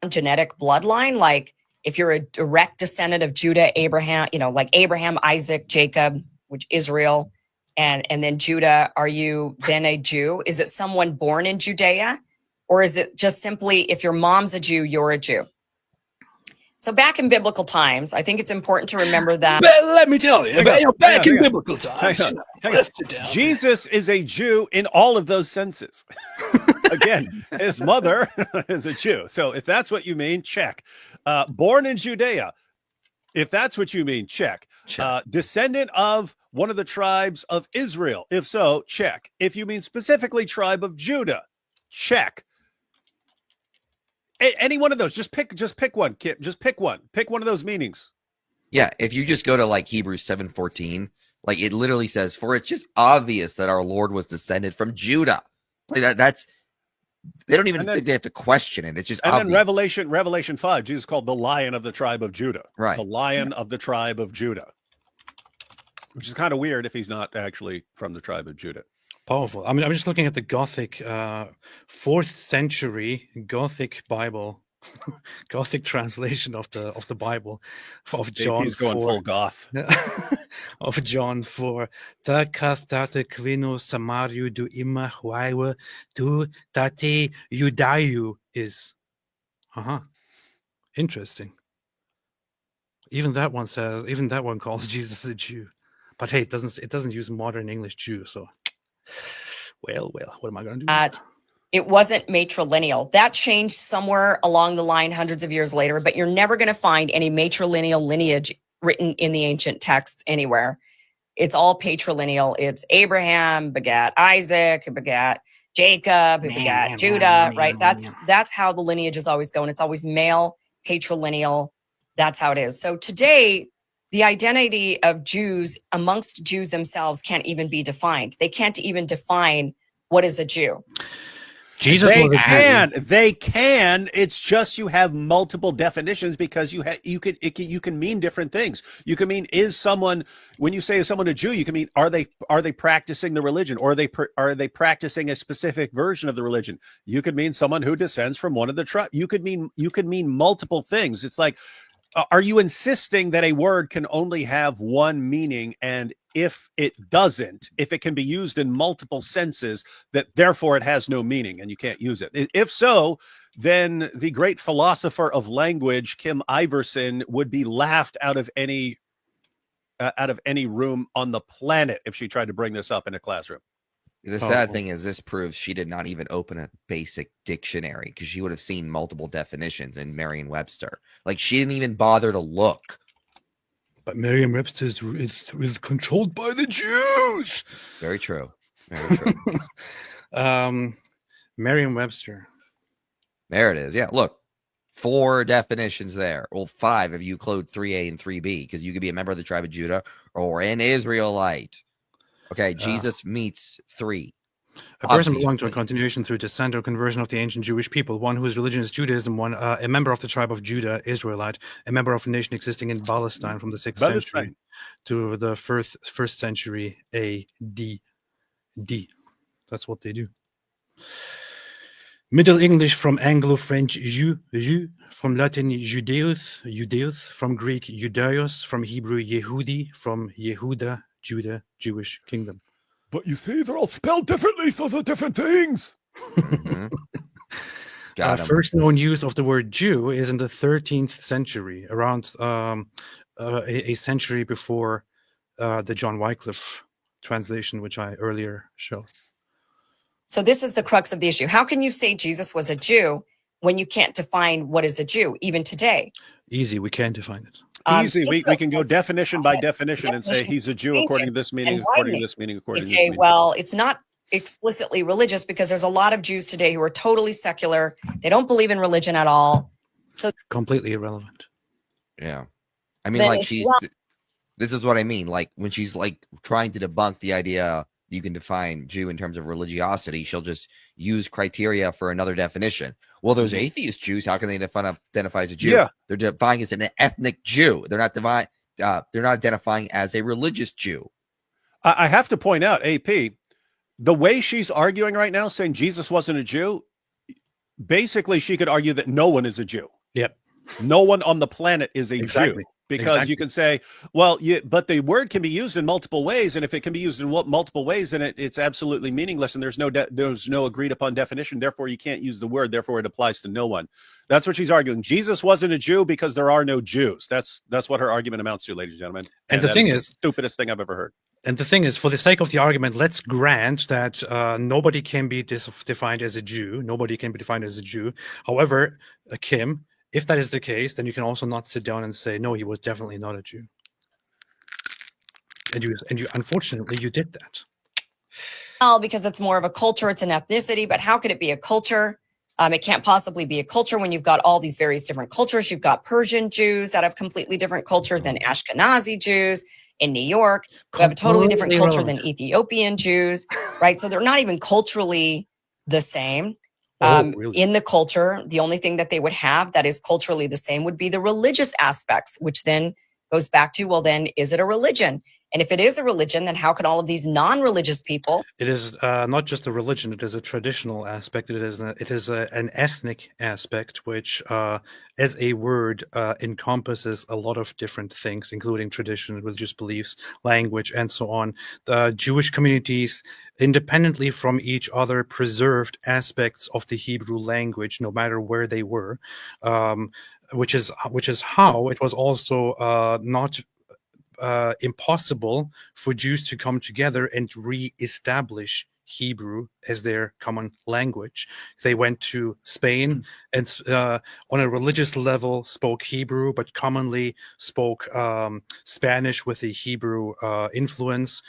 Genetic bloodline, like if you're a direct descendant of Judah, Abraham, like Abraham, Isaac, Jacob, which Israel, and then Judah, are you then a Jew? Is it someone born in Judea? Or is it just simply if your mom's a Jew, you're a Jew? So back in biblical times, I think it's important to remember that. But let me tell you, back in biblical times, Hang on. Jesus is a Jew in all of those senses. Again, his mother is a Jew. So if that's what you mean, check. Born in Judea, if that's what you mean, check. Descendant of one of the tribes of Israel, if so, check. If you mean specifically tribe of Judah, check. Any one of those, just pick one, Kip. Just pick one. Pick one of those meanings. Yeah, if you just go to like Hebrews 7:14, like it literally says, "For it's just obvious that our Lord was descended from Judah." Like that's they don't even think they have to question it. It's just and obvious. then Revelation 5, Jesus called the Lion of the tribe of Judah. Right. The Lion of the tribe of Judah. Which is kind of weird if he's not actually from the tribe of Judah. Powerful. I mean, I'm just looking at the Gothic, 4th century Gothic Bible, Gothic translation of the Bible of John. He's going 4, full goth. of John 4. Da castate quino samariu du immer huaiwe du date Judaiu is. Interesting. Even that one calls Jesus a Jew. But hey, it doesn't use modern English Jew, so well, what am I going to do? It wasn't matrilineal. That changed somewhere along the line hundreds of years later, but you're never going to find any matrilineal lineage written in the ancient texts anywhere. It's all patrilineal. It's Abraham begat Isaac, begat Jacob, begat Judah, right? That's how the lineage is always going. It's always male patrilineal. That's how it is. So today, the identity of Jews amongst Jews themselves can't even be defined. They can't even define what is a Jew. Jesus They was a Jew. can. They can. It's just you have multiple definitions because you can mean different things. You can mean when you say is someone a Jew, you can mean are they practicing the religion, or are they practicing a specific version of the religion? You could mean someone who descends from one of the tribes. You could mean multiple things. It's like, are you insisting that a word can only have one meaning, and if it can be used in multiple senses, that therefore it has no meaning and you can't use it? If so, then the great philosopher of language, Kim Iversen, would be laughed out of any room on the planet if she tried to bring this up in a classroom. The sad thing is, this proves she did not even open a basic dictionary, because she would have seen multiple definitions in Merriam-Webster. Like, she didn't even bother to look. But Merriam-Webster is controlled by the Jews. Very true. Very true. Merriam-Webster. There it is. Yeah, look. 4 definitions there. Well, 5 if you include 3A and 3B, because you could be a member of the tribe of Judah or an Israelite. Okay, Jesus meets 3. A person belonging to a continuation through descent or conversion of the ancient Jewish people, one whose religion is Judaism, one a member of the tribe of Judah, Israelite, a member of a nation existing in Palestine from the 6th century to the first century A.D. That's what they do. Middle English from Anglo-French Jew, from Latin Judeus, from Greek Judaios, from Hebrew Yehudi, from Yehuda, Judah, Jewish kingdom. But you see, they're all spelled differently, so they're different things. First known use of the word Jew is in the 13th century, around a century before the John Wycliffe translation, which I earlier showed. So this is the crux of the issue. How can you say Jesus was a Jew when you can't define what is a Jew, even today? Easy, we can define it. Easy. We can go definition by definition and say he's a Jew according to this meaning, according to this meaning, according to this meaning. Well, it's not explicitly religious, because there's a lot of Jews today who are totally secular. They don't believe in religion at all. So completely irrelevant. Yeah. I mean, like, this is what I mean. Like, when she's like trying to debunk the idea you can define Jew in terms of religiosity, she'll just use criteria for another definition. Well, there's atheist Jews. How can they identify as a Jew? Yeah. They're defining as an ethnic Jew. They're not identifying as a religious Jew. I have to point out, AP, the way she's arguing right now, saying Jesus wasn't a Jew, basically she could argue that no one is a Jew. Yep. No one on the planet is a Exactly. Jew. Because you can say, well, but the word can be used in multiple ways, and if it can be used in multiple ways, then it's absolutely meaningless, and there's no agreed upon definition. Therefore, you can't use the word. Therefore, it applies to no one. That's what she's arguing. Jesus wasn't a Jew because there are no Jews. That's what her argument amounts to, ladies and gentlemen. And the thing is, the stupidest thing I've ever heard. And the thing is, for the sake of the argument, let's grant that nobody can be defined as a Jew. Nobody can be defined as a Jew. However, Kim, if that is the case, then you can also not sit down and say, no, he was definitely not a Jew. And you unfortunately, you did that. Well, because it's more of a culture, it's an ethnicity, but how could it be a culture? It can't possibly be a culture when you've got all these various different cultures. You've got Persian Jews that have completely different culture than Ashkenazi Jews in New York, who have a totally different culture than Ethiopian Jews, right? So they're not even culturally the same. Really? In the culture, the only thing that they would have that is culturally the same would be the religious aspects, which then goes back to, well, then is it a religion? And if it is a religion, then how can all of these non-religious people? It is not just a religion; it is a traditional aspect. It is an ethnic aspect, which, as a word, encompasses a lot of different things, including tradition, religious beliefs, language, and so on. The Jewish communities, independently from each other, preserved aspects of the Hebrew language, no matter where they were, which is how it was also not impossible for Jews to come together and re-establish Hebrew as their common language. They went to Spain and on a religious level spoke Hebrew, but commonly spoke Spanish with a Hebrew influence.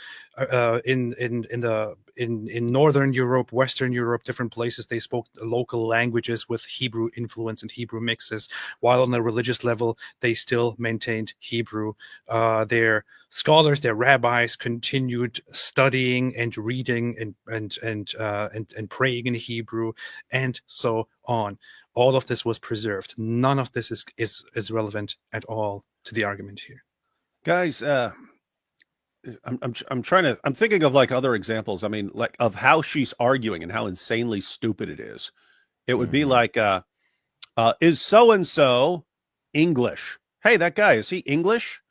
in Northern Europe, Western Europe, different places, they spoke local languages with Hebrew influence and Hebrew mixes. While on a religious level, they still maintained Hebrew. Their scholars, their rabbis, continued studying and reading and praying in Hebrew, and so on. All of this was preserved. None of this is relevant at all to the argument here. Guys, I'm trying to, I'm thinking of like other examples. I mean, like of how she's arguing and how insanely stupid it is. It would be like, is so-and-so English? Hey, that guy, is he English?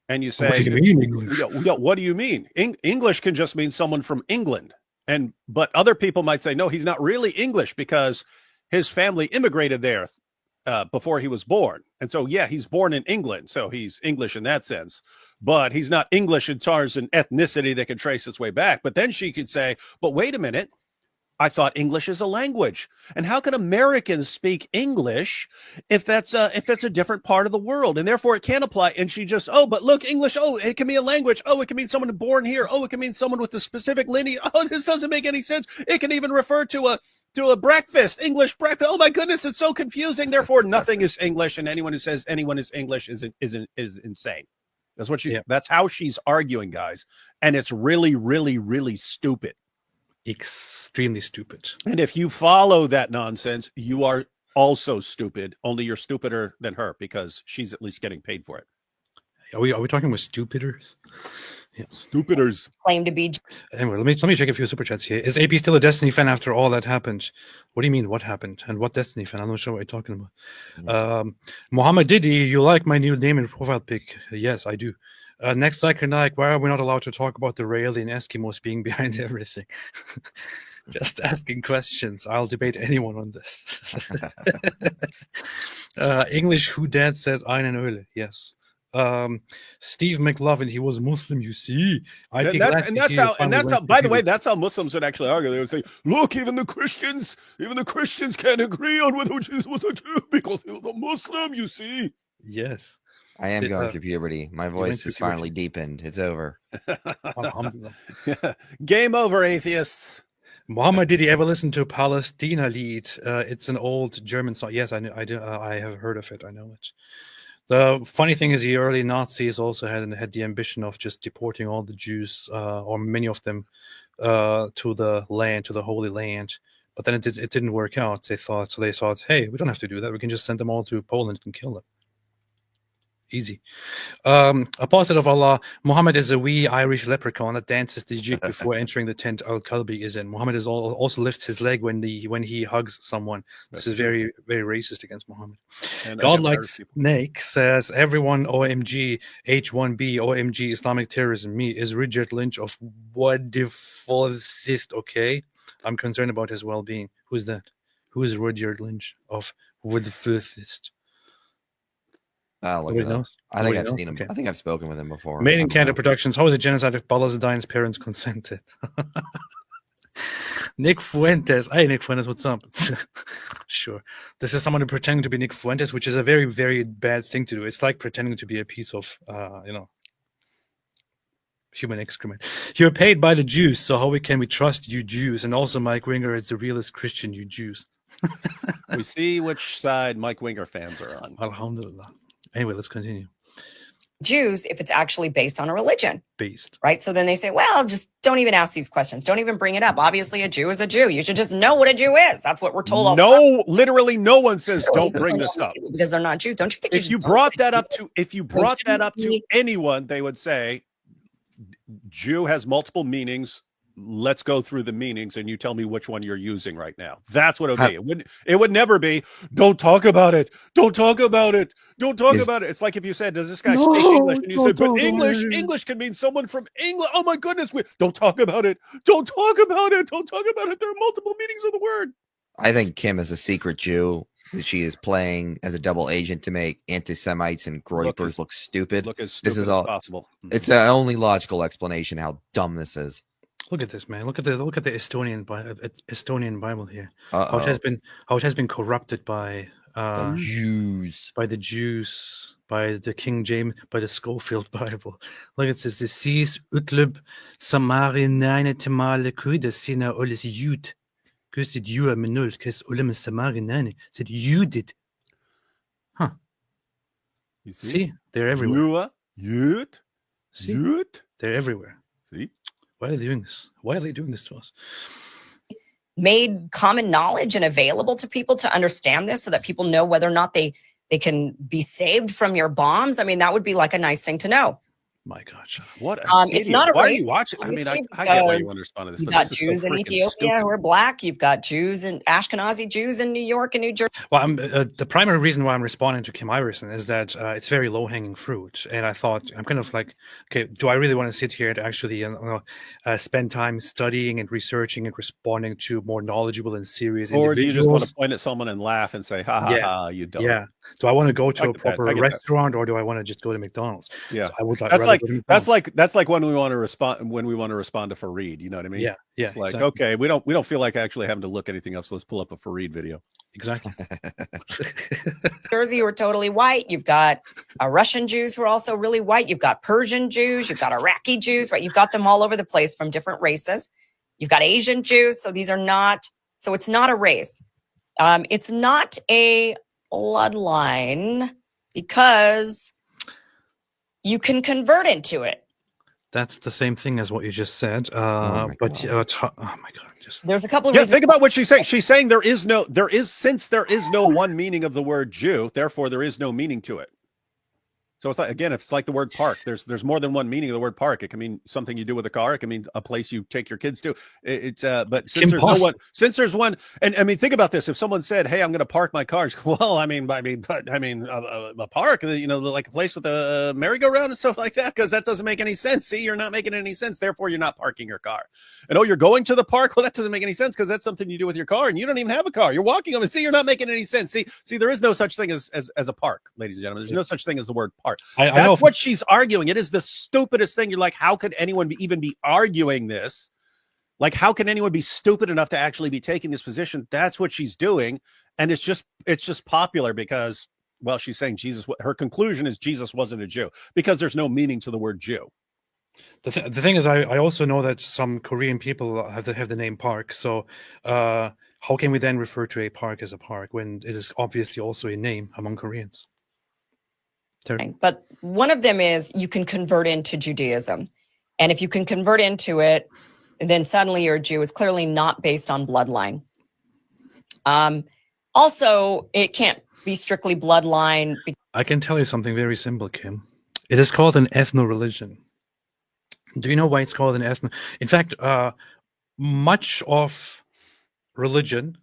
And you say, what do you mean English? What do you mean? English can just mean someone from England. But other people might say, no, he's not really English because his family immigrated there before he was born. And so, yeah, he's born in England. So he's English in that sense. But he's not English in terms of ethnicity that can trace its way back. But then she could say, but wait a minute. I thought English is a language. And how can Americans speak English if that's a different part of the world? And therefore it can't apply. And she just, oh, but look, English, oh, it can be a language. Oh, it can mean someone born here. Oh, it can mean someone with a specific lineage. Oh, this doesn't make any sense. It can even refer to a breakfast, English breakfast. Oh my goodness, it's so confusing. Therefore, nothing is English. And anyone who says anyone is English is insane. That's what that's how she's arguing, guys. And it's really, really, really stupid. Extremely stupid. And if you follow that nonsense, you are also stupid, only you're stupider than her because she's at least getting paid for it. Are we talking with stupiders? Yeah. Stupiders claim to be. Anyway, let me check a few super chats here. Is AP still a Destiny fan after all that happened? What do you mean, what happened? And what Destiny fan? I'm not sure what you're talking about. Mohammed Didi, you like my new name and profile pic? Yes, I do. Next Nike, why are we not allowed to talk about the Raelian Eskimos being behind everything? Just asking questions. I'll debate anyone on this. English Who Dad says Einen Öle. Yes. Steve McLovin, he was Muslim, you see. And that's how by the way, that's how Muslims would actually argue. They would say, look, even the Christians can't agree on whether Jesus was a Jew because he was a Muslim, you see. Yes. I am going through puberty. My voice is finally deepened. It's over. Game over, atheists. Muhammad, did he ever listen to Palestina Lied? It's an old German song. Yes, I have heard of it. I know it. The funny thing is, the early Nazis also had the ambition of just deporting all the Jews, or many of them, to the Holy Land. But then it didn't work out. They thought, hey, we don't have to do that. We can just send them all to Poland and kill them. Easy. Apostate of Allah, Muhammad is a wee Irish leprechaun that dances the jig before entering the tent Al-Kalbi is in. Muhammad also lifts his leg when he hugs someone. This is very, very racist against Muhammad. God like Snake says, everyone OMG, H1B, OMG, Islamic terrorism. Me is Richard Lynch of what defaultist, okay? I'm concerned about his well-being. Who's that? Who is Rudyard Lynch of what the furthest? Look it up. I think I've seen him. Okay. I think I've spoken with him before. Made in Canada Productions. How is it genocide if Balazadine's parents consented? Nick Fuentes. Hey, Nick Fuentes, what's up? Sure. This is someone pretending to be Nick Fuentes, which is a very, very bad thing to do. It's like pretending to be a piece of, human excrement. You're paid by the Jews, so how can we trust you Jews? And also, Mike Winger is the realest Christian, you Jews. We see which side Mike Winger fans are on. Alhamdulillah. Anyway, let's continue. Jews, if it's actually based on a religion. Based. Right? So then they say, well, just don't even ask these questions. Don't even bring it up. Obviously, a Jew is a Jew. You should just know what a Jew is. That's what we're told all the time. Literally no one says don't bring this up. Because they're not Jews. Don't you think if you brought that up to anyone, they would say Jew has multiple meanings. Let's go through the meanings and you tell me which one you're using right now. That's what it would be. It would never be, don't talk about it. Don't talk about it. Don't talk about it. It's like if you said, does this guy speak English? And you said, but English can mean someone from England. Oh my goodness. Don't talk about it. Don't talk about it. Don't talk about it. There are multiple meanings of the word. I think Kim is a secret Jew. She is playing as a double agent to make anti-Semites and Groypers look stupid. Look as stupid as possible. It's the only logical explanation how dumb this is. Look at this, man. Look at the Estonian Bible here. How it has been corrupted by the Jews. By the Jews. by the King James, by the Schofield Bible. Look, it says, "The seas utlub samarinine temale kuida sina olis jud. Kusted jua minul, kes ulim samarinine." Said you did. Huh. You See? They're everywhere. Yut. See? Yut. They're everywhere. See? Why are they doing this? Why are they doing this to us? Made common knowledge and available to people to understand this so that people know whether or not they can be saved from your bombs. I mean, that would be like a nice thing to know. My God, shut up. What It's idiot. not a Why race, are you watching? I mean, I obviously, get why you because want to respond to this, You've but got this is so Jews in freaking Ethiopia stupid. who are black. You've got Jews and Ashkenazi Jews in New York and New Jersey. Well, the primary reason why I'm responding to Kim Iversen is that it's very low-hanging fruit, and I thought I'm kind of like, okay, do I really want to sit here and actually spend time studying and researching and responding to more knowledgeable and serious Or do you just want to individuals? point at someone and laugh and say, ha ha Yeah. ha, you don't? Yeah. Do I want to go to I a get that. proper I get that. restaurant, or do I want to just go to McDonald's? Yeah. So I would That's rather like go to McDonald's. that's like when we want to respond to Fareed. You know what I mean? Yeah. Yeah. It's like, exactly. okay, we don't feel like actually having to look anything up, so let's pull up a Fareed video. Exactly. Jersey who are totally white. You've got Russian Jews who are also really white. You've got Persian Jews. You've got Iraqi Jews, right? You've got them all over the place from different races. You've got Asian Jews. So these are not, so it's not a race. It's not a bloodline because you can convert into it. That's the same thing as what you just said. my But God. oh my God, just There's a couple of Yeah, reasons. think about what she's saying. She's saying since there is no one meaning of the word Jew, therefore there is no meaning to it. So it's like, again, it's like the word park. There's more than one meaning of the word park. It can mean something you do with a car. It can mean a place you take your kids to. But since there's no one, since there's one, and I mean, think about this. If someone said, "Hey, I'm going to park my car," well, I mean, a park, like a place with a merry-go-round and stuff like that, because that doesn't make any sense. See, you're not making any sense. Therefore, you're not parking your car. And oh, you're going to the park. Well, that doesn't make any sense because that's something you do with your car, and you don't even have a car. You're walking on it. See, you're not making any sense. See, there is no such thing as a park, ladies and gentlemen. There's no such thing as the word park. That's what she's arguing. It is the stupidest thing. You're like, how could anyone even be arguing this? Like, how can anyone be stupid enough to actually be taking this position? That's what she's doing. And it's just popular because, well, she's saying her conclusion is Jesus wasn't a Jew because there's no meaning to the word Jew. The thing is, I also know that some Korean people have the name park. So how can we then refer to a park as a park when it is obviously also a name among Koreans? But one of them is you can convert into Judaism. And if you can convert into it, then suddenly you're a Jew. It's clearly not based on bloodline. Also, it can't be strictly bloodline. I can tell you something very simple, Kim. It is called an ethno-religion. Do you know why it's called an ethno? In fact, much of religion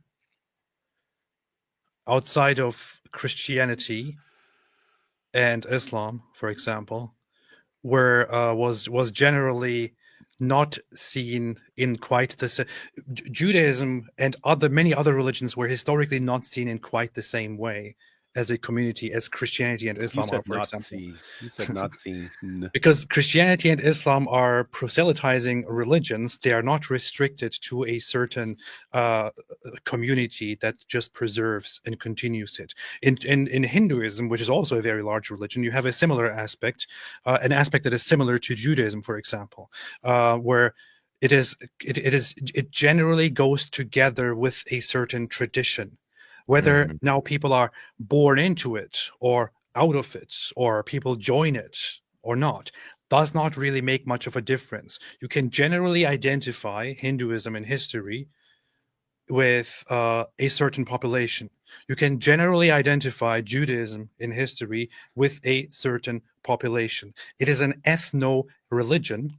outside of Christianity and Islam, for example, was generally not seen in quite the same. Judaism and many other religions were historically not seen in quite the same way as a community as Christianity and Islam are, for example. You said not seen. Because Christianity and Islam are proselytizing religions, they are not restricted to a certain community that just preserves and continues it. In Hinduism, which is also a very large religion, you have a similar aspect, an aspect that is similar to Judaism, for example, where it generally goes together with a certain tradition. Whether now people are born into it or out of it, or people join it or not, does not really make much of a difference. You can generally identify Hinduism in history with a certain population. You can generally identify Judaism in history with a certain population. It is an ethno-religion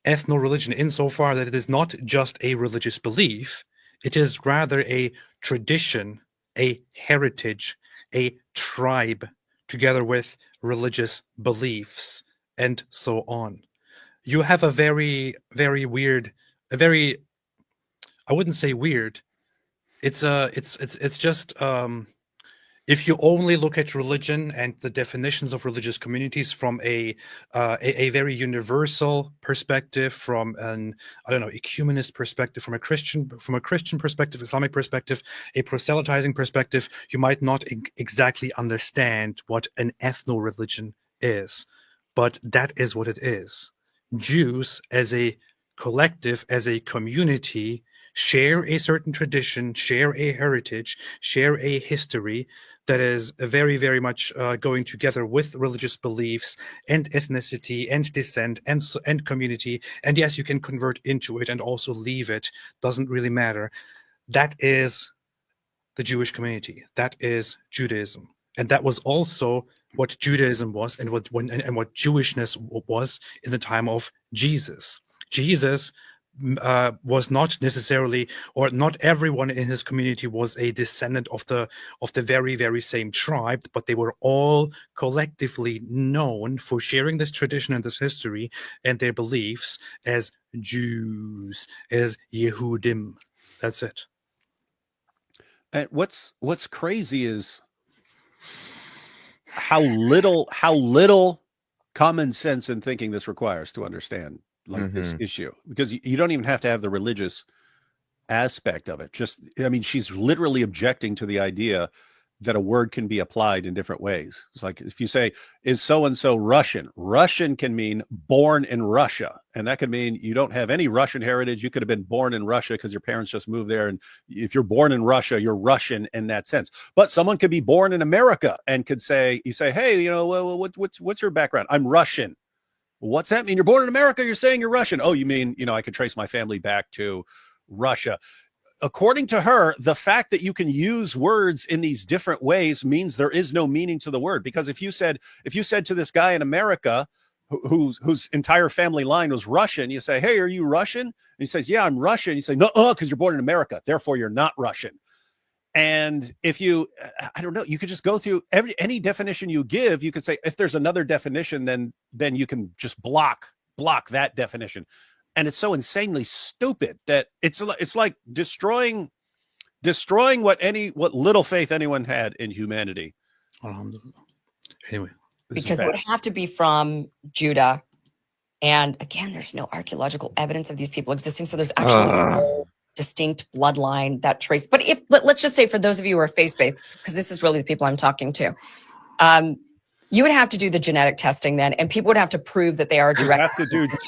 insofar that it is not just a religious belief. It is rather a tradition, a heritage, a tribe, together with religious beliefs, and so on. You have a very, very weird, I wouldn't say weird. It's just if you only look at religion and the definitions of religious communities from a very universal perspective, from an ecumenist perspective, from a Christian perspective, Islamic perspective, a proselytizing perspective, you might not exactly understand what an ethno-religion is, but that is what it is. Jews as a collective, as a community, share a certain tradition, share a heritage, share a history that is very, very much going together with religious beliefs and ethnicity and descent and community. And yes, you can convert into it and also leave it. Doesn't really matter. That is the Jewish community. That is Judaism. And that was also what Judaism was and what Jewishness was in the time of Jesus. Jesus was not necessarily, or not everyone in his community was a descendant of the very, very same tribe, but they were all collectively known for sharing this tradition and this history and their beliefs as Jews, as Yehudim. That's it. And what's crazy is how little common sense and thinking this requires to understand this issue, because you don't even have to have the religious aspect of it. Just, I mean, she's literally objecting to the idea that a word can be applied in different ways. It's like if you say, is so-and-so Russian? Russian can mean born in Russia. And that could mean you don't have any Russian heritage. You could have been born in Russia because your parents just moved there. And if you're born in Russia, you're Russian in that sense. But someone could be born in America and could say, you say, hey, what's your background? I'm Russian. What's that mean? You're born in America. You're saying you're Russian. Oh, you mean, I could trace my family back to Russia. According to her, the fact that you can use words in these different ways means there is no meaning to the word. Because if you said to this guy in America whose entire family line was Russian, you say, hey, are you Russian? And he says, yeah, I'm Russian. You say, no, because you're born in America. Therefore, you're not Russian. And if you, I don't know, you could just go through any definition you give. You could say, if there's another definition, then you can just block that definition. And it's so insanely stupid that it's like destroying what little faith anyone had in humanity. Anyway, because it would have to be from Judah. And again, there's no archaeological evidence of these people existing. So there's actually no distinct bloodline that trace. But let's just say, for those of you who are faith-based, because this is really the people I'm talking to, you would have to do the genetic testing then, and people would have to prove that they are direct.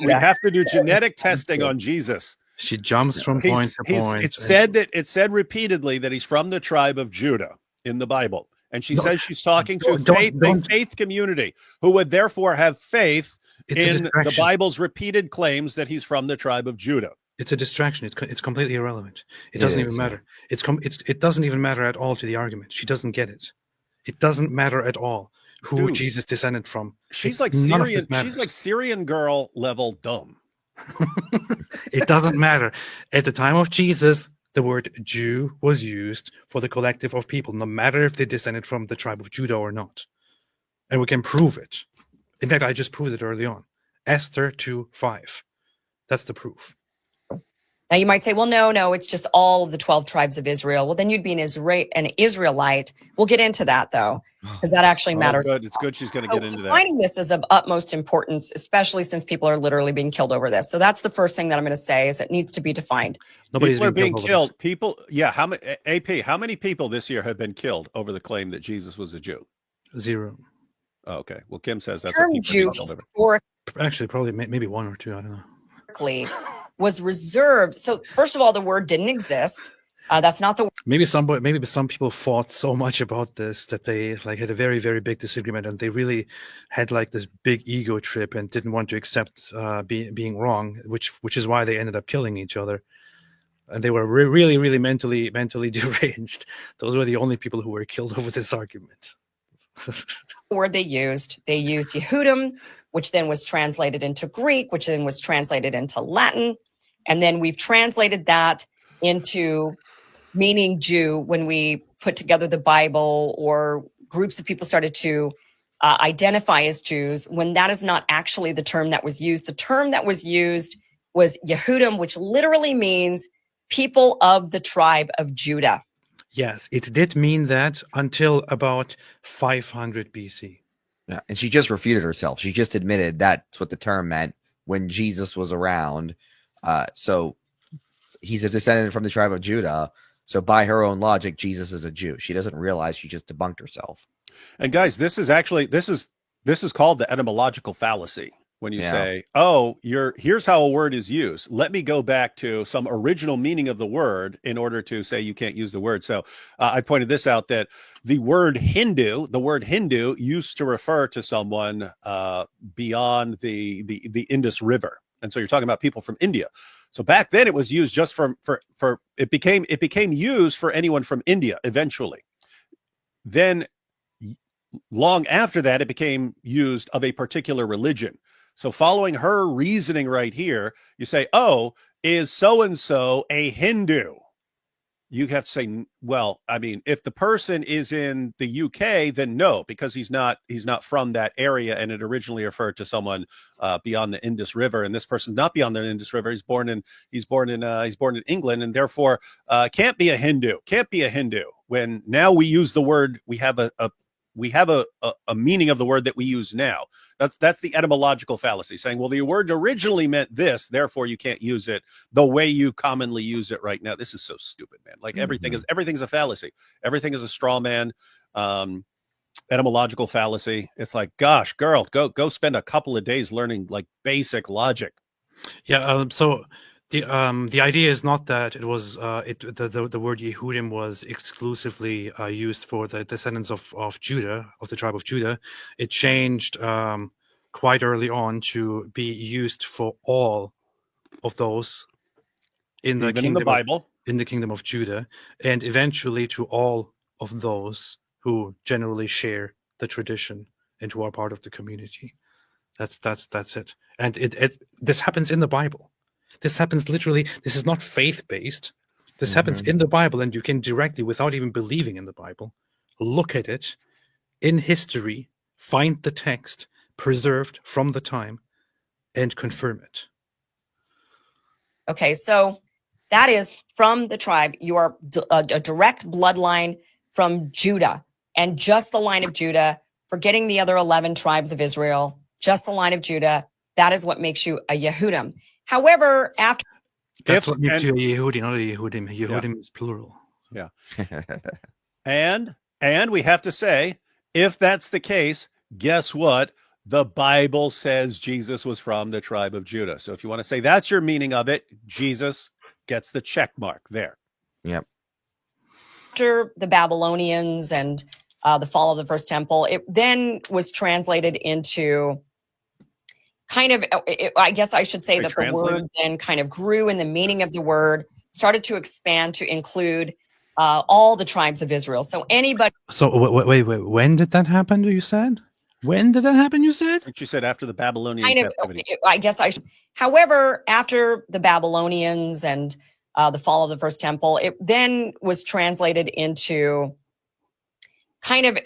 We have to do genetic testing on Jesus. She jumps from point to point. It said repeatedly that he's from the tribe of Judah in the Bible. And she says she's talking to a faith community who would therefore have faith in the Bible's repeated claims that he's from the tribe of Judah. It's a distraction. It's completely irrelevant. It doesn't even matter. It doesn't even matter at all to the argument. She doesn't get it. It doesn't matter at all who Jesus descended from. She's like Syrian. She's like Syrian girl level dumb. It doesn't matter. At the time of Jesus, the word Jew was used for the collective of people, no matter if they descended from the tribe of Judah or not. And we can prove it. In fact, I just proved it early on. Esther 2:5. That's the proof. Now you might say, well, no, it's just all of the 12 tribes of Israel. Well, then you'd be an Israelite. We'll get into that, though, because that actually matters. Good. It's good she's going to get into that. Defining this is of utmost importance, especially since people are literally being killed over this. So that's the first thing that I'm going to say, is it needs to be defined. Nobody's being killed. People, how many people this year have been killed over the claim that Jesus was a Jew? 0. Oh, okay. Well, Kim says that's term Jew actually probably maybe 1 or 2. I don't know. Was reserved. So first of all, the word didn't exist. That's not the word. Maybe some people fought so much about this that they had a very, very big disagreement, and they really had this big ego trip and didn't want to accept being wrong, which is why they ended up killing each other. And they were really, really mentally deranged. Those were the only people who were killed over this argument. The word they used Yehudim, which then was translated into Greek, which then was translated into Latin. And then we've translated that into meaning Jew when we put together the Bible, or groups of people started to identify as Jews, when that is not actually the term that was used. The term that was used was Yehudim, which literally means people of the tribe of Judah. Yes, it did mean that until about 500 BC. Yeah, and she just refuted herself. She just admitted that's what the term meant when Jesus was around. So he's a descendant from the tribe of Judah. So by her own logic, Jesus is a Jew. She doesn't realize she just debunked herself. And guys, this is called the etymological fallacy. When you Yeah. say, "Oh, here's how a word is used. Let me go back to some original meaning of the word in order to say you can't use the word." So I pointed this out, that the word Hindu used to refer to someone beyond the Indus River, and so you're talking about people from India. So back then it was used just for it became used for anyone from India eventually. Then long after that, it became used of a particular religion. So following her reasoning right here, you say, "Oh, is so-and-so a Hindu?" You have to say, well, I mean, if the person is in the UK, then no, because he's not from that area, and it originally referred to someone beyond the Indus River, and this person's not beyond the Indus River. He's born in England, and therefore can't be a Hindu. When now we use the word, we have a meaning of the word that we use now. That's the etymological fallacy, saying, well, the word originally meant this, therefore you can't use it the way you commonly use it right now. This is so stupid, man. Like everything's a fallacy. Everything is a straw man, etymological fallacy. It's like, gosh, girl, go spend a couple of days learning like basic logic. Yeah. So the idea is not that it was the word Yehudim was exclusively used for the descendants of Judah, of the tribe of Judah. It changed quite early on to be used for all of those in the kingdom, in the Bible, in the kingdom of Judah, and eventually to all of those who generally share the tradition and who are part of the community. That's it. And this happens in the Bible. This happens literally. This is not faith-based. This happens in the Bible, and you can directly, without even believing in the Bible, look at it in history, find the text preserved from the time, and confirm it. Okay, so that is from the tribe. You are a direct bloodline from Judah, and just the line of Judah, forgetting the other 11 tribes of Israel, just the line of Judah. That is what makes you a Yehudim. However, after That's what makes you a Yehudi, not a Yehudim. Yehudim is plural. Yeah. and we have to say, if that's the case, guess what? The Bible says Jesus was from the tribe of Judah. So if you want to say that's your meaning of it, Jesus gets the check mark there. Yep. After the Babylonians and the fall of the first temple, it then was translated into kind of, I guess I should say that the word then kind of grew in the meaning of the word, started to expand to include all the tribes of Israel. So anybody. So wait, when did that happen? You said? When did that happen? You said? She said after the Babylonian captivity. I guess I should. However, after the Babylonians and the fall of the first temple, it then was translated into kind of,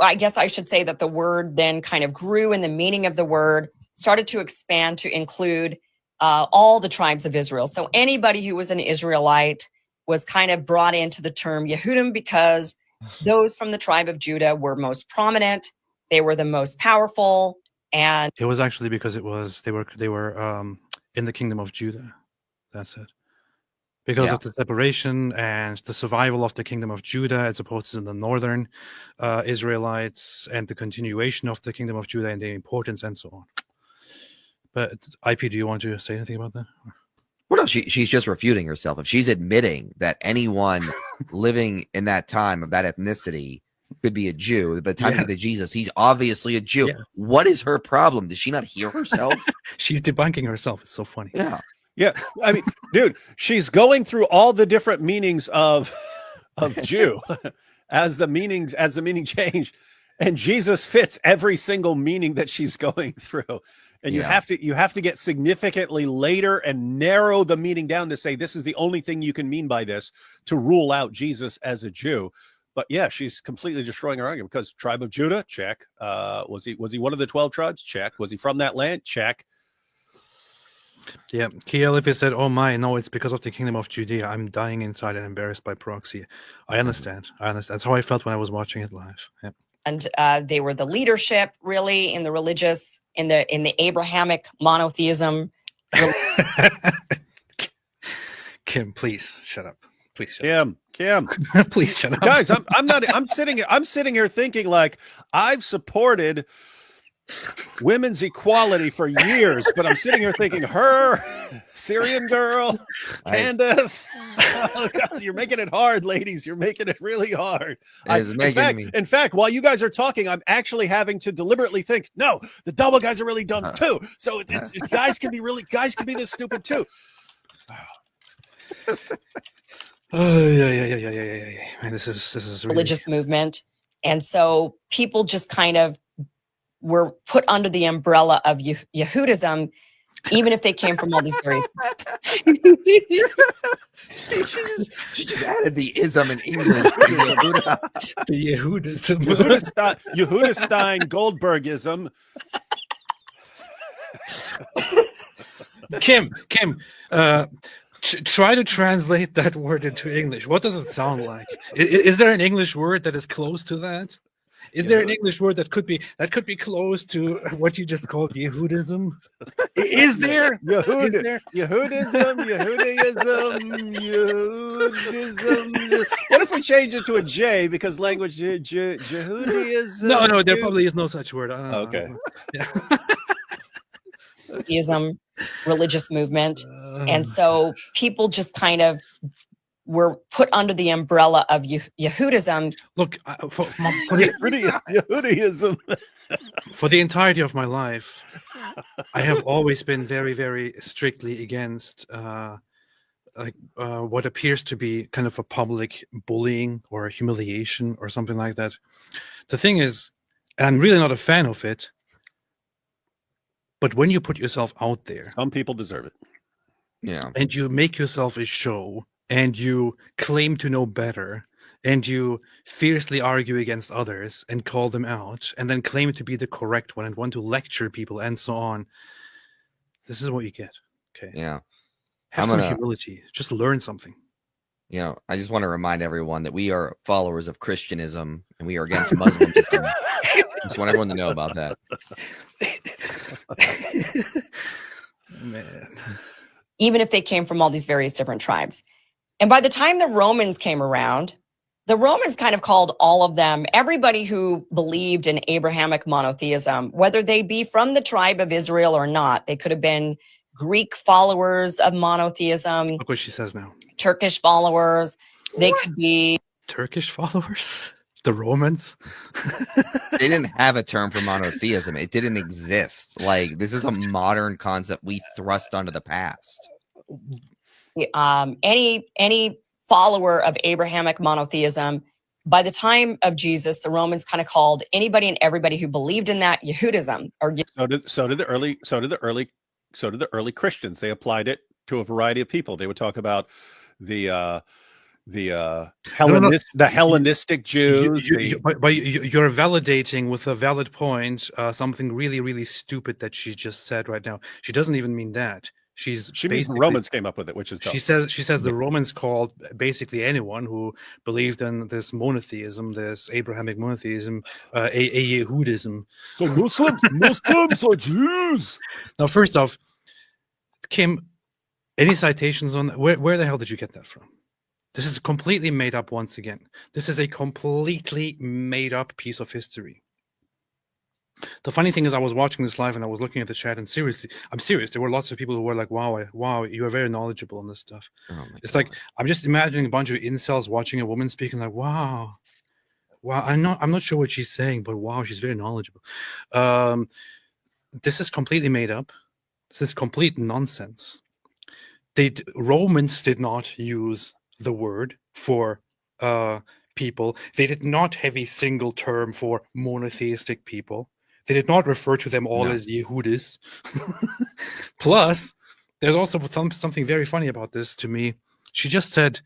I guess I should say that the word then kind of grew in the meaning of the word, started to expand to include all the tribes of Israel. So anybody who was an Israelite was kind of brought into the term Yehudim because those from the tribe of Judah were most prominent. They were the most powerful, and it was actually because they were in the kingdom of Judah. That's it. Because of the separation and the survival of the kingdom of Judah, as opposed to the northern Israelites, and the continuation of the kingdom of Judah and the importance and so on. But IP, do you want to say anything about that? Well, no, she's just refuting herself. If she's admitting that anyone living in that time of that ethnicity could be a Jew, by the time of Jesus, he's obviously a Jew. Yes. What is her problem? Does she not hear herself? She's debunking herself. It's so funny. Yeah. I mean, dude, she's going through all the different meanings of Jew as the meaning change, and Jesus fits every single meaning that she's going through. And you have to get significantly later and narrow the meaning down to say this is the only thing you can mean by this to rule out Jesus as a Jew. But yeah, she's completely destroying her argument because tribe of Judah, check. Was he one of the 12 tribes? Check. Was he from that land? Check. Yeah, Kiel, if he said, "Oh my, no, it's because of the kingdom of Judea," I'm dying inside and embarrassed by proxy. I understand. I understand. That's how I felt when I was watching it live. Yeah. And they were the leadership, really, in the religious, in the Abrahamic monotheism. Kim, please shut up. Please shut Kim, up. Please shut up. guys, I'm sitting here thinking like I've supported women's equality for years, but I'm sitting here thinking her, Syrian girl, Candace. Oh, God, you're making it hard, ladies. You're making it really hard. In fact, while you guys are talking, I'm actually having to deliberately think, no, the double guys are really dumb too. So guys can be this stupid too. Oh yeah. Man, this is really... religious movement. And so people just kind of were put under the umbrella of Yehudism, even if they came from all these very... she just added the ism in English. The Yehudism. Yehudestein Goldbergism. Kim, try to translate that word into English. What does it sound like? Is there an English word that is close to that? Is there an English word that could be close to what you just called Yehudism? Is there? Yehudism. What if we change it to a J because language Yehudaism? No, there probably is no such word. Okay. Yeah. Theism, religious movement. And so people just kind of were put under the umbrella of Yehudism. Look, Yehudaism. For the entirety of my life, I have always been very, very strictly against what appears to be kind of a public bullying or humiliation or something like that. The thing is, I'm really not a fan of it, but when you put yourself out there, some people deserve it. Yeah. And you make yourself a show, and you claim to know better, and you fiercely argue against others and call them out, and then claim to be the correct one and want to lecture people and so on. This is what you get. Okay. Yeah. Have some humility. Just learn something. You know, I just want to remind everyone that we are followers of Christianism and we are against Muslimism. I just want everyone to know about that. Man. Even if they came from all these various different tribes. And by the time the Romans came around, the Romans kind of called all of them, everybody who believed in Abrahamic monotheism, whether they be from the tribe of Israel or not. They could have been Greek followers of monotheism. Look what she says now. Turkish followers. They could be Turkish followers? The Romans? They didn't have a term for monotheism. It didn't exist. Like, this is a modern concept we thrust onto the past. Any follower of Abrahamic monotheism. By the time of Jesus, the Romans kind of called anybody and everybody who believed in that Yehudism. Or So did the early Christians. They applied it to a variety of people. They would talk about the Hellenistic Jews. You're validating with a valid point something really, really stupid that she just said right now. She doesn't even mean that. She means the Romans came up with it, which is dumb. She says the Romans called basically anyone who believed in this monotheism, this Abrahamic monotheism, a Yehudism. So Muslims or Jews? Now, first off, Kim, any citations on where the hell did you get that from? This is completely made up once again. This is a completely made up piece of history. The funny thing is, I was watching this live and I was looking at the chat, and seriously, I'm serious. There were lots of people who were like, wow, you are very knowledgeable on this stuff. It's like, I'm just imagining a bunch of incels watching a woman speaking like, wow, I'm not sure what she's saying, but wow, she's very knowledgeable. This is completely made up. This is complete nonsense. Romans did not use the word for people. They did not have a single term for monotheistic people. They did not refer to them all as Yehudis. Plus, there's also something very funny about this to me. She just said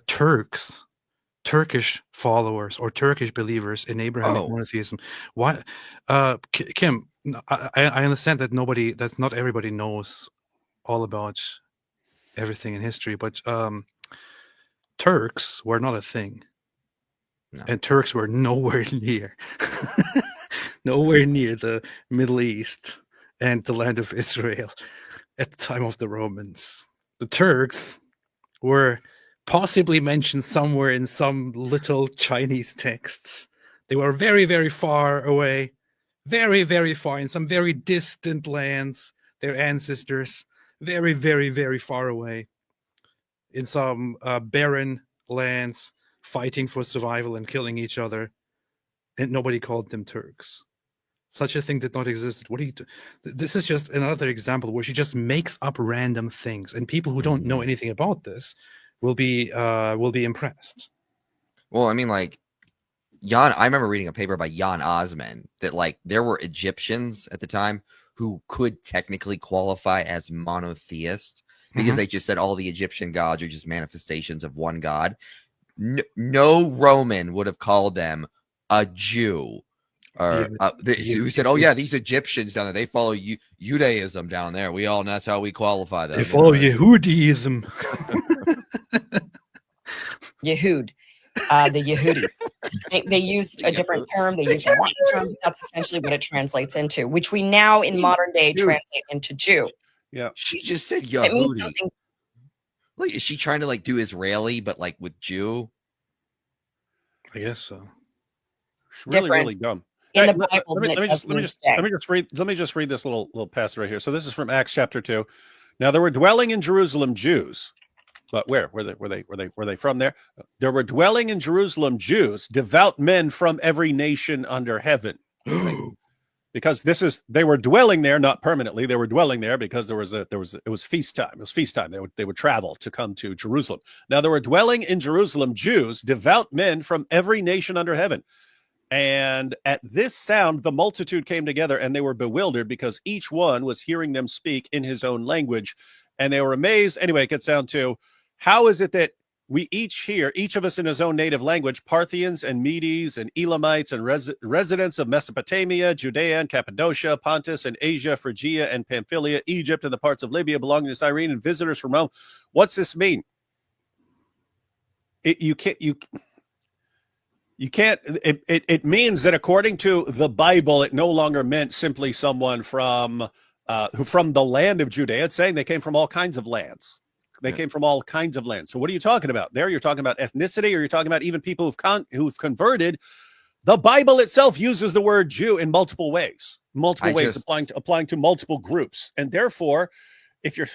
Turkish followers or Turkish believers in Abrahamic monotheism. Why, Kim? I understand that not everybody knows all about everything in history, but Turks were not a thing. No. And Turks were nowhere near the Middle East and the land of Israel at the time of the Romans. The Turks were possibly mentioned somewhere in some little Chinese texts. They were very, very far away, very, very far in some very distant lands. Their ancestors, very, very, very far away in some barren lands, fighting for survival and killing each other, and nobody called them Turks. Such a thing did not exist. What do you do? This is just another example where she just makes up random things, and people who don't know anything about this will be impressed. Well, I mean, like I remember reading a paper by Jan Osman that like there were Egyptians at the time who could technically qualify as monotheists because they just said all the Egyptian gods are just manifestations of one god. No Roman would have called them a Jew. Or who said, "Oh yeah, these Egyptians down there, they follow Judaism down there. We all that's how we qualify them. They follow Yehudaism." Yehud, the Yehudi. They used a different term. They used a Latin term. That's essentially what it translates into, which we now in modern day translate into Jew. Yeah, she just said It means Yehudi. something. Like, is she trying to like do Israeli, but like with Jew? I guess so. It's really, Different. really dumb. In Hey, the Bible, let me just read this little passage right here. So this is from Acts chapter 2. Now there were dwelling in Jerusalem Jews, but where were they from there? There were dwelling in Jerusalem Jews, devout men from every nation under heaven. Because they were dwelling there, not permanently. They were dwelling there because it was feast time. It was feast time. They would travel to come to Jerusalem. Now there were dwelling in Jerusalem Jews, devout men from every nation under heaven. And at this sound, the multitude came together, and they were bewildered because each one was hearing them speak in his own language, and they were amazed. Anyway, it gets down to, how is it that we each hear, each of us in his own native language, Parthians and Medes and Elamites and residents of Mesopotamia, Judea and Cappadocia, Pontus and Asia, Phrygia and Pamphylia, Egypt and the parts of Libya belonging to Cyrene, and visitors from Rome. What's this mean? It means that according to the Bible, it no longer meant simply someone from the land of Judea. It's saying they came from all kinds of lands. They came from all kinds of lands. So what are you talking about there? You're talking about ethnicity, or you're talking about even people who've converted. The Bible itself uses the word Jew in multiple ways, applying to multiple groups. And therefore, if you're,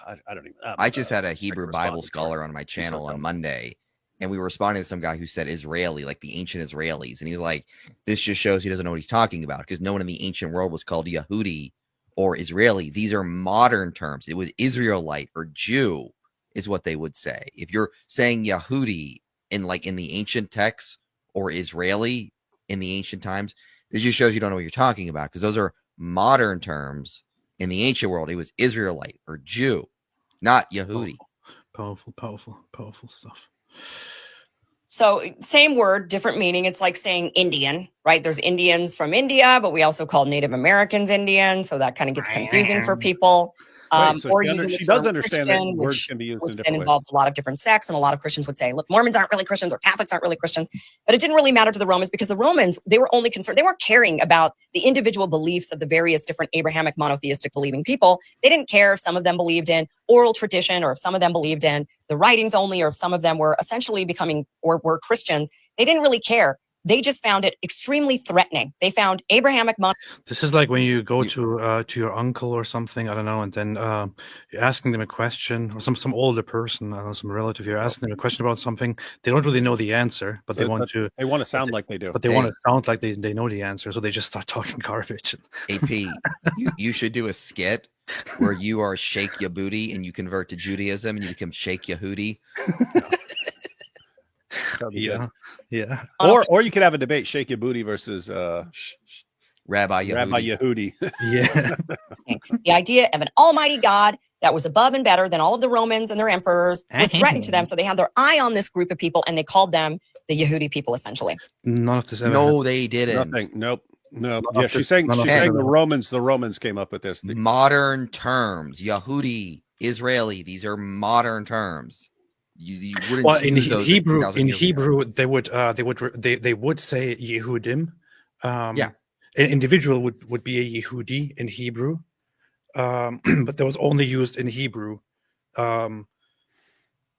I don't even. I just had a Hebrew Bible scholar on my channel on Monday, and we were responding to some guy who said Israeli, like the ancient Israelis. And he was like, this just shows he doesn't know what he's talking about, because no one in the ancient world was called Yehudi or Israeli. These are modern terms. It was Israelite or Jew is what they would say. If you're saying Yehudi in the ancient texts or Israeli in the ancient times, this just shows you don't know what you're talking about, because those are modern terms. In the ancient world, it was Israelite or Jew, not Yehudi. Powerful stuff. So same word, different meaning. It's like saying Indian, right? There's Indians from India, but we also call Native Americans Indian. So that kind of gets confusing for people. Right, so or she does understand that words can be used in different ways. Involves a lot of different sects, and a lot of Christians would say, look, Mormons aren't really Christians or Catholics aren't really Christians. But it didn't really matter to the Romans, because the Romans, they were only concerned, they weren't caring about the individual beliefs of the various different Abrahamic monotheistic believing people. They didn't care if some of them believed in oral tradition, or if some of them believed in the writings only, or if some of them were essentially becoming or were Christians. They didn't really care. They just found it extremely threatening. They found Abrahamic This is like when you go to your uncle or something, I don't know, and then you're asking them a question, or some older person, I don't know, some relative. You're asking them a question about something. They don't really know the answer, but they want to sound like they do. But they want to sound like they know the answer, so they just start talking garbage. AP, you should do a skit where you are Sheikh Yehudi and you convert to Judaism and you become Sheikh Yehudi. Yeah. Or you could have a debate: Sheikh Yehudi versus Rabbi Yehudi. Yeah. The idea of an almighty God that was above and better than all of the Romans and their emperors was threatened to them. So they had their eye on this group of people, and they called them the Yehudi people, essentially. None of this ever No, happened. they didn't. Nothing. Nope. No. Yeah, she's saying the Romans came up with this. Modern terms, Yehudi. Israeli. These are modern terms. You wouldn't Well, in use those Hebrew, 2,000 years ago. they would say Yehudim. Yeah. An individual would be a Yehudi in Hebrew, but that was only used in Hebrew.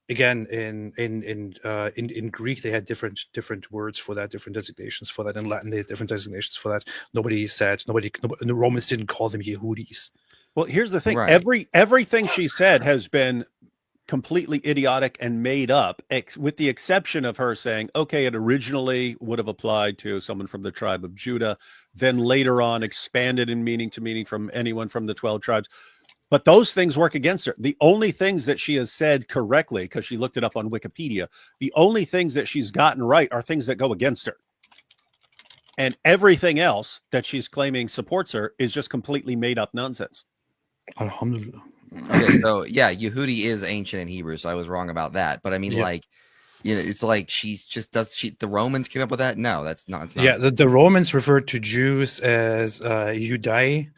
Again, in Greek, they had different words for that, different designations for that. In Latin, they had different designations for that. The Romans didn't call them Yehudis. Well, here's the thing. Right. Everything she said has been completely idiotic and made up, with the exception of her saying, okay, it originally would have applied to someone from the tribe of Judah, then later on expanded in meaning to meaning from anyone from the 12 tribes. But those things work against her. The only things that she has said correctly, because she looked it up on Wikipedia, the only things that she's gotten right are things that go against her. And everything else that she's claiming supports her is just completely made up nonsense. Alhamdulillah. Okay, so yeah, Yehudi is ancient in Hebrew, so I was wrong about that. But I mean, Yeah. like, it's like the Romans came up with that? No, that's not. It's not. Yeah, the Romans referred to Jews as Judai.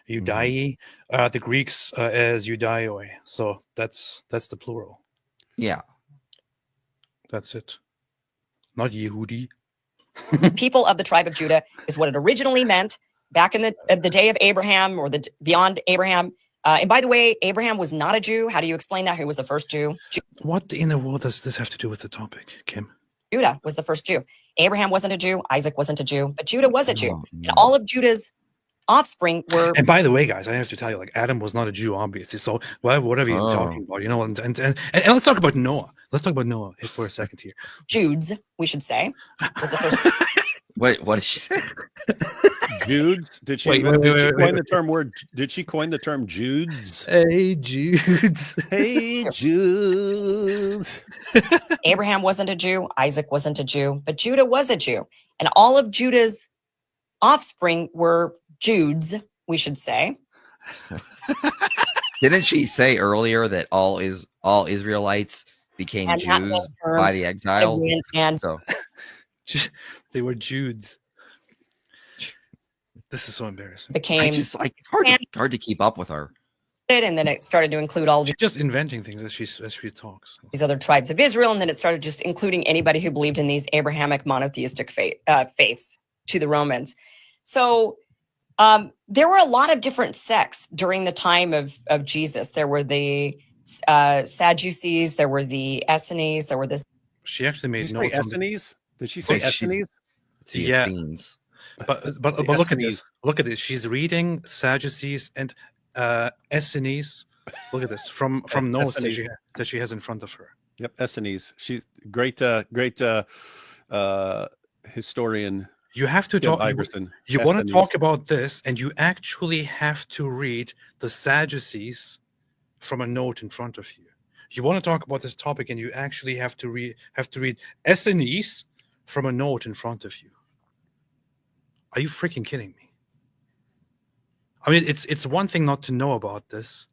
The Greeks as Judaioi. So that's the plural. Yeah. That's it. Not Yehudi. People of the tribe of Judah is what it originally meant back in the day of Abraham or beyond Abraham. And by the way, Abraham was not a Jew. How do you explain that? Who was the first Jew? What in the world does this have to do with the topic, Kim? Judah was the first Jew. Abraham wasn't a Jew. Isaac wasn't a Jew, but Judah was a Jew. No, And all of Judah's offspring were. And by the way, guys, I have to tell you, like, Adam was not a Jew, obviously. So whatever you're talking about, and let's talk about Noah. Let's talk about Noah for a second here. Judes, we should say, was the first. What did she say? Judes? Did she coin the term word? Did she coin the term Judes? Hey, Judes. Hey, Judes. Abraham wasn't a Jew. Isaac wasn't a Jew, but Judah was a Jew. And all of Judah's offspring were Judes, we should say. Didn't she say earlier that all Israelites became And that Jews whole term, by the exile? And So They were Judes. This is so embarrassing. became it's hard to keep up with her. and then it started to include all She's just inventing things as she talks. these other tribes of Israel, and then it started just including anybody who believed in these Abrahamic monotheistic faiths to the Romans. So there were a lot of different sects during the time of Jesus. There were the Sadducees, there were the Essenes, there were the. She actually made Did she notes. say Essenes? Did she say Essenes? It's the Yeah. Essenes. But look at this. Look at this. She's reading Sadducees and Essenes. Look at this from notes that she has in front of her. Yep, Essenes. She's great historian. You have to talk. Iversen. You want to Essenes. talk about this, and you actually have to read the Sadducees from a note in front of you. You want to talk about this topic, and you actually have to read Essenes from a note in front of you. Are you freaking kidding me? I mean, it's one thing not to know about this,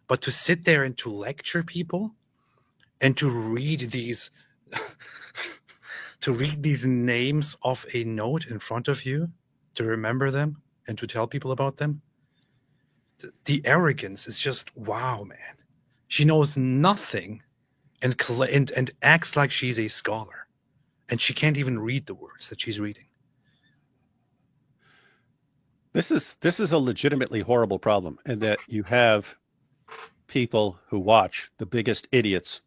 but to sit there and to lecture people and to read these names of a note in front of you, to remember them and to tell people about them. The arrogance is just wow, man. She knows nothing and acts like she's a scholar, and she can't even read the words that she's reading. This is a legitimately horrible problem, and that you have people who watch the biggest idiots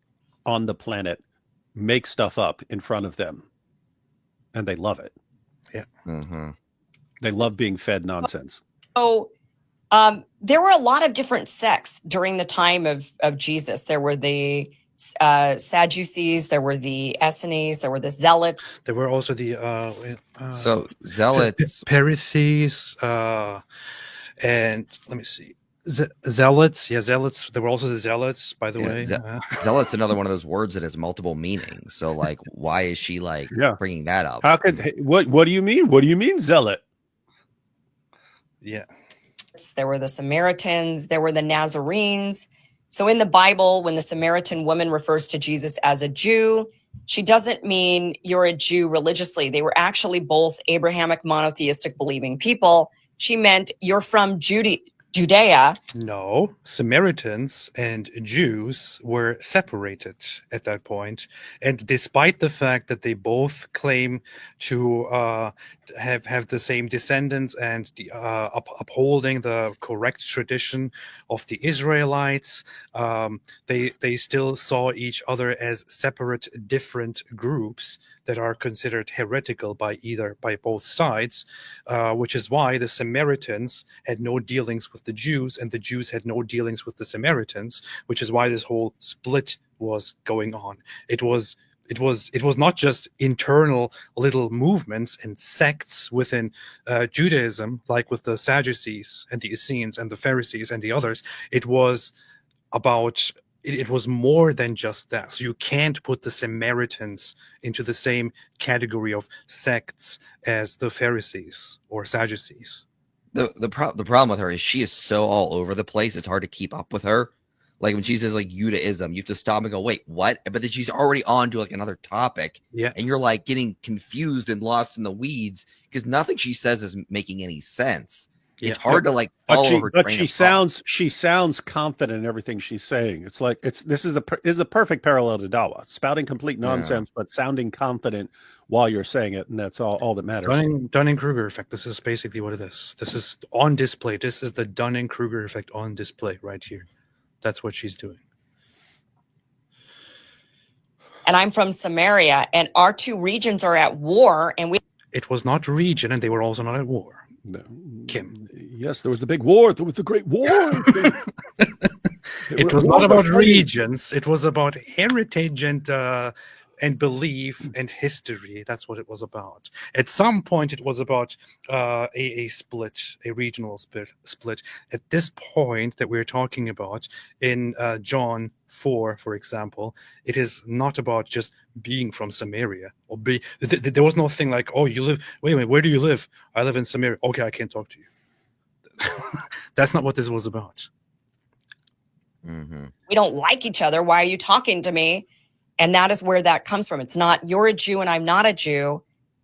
on the planet make stuff up in front of them, and they love it. Yeah. Mm-hmm. They love being fed nonsense. So there were a lot of different sects during the time of Jesus. There were the Sadducees, there were the Essenes, there were the Zealots. There were also the So zealots. Pharisees, and let me see, zealots. Yeah, zealots. There were also the zealots, by the Yeah, way. Zealot's another one of those words that has multiple meanings. So, like, why is she bringing that up? How could what do you mean? What do you mean, zealot? Yeah. There were the Samaritans, there were the Nazarenes. So in the Bible, when the Samaritan woman refers to Jesus as a Jew, she doesn't mean you're a Jew religiously. They were actually both Abrahamic monotheistic believing people. She meant you're from Judea. No, Samaritans and Jews were separated at that point, and despite the fact that they both claim to have the same descendants and upholding the correct tradition of the Israelites, they still saw each other as separate, different groups that are considered heretical by both sides, which is why the Samaritans had no dealings with the Jews, and the Jews had no dealings with the Samaritans, which is why this whole split was going on. It was not just internal little movements and sects within Judaism, like with the Sadducees and the Essenes and the Pharisees and the others. It was about it was more than just that. So you can't put the Samaritans into the same category of sects as the Pharisees or Sadducees. The problem with her is she is so all over the place. It's hard to keep up with her. Like when she says like Judaism, you have to stop and go, wait, what? But then she's already on to like another topic. Yeah. And you're like getting confused and lost in the weeds because nothing she says is making any sense. It's hard to like follow her. But she sounds confident in everything she's saying. It's like this is a perfect parallel to Dawa, spouting complete nonsense, but sounding confident while you're saying it, and that's all that matters. Dunning-Kruger effect. This is basically what it is. This is on display. This is the Dunning-Kruger effect on display right here. That's what she's doing. And I'm from Samaria, and our two regions are at war, and It was not region, and they were also not at war. No. Kim. Yes, there was the big war. There was the Great War. It was not about regions. It was about heritage and belief and history. That's what it was about. At some point, it was about a split, a regional split. At this point that we're talking about in John 4, for example, it is not about just being from Samaria or there was no thing like, oh, you live. Wait a minute, where do you live? I live in Samaria. Okay, I can't talk to you. That's not what this was about. Mm-hmm. we don't like each other. Why are you talking to me? And that is where that comes from. It's not you're a Jew and I'm not a Jew.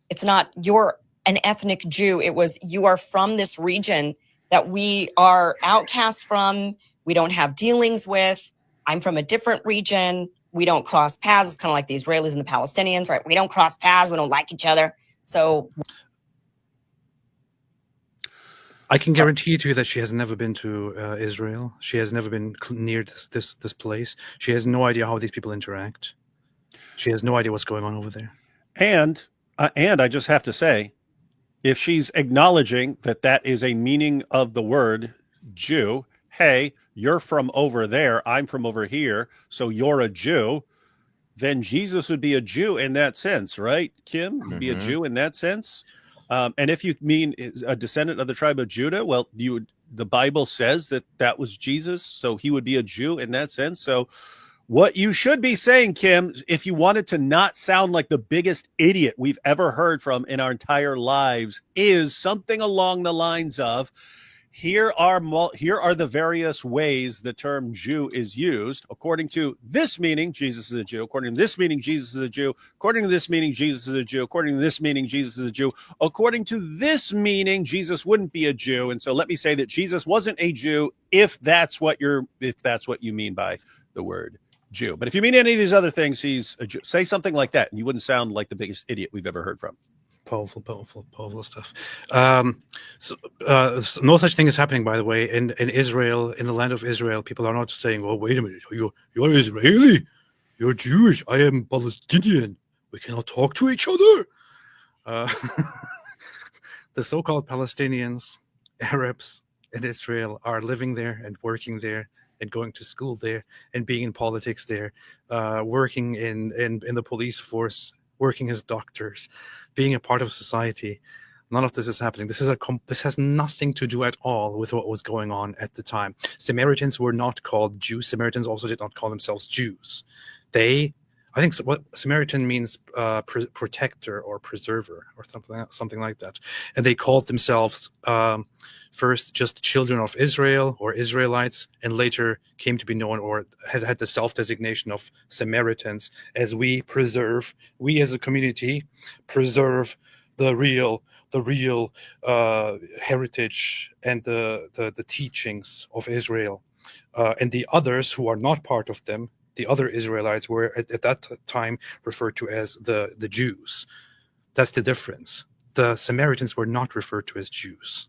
It's not you're an ethnic Jew. It was you are from this region that we are outcast from. We don't have dealings with. I'm from a different region. We don't cross paths. It's kind of like the Israelis and the Palestinians, right? We don't cross paths. We don't like each other. So I can guarantee to you that she has never been to Israel. She has never been near this place. She has no idea how these people interact. She has no idea what's going on over there. And I just have to say, if she's acknowledging that is a meaning of the word Jew, hey, you're from over there, I'm from over here, so you're a Jew, then Jesus would be a Jew in that sense, right, Kim? He'd be a Jew in that sense. And if you mean a descendant of the tribe of Judah, well, the Bible says that was Jesus, so he would be a Jew in that sense. So what you should be saying, Kim, if you wanted to not sound like the biggest idiot we've ever heard from in our entire lives, is something along the lines of, here are the various ways the term Jew is used. According to this meaning, Jesus is a Jew. According to this meaning, Jesus is a Jew. According to this meaning, Jesus is a Jew. According to this meaning, Jesus is a Jew. According to this meaning, Jesus wouldn't be a Jew. And so let me say that Jesus wasn't a Jew if that's what you mean by the word Jew. But if you mean any of these other things, he's a Jew. Say something like that, and you wouldn't sound like the biggest idiot we've ever heard from. Powerful stuff. So no such thing is happening, by the way, in Israel, in the land of Israel. People are not saying, "Oh, wait a minute, you're Israeli, you're Jewish, I am Palestinian. We cannot talk to each other." The so-called Palestinians, Arabs in Israel are living there and working there and going to school there and being in politics there, working in the police force, working as doctors, being a part of society. None of this is happening. This has nothing to do at all with what was going on at the time. Samaritans were not called Jews. Samaritans also did not call themselves Jews. I think what Samaritan means protector or preserver or something like that. And they called themselves first just children of Israel or Israelites, and later came to be known or had the self-designation of Samaritans, as we as a community preserve the real the real heritage and the teachings of Israel. And the others who are not part of them, the other Israelites, were at that time referred to as the Jews. That's the difference. The Samaritans were not referred to as Jews.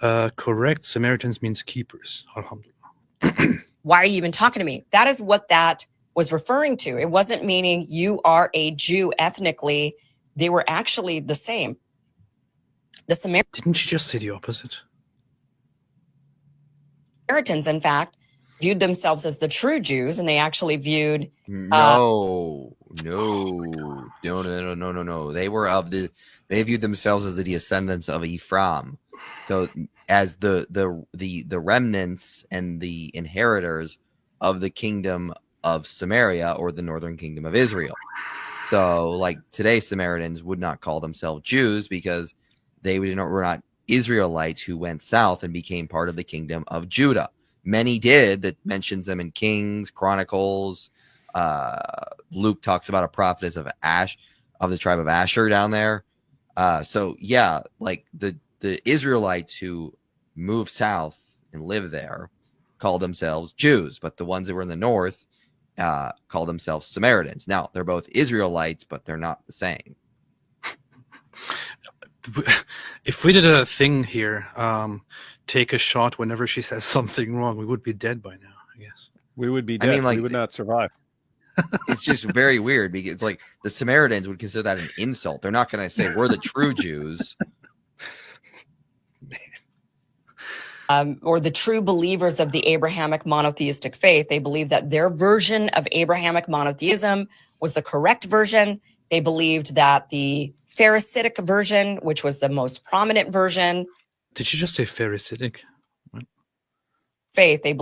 Correct. Samaritans means keepers. Alhamdulillah. Why are you even talking to me? That is what that was referring to. It wasn't meaning you are a Jew ethnically. They were actually the same. The Didn't she just say the opposite? Samaritans, in fact, viewed themselves as the true Jews, and they actually viewed No. They viewed themselves as the descendants of Ephraim. So as the remnants and the inheritors of the kingdom of Samaria, or the northern kingdom of Israel. So like today, Samaritans would not call themselves Jews because they were not Israelites who went south and became part of the kingdom of Judah. Many did. That mentions them in Kings, Chronicles. Luke talks about a prophetess of the tribe of Asher down there. So yeah, like the Israelites who moved south and lived there called themselves Jews, but the ones that were in the north call themselves Samaritans. Now they're both Israelites, but they're not the same. If we did a thing here, take a shot whenever she says something wrong, we would be dead by now, I guess. We would be dead. I mean, like, we would not survive. It's just very weird because like the Samaritans would consider that an insult. They're not going to say we're the true Jews. Or the true believers of the Abrahamic monotheistic faith. They believed that their version of Abrahamic monotheism was the correct version. They believed that the Pharisaic version, which was the most prominent version. Did she just say Pharisaic? Faith, they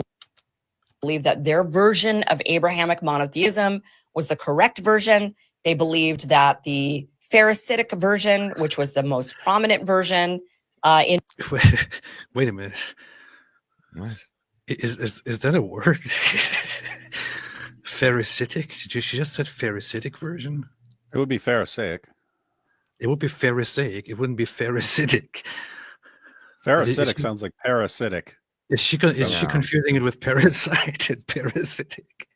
believed that their version of Abrahamic monotheism was the correct version. They believed that the Pharisaic version, which was the most prominent version, Wait a minute. What? Is that a word? Pharisaic? She just said Pharisaic version? It would be Pharisaic. It would be Pharisaic. It wouldn't be Pharisaic. Pharisaic sounds like parasitic. Is she confusing it with parasite and parasitic?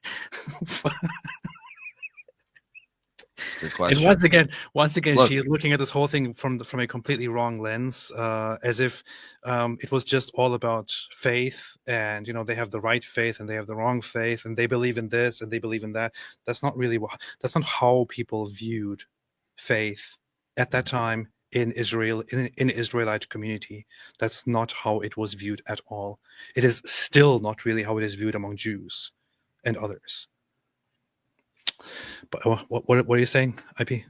And once again, Look, she's looking at this whole thing from a completely wrong lens, as if it was just all about faith, and they have the right faith and they have the wrong faith, and they believe in this and they believe in that. That's not that's not how people viewed faith at that time in Israel, in Israelite community. That's not how it was viewed at all. It is still not really how it is viewed among Jews and others. But what are you saying, IP?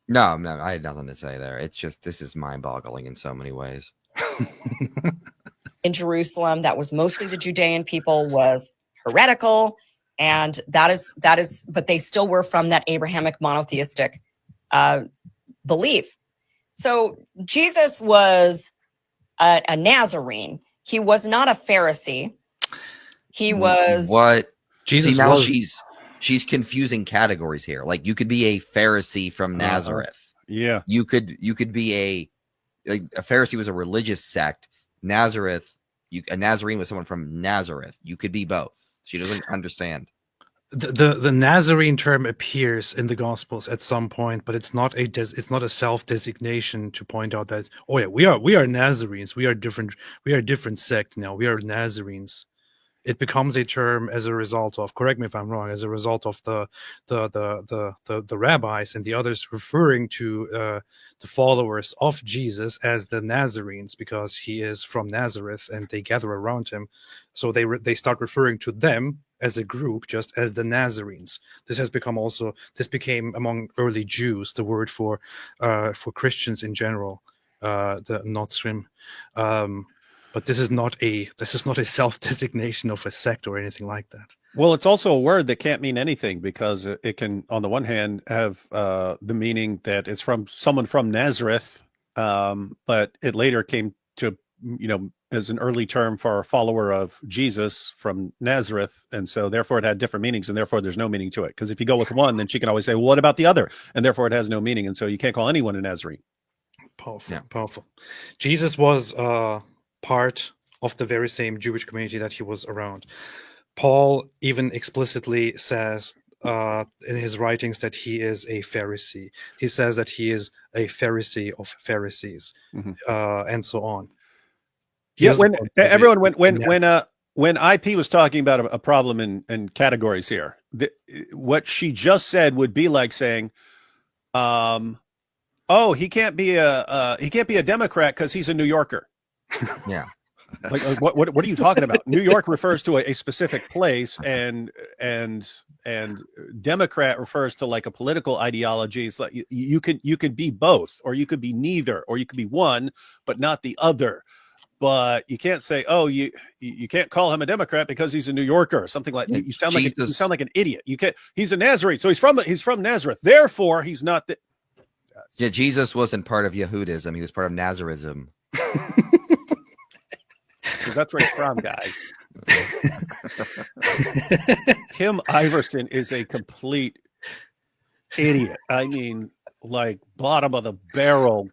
No, I had nothing to say there. It's just this is mind-boggling in so many ways. in Jerusalem, that was mostly the Judean people, was heretical, and that is. But they still were from that Abrahamic monotheistic belief. So Jesus was a Nazarene. He was not a Pharisee. He was what Jesus. See, now was... she's confusing categories here. Like you could be a Pharisee from Nazareth. Yeah. You could be a Pharisee was a religious sect. Nazareth, a Nazarene was someone from Nazareth. You could be both. She doesn't understand. The Nazarene term appears in the Gospels at some point, but it's not a self-designation to point out that, oh yeah, we are Nazarenes. We are a different sect now. We are Nazarenes. It becomes a term as a result of, correct me if I'm wrong, as a result of the rabbis and the others referring to the followers of Jesus as the Nazarenes because he is from Nazareth and they gather around him. So they start referring to them as a group just as the Nazarenes. This became among early Jews the word for Christians in general, the Notzrim. But this is not a self-designation of a sect or anything like that. Well, it's also a word that can't mean anything because it can, on the one hand, have the meaning that it's from someone from Nazareth, but it later came to, as an early term for a follower of Jesus from Nazareth. And so therefore it had different meanings, and therefore there's no meaning to it. Because if you go with one, then she can always say, well, what about the other? And therefore it has no meaning. And so you can't call anyone a Nazarene. Powerful, Yeah. powerful. Jesus was part of the very same Jewish community that he was around. Paul even explicitly says in his writings that he is a Pharisee. He says that he is a Pharisee of Pharisees, and so on. Yeah, when IP was talking about a problem in categories here, what she just said would be like saying, "Oh, he can't be a Democrat because he's a New Yorker." Yeah. Like what are you talking about? New York refers to a specific place, and Democrat refers to like a political ideology. It's like you could be both, or you could be neither, or you could be one but not the other. But you can't say, oh, you can't call him a Democrat because he's a New Yorker or something like that. You sound like an idiot. You can't. He's a Nazarene, so he's from Nazareth. Therefore, he's not the. Yeah, Jesus wasn't part of Yehudism. He was part of Nazarism. That's where he's from, guys. Kim Iversen is a complete idiot. I mean, like bottom of the barrel,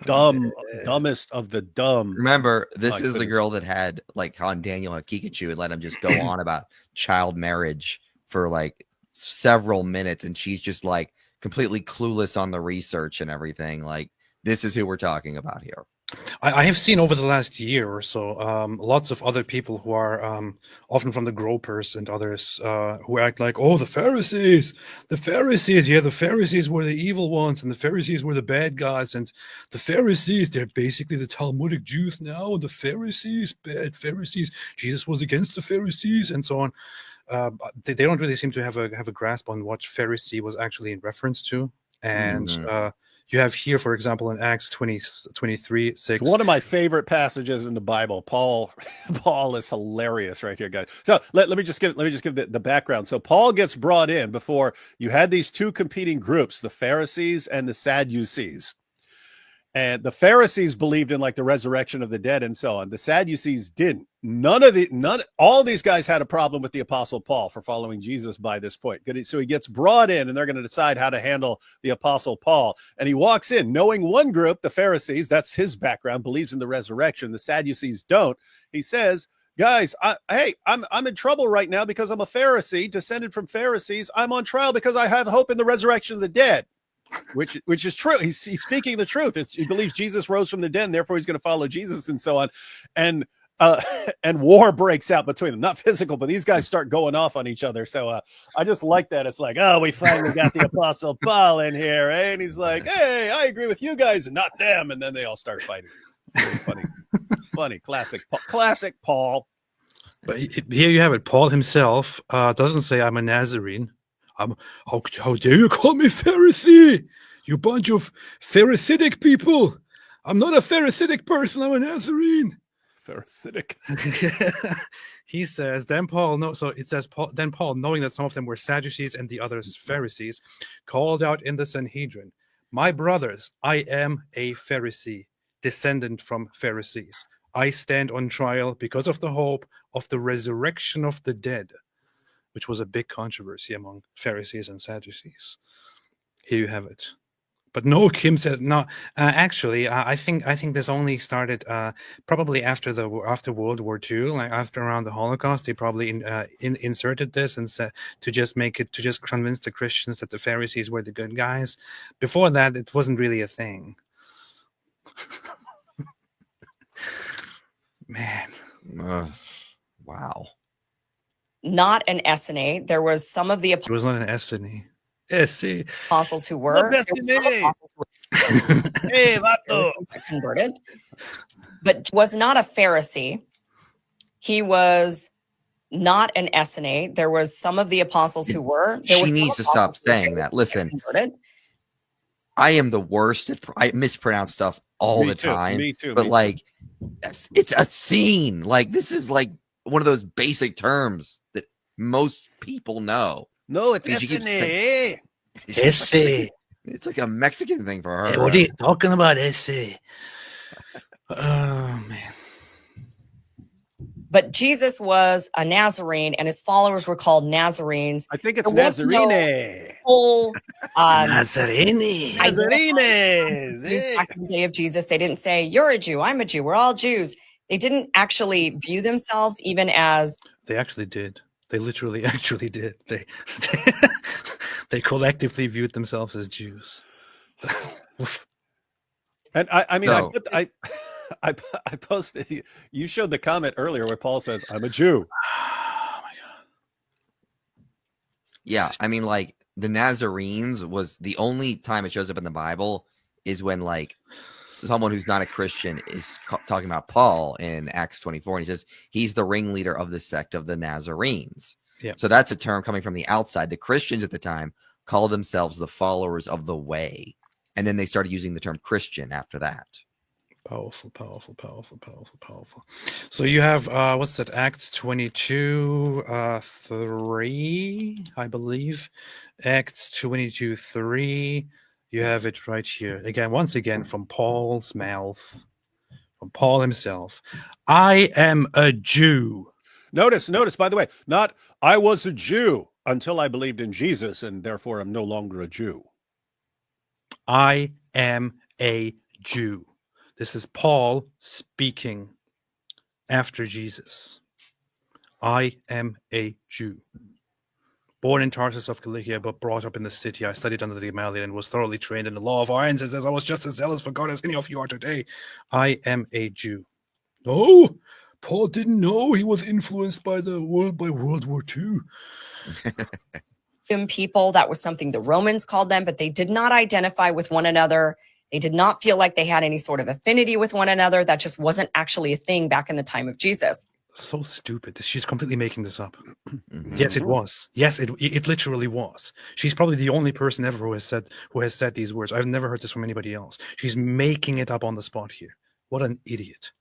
dumbest of the dumb. Remember, this is the girl that had like on Daniel Hakikachu and let him just go on about child marriage for like several minutes, and she's just like completely clueless on the research and everything. Like, this is who we're talking about here. I have seen over the last year or so lots of other people who are often from the Gropers and others who act like, oh, the Pharisees, yeah, the Pharisees were the evil ones and the Pharisees were the bad guys, and the Pharisees, they're basically the Talmudic Jews now, and the Pharisees, bad Pharisees, Jesus was against the Pharisees, and so on. They don't really seem to have a grasp on what Pharisee was actually in reference to, and you have here, for example, in Acts 23:6. One of my favorite passages in the Bible. Paul is hilarious right here, guys. So let me just give the background. So Paul gets brought in before you had these two competing groups, the Pharisees and the Sadducees. And the Pharisees believed in like the resurrection of the dead and so on. The Sadducees didn't. All these guys had a problem with the Apostle Paul for following Jesus by this point. So he gets brought in, and they're going to decide how to handle the Apostle Paul. And he walks in knowing one group, the Pharisees, that's his background, believes in the resurrection. The Sadducees don't. He says, guys, I'm in trouble right now because I'm a Pharisee, descended from Pharisees. I'm on trial because I have hope in the resurrection of the dead. Which is true. He's speaking the truth. He believes Jesus rose from the dead, and therefore he's going to follow Jesus and so on. And war breaks out between them, not physical, but these guys start going off on each other. So I just like that. It's like, oh, we finally got the Apostle Paul in here, eh? And he's like, hey, I agree with you guys and not them. And then they all start fighting. Really funny, classic Paul. But here you have it. Paul himself doesn't say I'm a Nazarene. How dare you call me Pharisee? You bunch of Pharisaic people. I'm not a Pharisaic person. I'm a Nazarene. Pharisaic. He says, then Paul, then Paul, knowing that some of them were Sadducees and the others Pharisees, called out in the Sanhedrin, my brothers, I am a Pharisee, descendant from Pharisees. I stand on trial because of the hope of the resurrection of the dead, which was a big controversy among Pharisees and Sadducees. Here you have it. But no, Kim says no. Actually, I think this only started probably after World War II, like after around the Holocaust. They probably inserted this and said to just convince the Christians that the Pharisees were the good guys. Before that, it wasn't really a thing. Man, wow. Not an SNA. There was some of the it was not an SNA. SC. apostles who were. There were some apostles who were Hey, vato. converted, but was not a Pharisee. He was not an SNA. There was some of the apostles who were. She needs to stop saying that. Listen, converted. I am the worst. I mispronounce stuff all the time. Me too. But like, it's a scene. Like, this is like one of those basic terms that most people know. No, it's SNA. SC. It's like a Mexican thing for her. Hey, what are you talking about, SC? Oh, man. but Jesus was a Nazarene and his followers were called Nazarenes. I think it's There was no Nazarene. Full Nazarini. Nazarines. Jews back in the day of Jesus. They didn't say, you're a Jew, I'm a Jew, we're all Jews. They didn't actually view themselves even as. They actually did. They literally actually did. They collectively viewed themselves as Jews. And I mean, No. I posted. You showed the comment earlier where Paul says, "I'm a Jew." Oh my God. Yeah, I mean, like the Nazarenes was the only time it shows up in the Bible is when like someone who's not a Christian is talking about Paul in Acts 24, and he says he's the ringleader of the sect of the Nazarenes. Yeah. So that's a term coming from the outside. The Christians at the time called themselves the followers of the way, and then they started using the term Christian after that. Powerful. So you have what's that? Acts 22, 3, I believe. Acts 22, 3. You have it right here. Again, once again, from Paul's mouth, from Paul himself. I am a Jew. Notice, by the way, not I was a Jew until I believed in Jesus, and therefore I'm no longer a Jew. I am a Jew. This is Paul speaking after Jesus. I am a Jew. Born in Tarsus of Cilicia, but brought up in the city. I studied under the Gamaliel and was thoroughly trained in the law of our ancestors. I was just as zealous for God as any of you are today. I am a Jew. No, Paul didn't know he was influenced by World War II. People, that was something the Romans called them, but they did not identify with one another. They did not feel like they had any sort of affinity with one another. That just wasn't actually a thing back in the time of Jesus. So stupid. She's completely making this up. Mhm. Yes, it was. Yes, it literally was. She's probably the only person ever who has said these words. I've never heard this from anybody else. She's making it up on the spot here. What an idiot.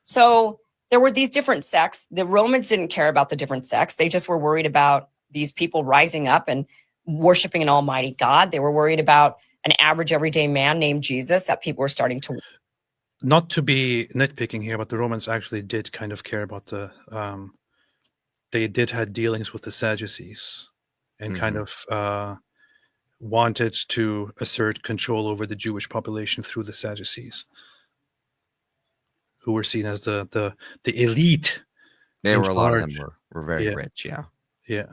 So there were these different sects. The Romans didn't care about the different sects. They just were worried about these people rising up and worshiping an almighty God. They were worried about an average everyday man named Jesus that people were starting to. Not to be nitpicking here, but the Romans actually did kind of care about the they did had dealings with the Sadducees and kind of wanted to assert control over the Jewish population through the Sadducees, who were seen as the elite. There in were a lot of them charge. were very Yeah. rich. Yeah. Yeah.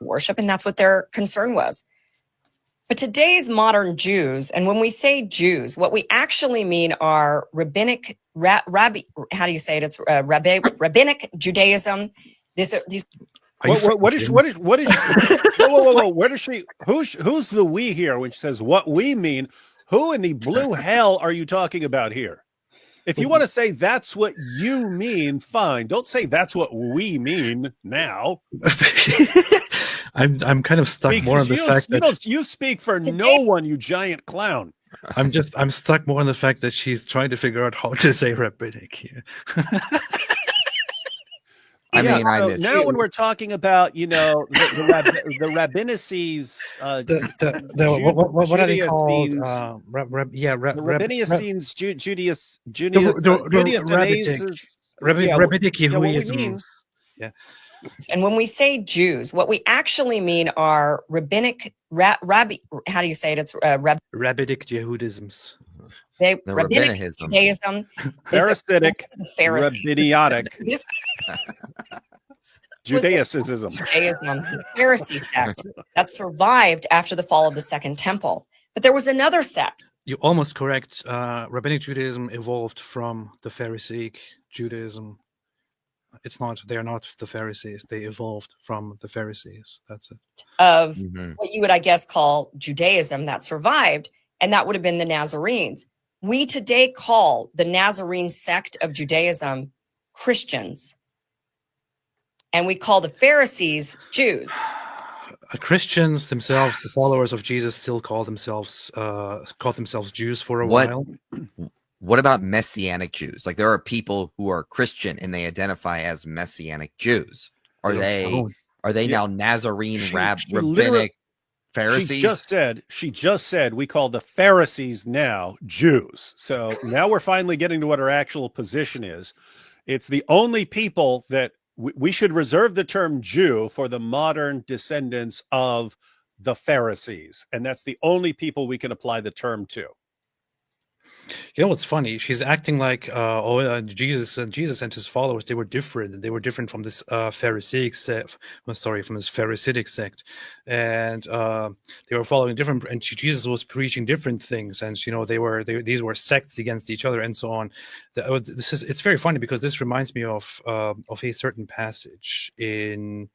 Worship, and that's what their concern was. But today's modern Jews, and when we say Jews, what we actually mean are rabbinic, how do you say it? It's rabbinic Judaism. These What is whoa, where does she who's the we here when she says what we mean? Who in the blue hell are you talking about here? If you want to say that's what you mean, fine. Don't say that's what we mean now. I'm kind of stuck more on the fact that you speak for no one, you giant clown. I'm stuck more on the fact that she's trying to figure out how to say rabbinic here. I mean, I so miss now you. when we're talking about, the rabbinices, What are they called? the rabbinicenes, Judaeus, Rabbinic what we mean. Yehuisms. Yeah. And when we say Jews, what we actually mean are rabbinic, how do you say it? It's Rabbinic Yehudisms. The rabbinic rabbinicism. Judaism. Pharisaic, The Pharisee. rabbinitic, This Judaism. Judaism, the Pharisee sect that survived after the fall of the Second Temple. But there was another sect. You're almost correct. Rabbinic Judaism evolved from the Pharisaic Judaism. They are not the Pharisees. They evolved from the Pharisees. That's it. Of Mhm. what you would, I guess, call Judaism that survived, and that would have been the Nazarenes. We today call the Nazarene sect of Judaism Christians, and we call the Pharisees Jews. Christians themselves, the followers of Jesus, still call themselves Jews for a What- while. What about Messianic Jews? Like there are people who are Christian and they identify as Messianic Jews. Are they now Nazarene She literally- rabbinic Pharisees? She just said we call the Pharisees now Jews. So now we're finally getting to what her actual position is. It's the only people that we should reserve the term Jew for the modern descendants of the Pharisees. And that's the only people we can apply the term to. You know what's funny? She's acting like, Jesus and his followers, they were different. They were different from this Pharisaic sect. From this Pharisaic sect, and they were following different. And Jesus was preaching different things, and these were sects against each other, and so on. It's very funny because this reminds me of a certain passage in.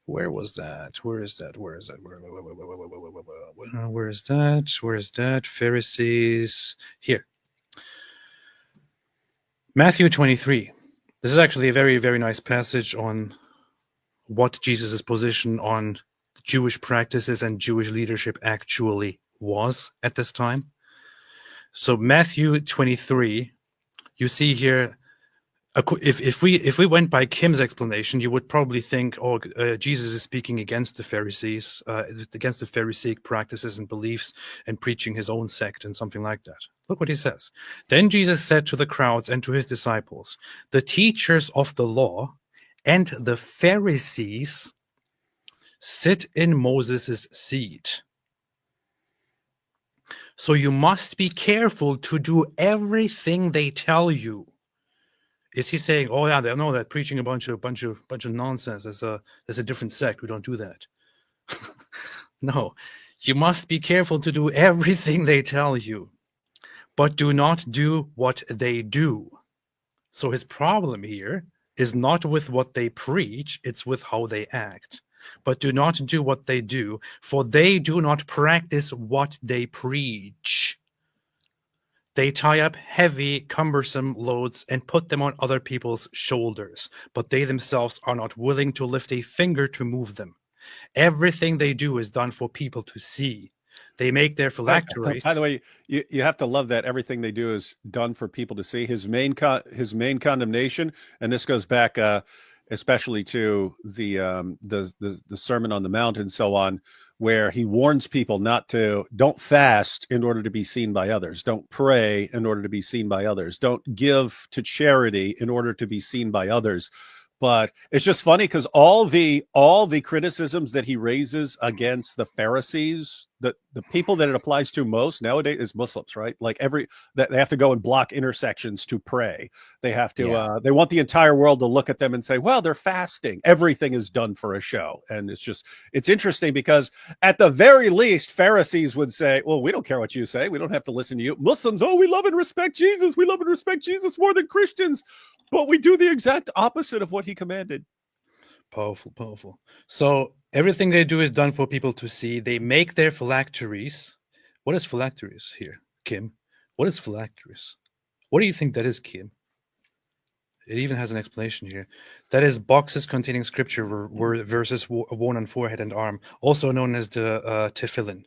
Where was that? Where is that? Where is that? Where is that? Where is that? Pharisees. Here. Matthew 23. This is actually a very, very nice passage on what Jesus' position on Jewish practices and Jewish leadership actually was at this time. So Matthew 23, you see here, if we went by Kim's explanation, you would probably think, Jesus is speaking against the Pharisees, against the Pharisaic practices and beliefs, and preaching his own sect and something like that. Look what he says. Then Jesus said to the crowds and to his disciples, the teachers of the law and the Pharisees sit in Moses' seat. So you must be careful to do everything they tell you. Is he saying, oh yeah, they know that preaching a bunch of nonsense? There's a different sect. We don't do that. No, you must be careful to do everything they tell you, but do not do what they do. So his problem here is not with what they preach, it's with how they act. But do not do what they do, for they do not practice what they preach. They tie up heavy, cumbersome loads and put them on other people's shoulders, but they themselves are not willing to lift a finger to move them. Everything they do is done for people to see. They make their phylacteries. By the way, you have to love that everything they do is done for people to see. His main condemnation, and this goes back especially to the Sermon on the Mount and so on, where he warns people don't fast in order to be seen by others. Don't pray in order to be seen by others. Don't give to charity in order to be seen by others. But it's just funny because all the criticisms that he raises against the Pharisees, the people that it applies to most nowadays is Muslims, right? Like that they have to go and block intersections to pray. They have to. They want the entire world to look at them and say, "Well, they're fasting." Everything is done for a show, and it's interesting because at the very least, Pharisees would say, "Well, we don't care what you say. We don't have to listen to you." Muslims, we love and respect Jesus. We love and respect Jesus more than Christians. But we do the exact opposite of what he commanded. Powerful, powerful. So everything they do is done for people to see. They make their phylacteries. What is phylacteries here, Kim? What is phylacteries? What do you think that is, Kim? It even has an explanation here. That is boxes containing scripture verses worn on forehead and arm, also known as the tefillin,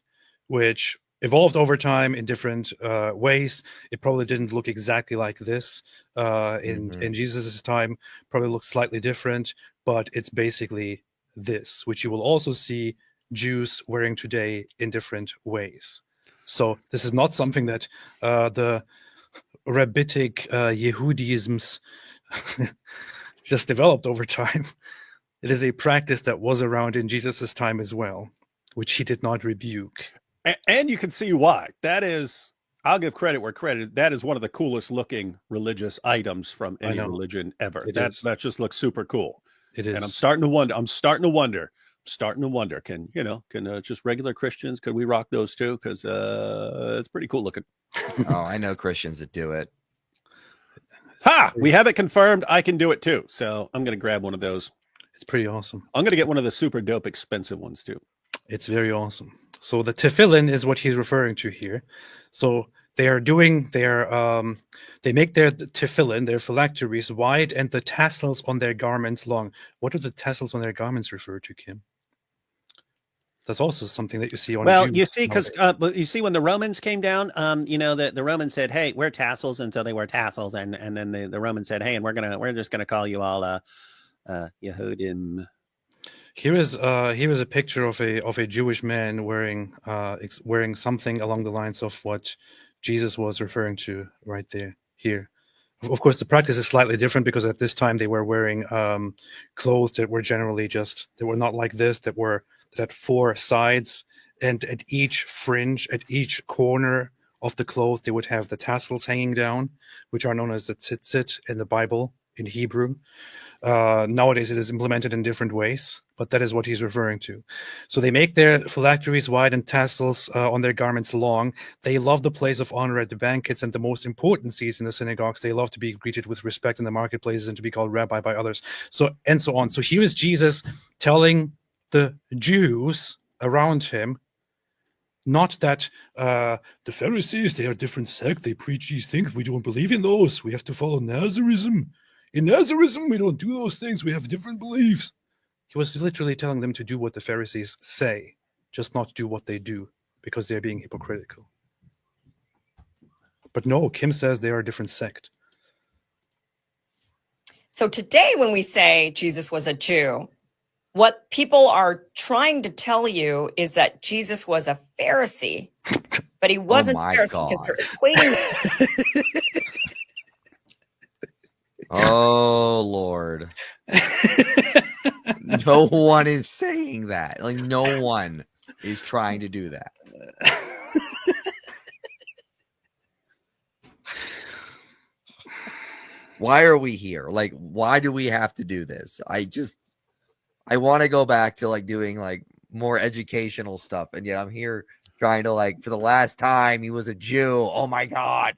which evolved over time in different ways. It probably didn't look exactly like this in Jesus's time. Probably looked slightly different, but it's basically this, which you will also see Jews wearing today in different ways. So this is not something that the rabbitic Yehudiisms just developed over time. It is a practice that was around in Jesus's time as well, which he did not rebuke. And you can see why. That is, I'll give credit where credit. That is one of the coolest looking religious items from any religion ever. That just looks super cool. It is. And I'm starting to wonder. Can just regular Christians, could we rock those too? Because it's pretty cool looking. I know Christians that do it. Ha! We have it confirmed. I can do it too. So I'm going to grab one of those. It's pretty awesome. I'm going to get one of the super dope expensive ones too. It's very awesome. So the tefillin is what he's referring to here. So they are doing they make their tefillin, their phylacteries wide, and the tassels on their garments long. What do the tassels on their garments refer to, Kim? That's also something that you see on. Well, Jews you see, because you see when the Romans came down, the Romans said, "Hey, wear tassels," and so they wear tassels, and then the Romans said, "Hey, and we're just gonna call you all Yehudim." Here is a picture of a Jewish man wearing something along the lines of what Jesus was referring to right there. Here, Of course, the practice is slightly different because at this time they were wearing clothes that were generally they were not like this, that had 4 sides, and at each fringe, at each corner of the cloth, they would have the tassels hanging down, which are known as the tzitzit in the Bible in Hebrew. Nowadays, it is implemented in different ways, but that is what he's referring to. So they make their phylacteries wide and tassels on their garments long. They love the place of honor at the banquets and the most important seats in the synagogues. They love to be greeted with respect in the marketplaces and to be called rabbi by others. So and so on. So here is Jesus telling the Jews around him, not that the Pharisees, they are a different sect, they preach these things, we don't believe in those, we have to follow Nazarism. In Nazarism, we don't do those things, we have different beliefs. He was literally telling them to do what the Pharisees say, just not do what they do, because they're being hypocritical. But no, Kim says they are a different sect. So today, when we say Jesus was a Jew, what people are trying to tell you is that Jesus was a Pharisee, but he wasn't a Pharisee because they're equating. Oh, Lord. No one is saying that. Like, no one is trying to do that. Why are we here? Like, why do we have to do this? I want to go back to like doing like more educational stuff, and yet I'm here trying to like, for the last time, he was a Jew. Oh my God.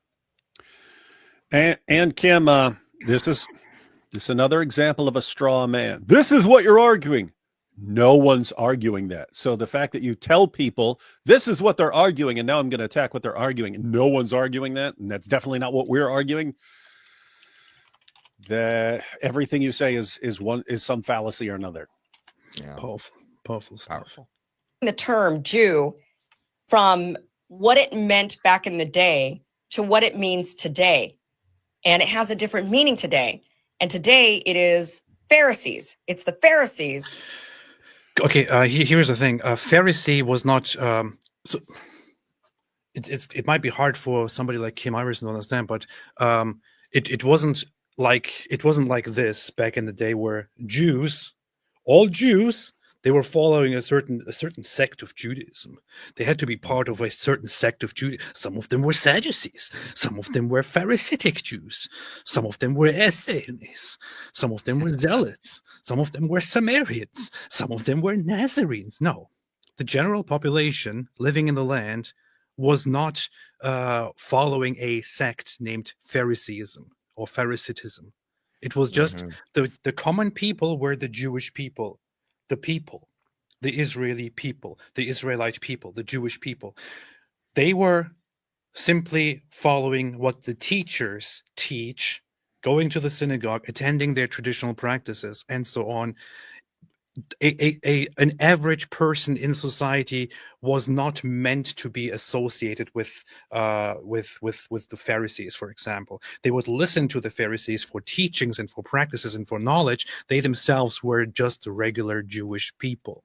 And Kim, this is another example of a straw man. This is what you're arguing. No one's arguing that. So the fact that you tell people this is what they're arguing, and now I'm going to attack what they're arguing, and no one's arguing that, and that's definitely not what we're arguing. That everything you say is some fallacy or another. Yeah. Powerful stuff. The term Jew from what it meant back in the day to what it means today. And it has a different meaning today. And today it is Pharisees. It's the Pharisees. Okay, here's the thing. Pharisee was not. So it might be hard for somebody like Kim Iversen to understand, but it wasn't like this back in the day, where all Jews, they were following a certain sect of Judaism. They had to be part of a certain sect of Judaism. Some of them were Sadducees. Some of them were Pharisaic Jews. Some of them were Essenes. Some of them were Zealots. Some of them were Samaritans. Some of them were Nazarenes. No, the general population living in the land was not following a sect named Phariseeism or Pharisaitism. It was just the common people were the Jewish people, the Israeli people, the Israelite people, the Jewish people. They were simply following what the teachers teach, going to the synagogue, attending their traditional practices, and so on. An average person in society was not meant to be associated with the Pharisees, for example. They would listen to the Pharisees for teachings and for practices and for knowledge. They themselves were just regular Jewish people.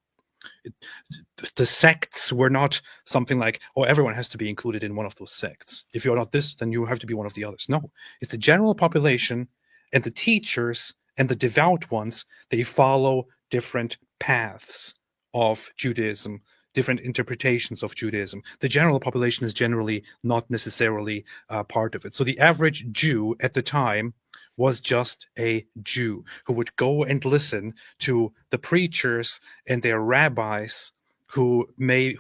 The sects were not something like, oh, everyone has to be included in one of those sects. If you're not this, then you have to be one of the others. No, it's the general population, and the teachers and the devout ones, they follow different paths of Judaism, different interpretations of Judaism. The general population is generally not necessarily part of it. So the average Jew at the time was just a Jew who would go and listen to the preachers and their rabbis who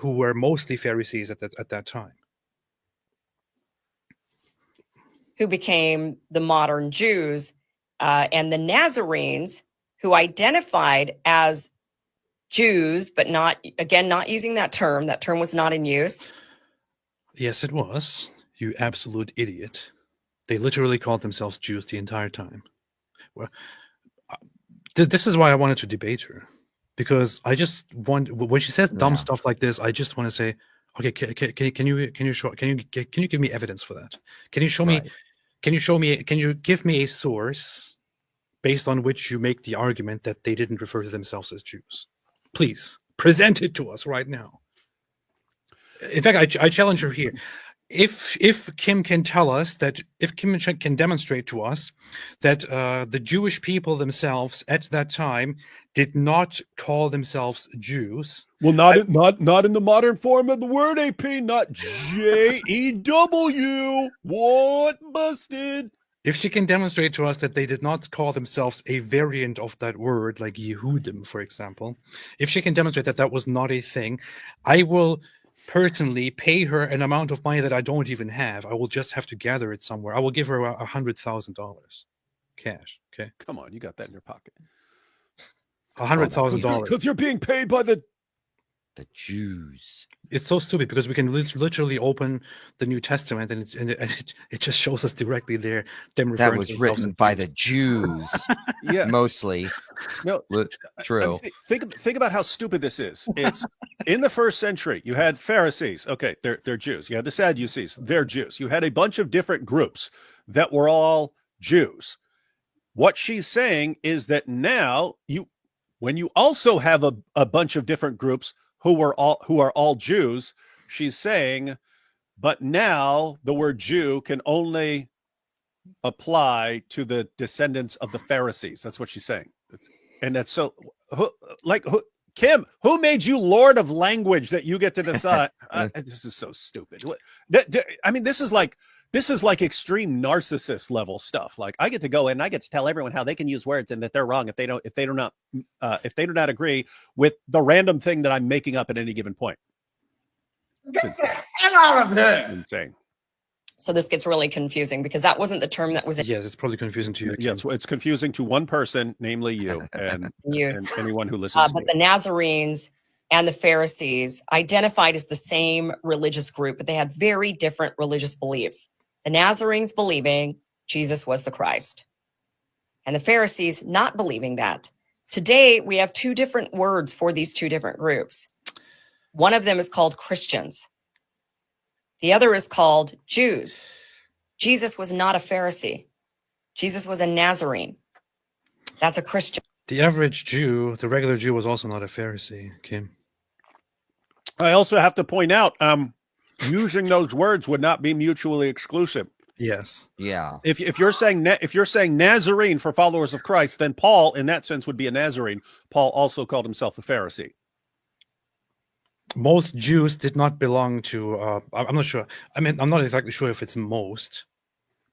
were mostly Pharisees at that time. Who became the modern Jews, and the Nazarenes, who identified as Jews, but not using that term. That term was not in use. Yes, it was. You absolute idiot. They literally called themselves Jews the entire time. Well, this is why I wanted to debate her, because I just want, when she says dumb stuff like this, I just want to say, okay, can you give me evidence for that? Can you show me? Can you give me a source based on which you make the argument that they didn't refer to themselves as Jews? Please present it to us right now. In fact, I challenge her here. if Kim can tell us that, if Kim can demonstrate to us that the Jewish people themselves at that time did not call themselves Jews. Well, not in the modern form of the word, AP, not JEW. What busted? If she can demonstrate to us that they did not call themselves a variant of that word, like Yehudim, for example, if she can demonstrate that that was not a thing, I will personally pay her an amount of money that I don't even have. I will just have to gather it somewhere. I will give her $100,000 cash. Okay, Come on, you got that in your pocket. $100,000. Because you're being paid by the Jews. It's so stupid because we can literally open the New Testament and it just shows us directly there them referring That was to themselves written as by Jews. the Jews, yeah. mostly. No, True. Think about how stupid this is. It's in the first century. You had Pharisees. Okay, they're Jews. You had the Sadducees. They're Jews. You had a bunch of different groups that were all Jews. What she's saying is that now when you also have a bunch of different groups who are all Jews, she's saying, but now the word Jew can only apply to the descendants of the Pharisees. That's what she's saying. And that's so Kim, who made you Lord of language that you get to decide? This is so stupid. I mean, this is like extreme narcissist level stuff. Like, I get to go in and I get to tell everyone how they can use words and that they're wrong if they do not agree with the random thing that I'm making up at any given point. Get the hell out of here! Insane. So this gets really confusing because that wasn't the term that was Yes, it's probably confusing to you. Yeah, it's confusing to one person, namely you, and used. anyone who listens. But the Nazarenes and the Pharisees identified as the same religious group, but they had very different religious beliefs. The Nazarenes believing Jesus was the Christ, and the Pharisees not believing that. Today, we have two different words for these two different groups. One of them is called Christians. The other is called Jews. Jesus was not a Pharisee. Jesus was a Nazarene. That's a Christian. The average Jew, the regular Jew, was also not a Pharisee, Kim. I also have to point out, using those words would not be mutually exclusive. Yes. Yeah. If you're saying Nazarene for followers of Christ, then Paul, in that sense, would be a Nazarene. Paul also called himself a Pharisee. Most Jews did not belong to, I'm not sure. I mean, I'm not exactly sure if it's most,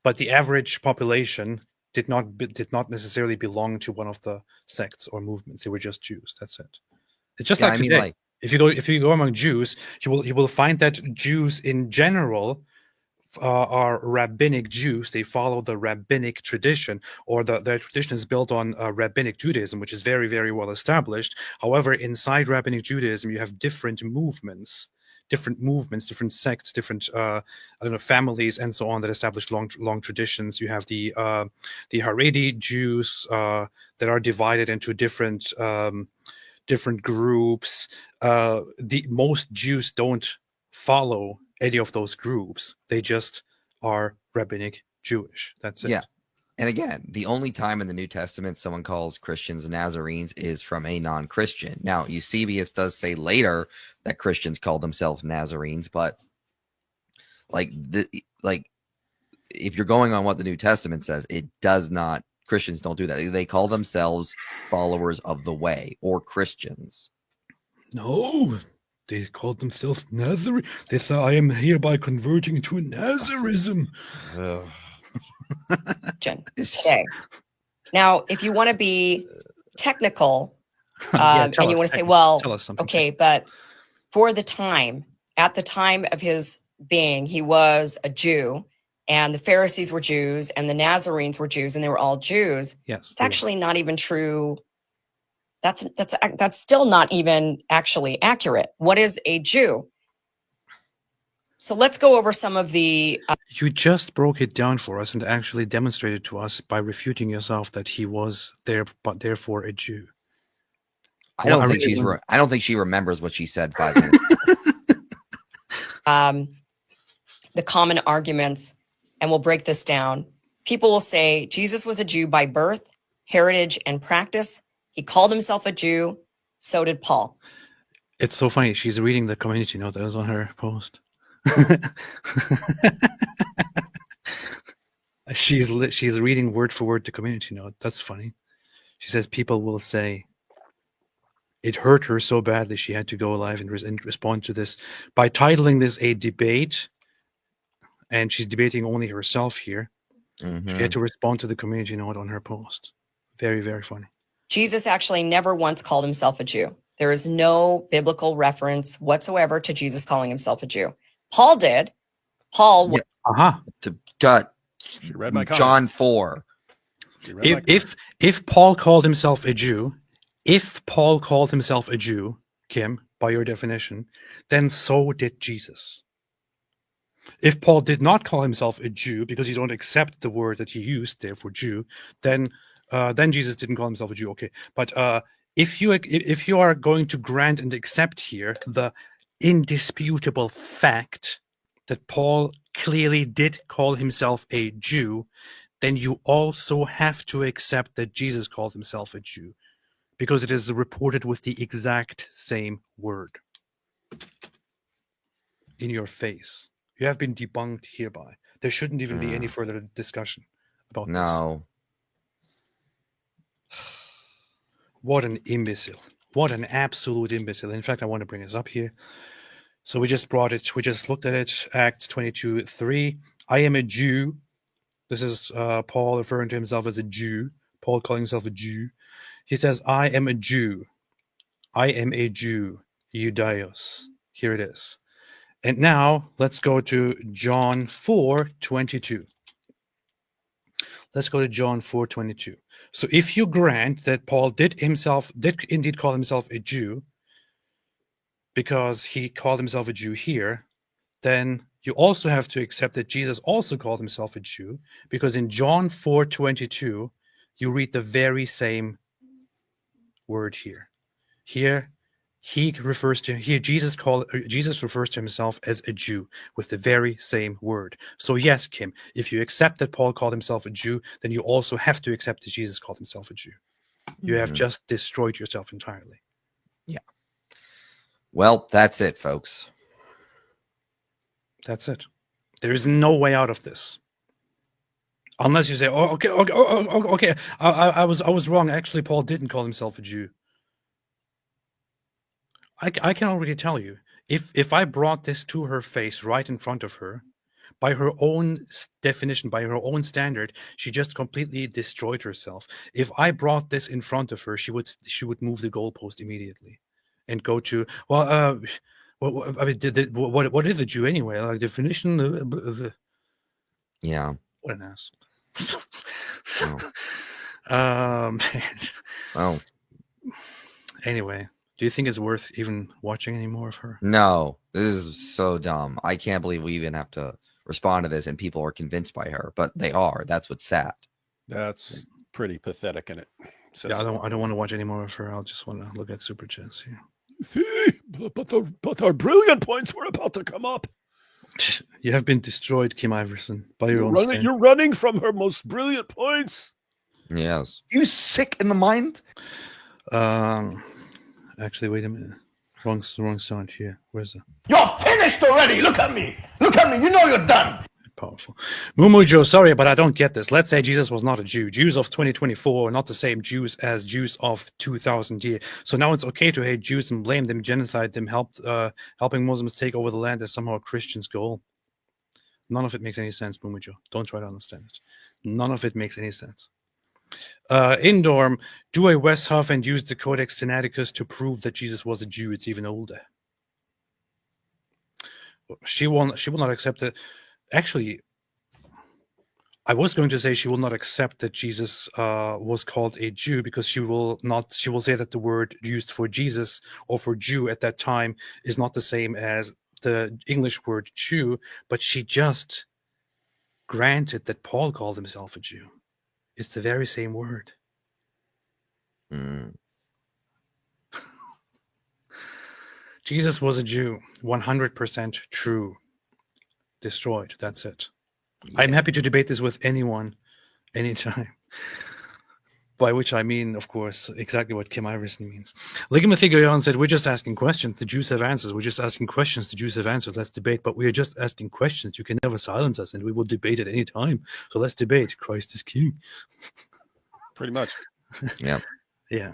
but the average population did not necessarily belong to one of the sects or movements. They were just Jews. That's it. It's just like today. If you go among Jews, you will find that Jews in general are rabbinic Jews. They follow the rabbinic tradition, or their tradition is built on rabbinic Judaism, which is very, very well established. However, inside rabbinic Judaism, you have different movements, different sects, different families, and so on that establish long traditions. You have the Haredi Jews that are divided into different groups. Most Jews don't follow any of those groups. They just are rabbinic Jewish. That's it. Yeah. And again, the only time in the New Testament someone calls Christians Nazarenes is from a non-Christian. Now, Eusebius does say later that Christians call themselves Nazarenes, but if you're going on what the New Testament says, it does not. Christians don't do that. They call themselves followers of the way or Christians. No, they called themselves Nazarene. They said, I am hereby converting to Nazarism. Okay. Now, if you want to be technical and you want to say, well, okay, but for the time, at the time of his being, he was a Jew, and the Pharisees were Jews, and the Nazarenes were Jews, and they were all Jews. Yes, it's actually not even true. That's still not even actually accurate. What is a Jew? So let's go over some of the. You just broke it down for us and actually demonstrated to us by refuting yourself that he was there, but therefore a Jew. I don't think she remembers what she said 5 minutes ago. The common arguments, and we'll break this down. People will say Jesus was a Jew by birth, heritage, and practice. He called himself a Jew. So did Paul. It's so funny. She's reading the community note that was on her post. She's reading word for word the community note. That's funny. She says people will say it hurt her so badly she had to go live and respond to this by titling this a debate, and she's debating only herself here. She had to respond to the community note on her post. Very, very funny. Jesus actually never once called himself a Jew. There is no biblical reference whatsoever to Jesus calling himself a Jew. Paul did. Paul. Yeah. She read my comment. John 4. If Paul called himself a Jew, Kim, by your definition, then so did Jesus. If Paul did not call himself a Jew because you don't accept the word that he used there for Jew, then Jesus didn't call himself a Jew. Okay, but if you are going to grant and accept here the indisputable fact that Paul clearly did call himself a Jew, then you also have to accept that Jesus called himself a Jew, because it is reported with the exact same word in your face. You have been debunked hereby. There shouldn't even be any further discussion about this. No. What an imbecile. What an absolute imbecile. In fact, I want to bring this up here. So we just looked at it. Acts 22:3. I am a Jew. This is Paul referring to himself as a Jew. Paul calling himself a Jew. He says, I am a Jew. I am a Jew. Judaios. Here it is. And now let's go to John 4:22. Let's go to John 4:22. So if you grant that Paul did indeed call himself a Jew, because he called himself a Jew here, then you also have to accept that Jesus also called himself a Jew, because in John 4:22, you read the very same word here. Here, Jesus refers to himself as a Jew with the very same word. So yes, Kim, if you accept that Paul called himself a Jew, then you also have to accept that Jesus called himself a Jew. You have just destroyed yourself entirely. Yeah. Well, that's it, folks. That's it. There is no way out of this. Unless you say, "Oh, okay. I was wrong. Actually, Paul didn't call himself a Jew." I can already tell you, if I brought this to her face right in front of her, by her own definition, by her own standard, she just completely destroyed herself. If I brought this in front of her, she would move the goalpost immediately, and go to what is a Jew anyway? Like definition of Yeah. what an ass. Oh. Anyway, do you think it's worth even watching any more of her? No, this is so dumb. I can't believe we even have to respond to this and people are convinced by her, but they are. That's what's sad. That's pretty pathetic, in it. Yeah, I don't want to watch any more of her. I'll just want to look at super chats here. See, but our brilliant points were about to come up. You have been destroyed, Kim Iversen, by your own stand. You're running from her most brilliant points. Yes. You sick in the mind? Actually, wait a minute. Wrong sound here. Where's it? You're finished already. Look at me. Look at me. You know you're done. Powerful. Mumu Joe, sorry, but I don't get this. Let's say Jesus was not a Jew. Jews of 2024 are not the same Jews as Jews of 2000 years. So now it's okay to hate Jews and blame them, genocide them, helping Muslims take over the land as somehow a Christian's goal. None of it makes any sense, Mumu Joe. Don't try to understand it. None of it makes any sense. Indorm, do a Westhoff and use the Codex Sinaiticus to prove that Jesus was a Jew. It's even older. She will not accept it. Actually, I was going to say she will not accept that Jesus was called a Jew, because she will say that the word used for Jesus or for Jew at that time is not the same as the English word Jew, but she just granted that Paul called himself a Jew. It's the very same word. Jesus was a Jew. 100% true. Destroyed. That's it. Yeah. I'm happy to debate this with anyone, anytime. By which I mean, of course, exactly what Kim Iversen means. Ligamathigoyon said, we're just asking questions. The Jews have answers. We're just asking questions. The Jews have answers. Let's debate. But we are just asking questions. You can never silence us, and we will debate at any time. So let's debate. Christ is king. Pretty much. Yeah. Yeah.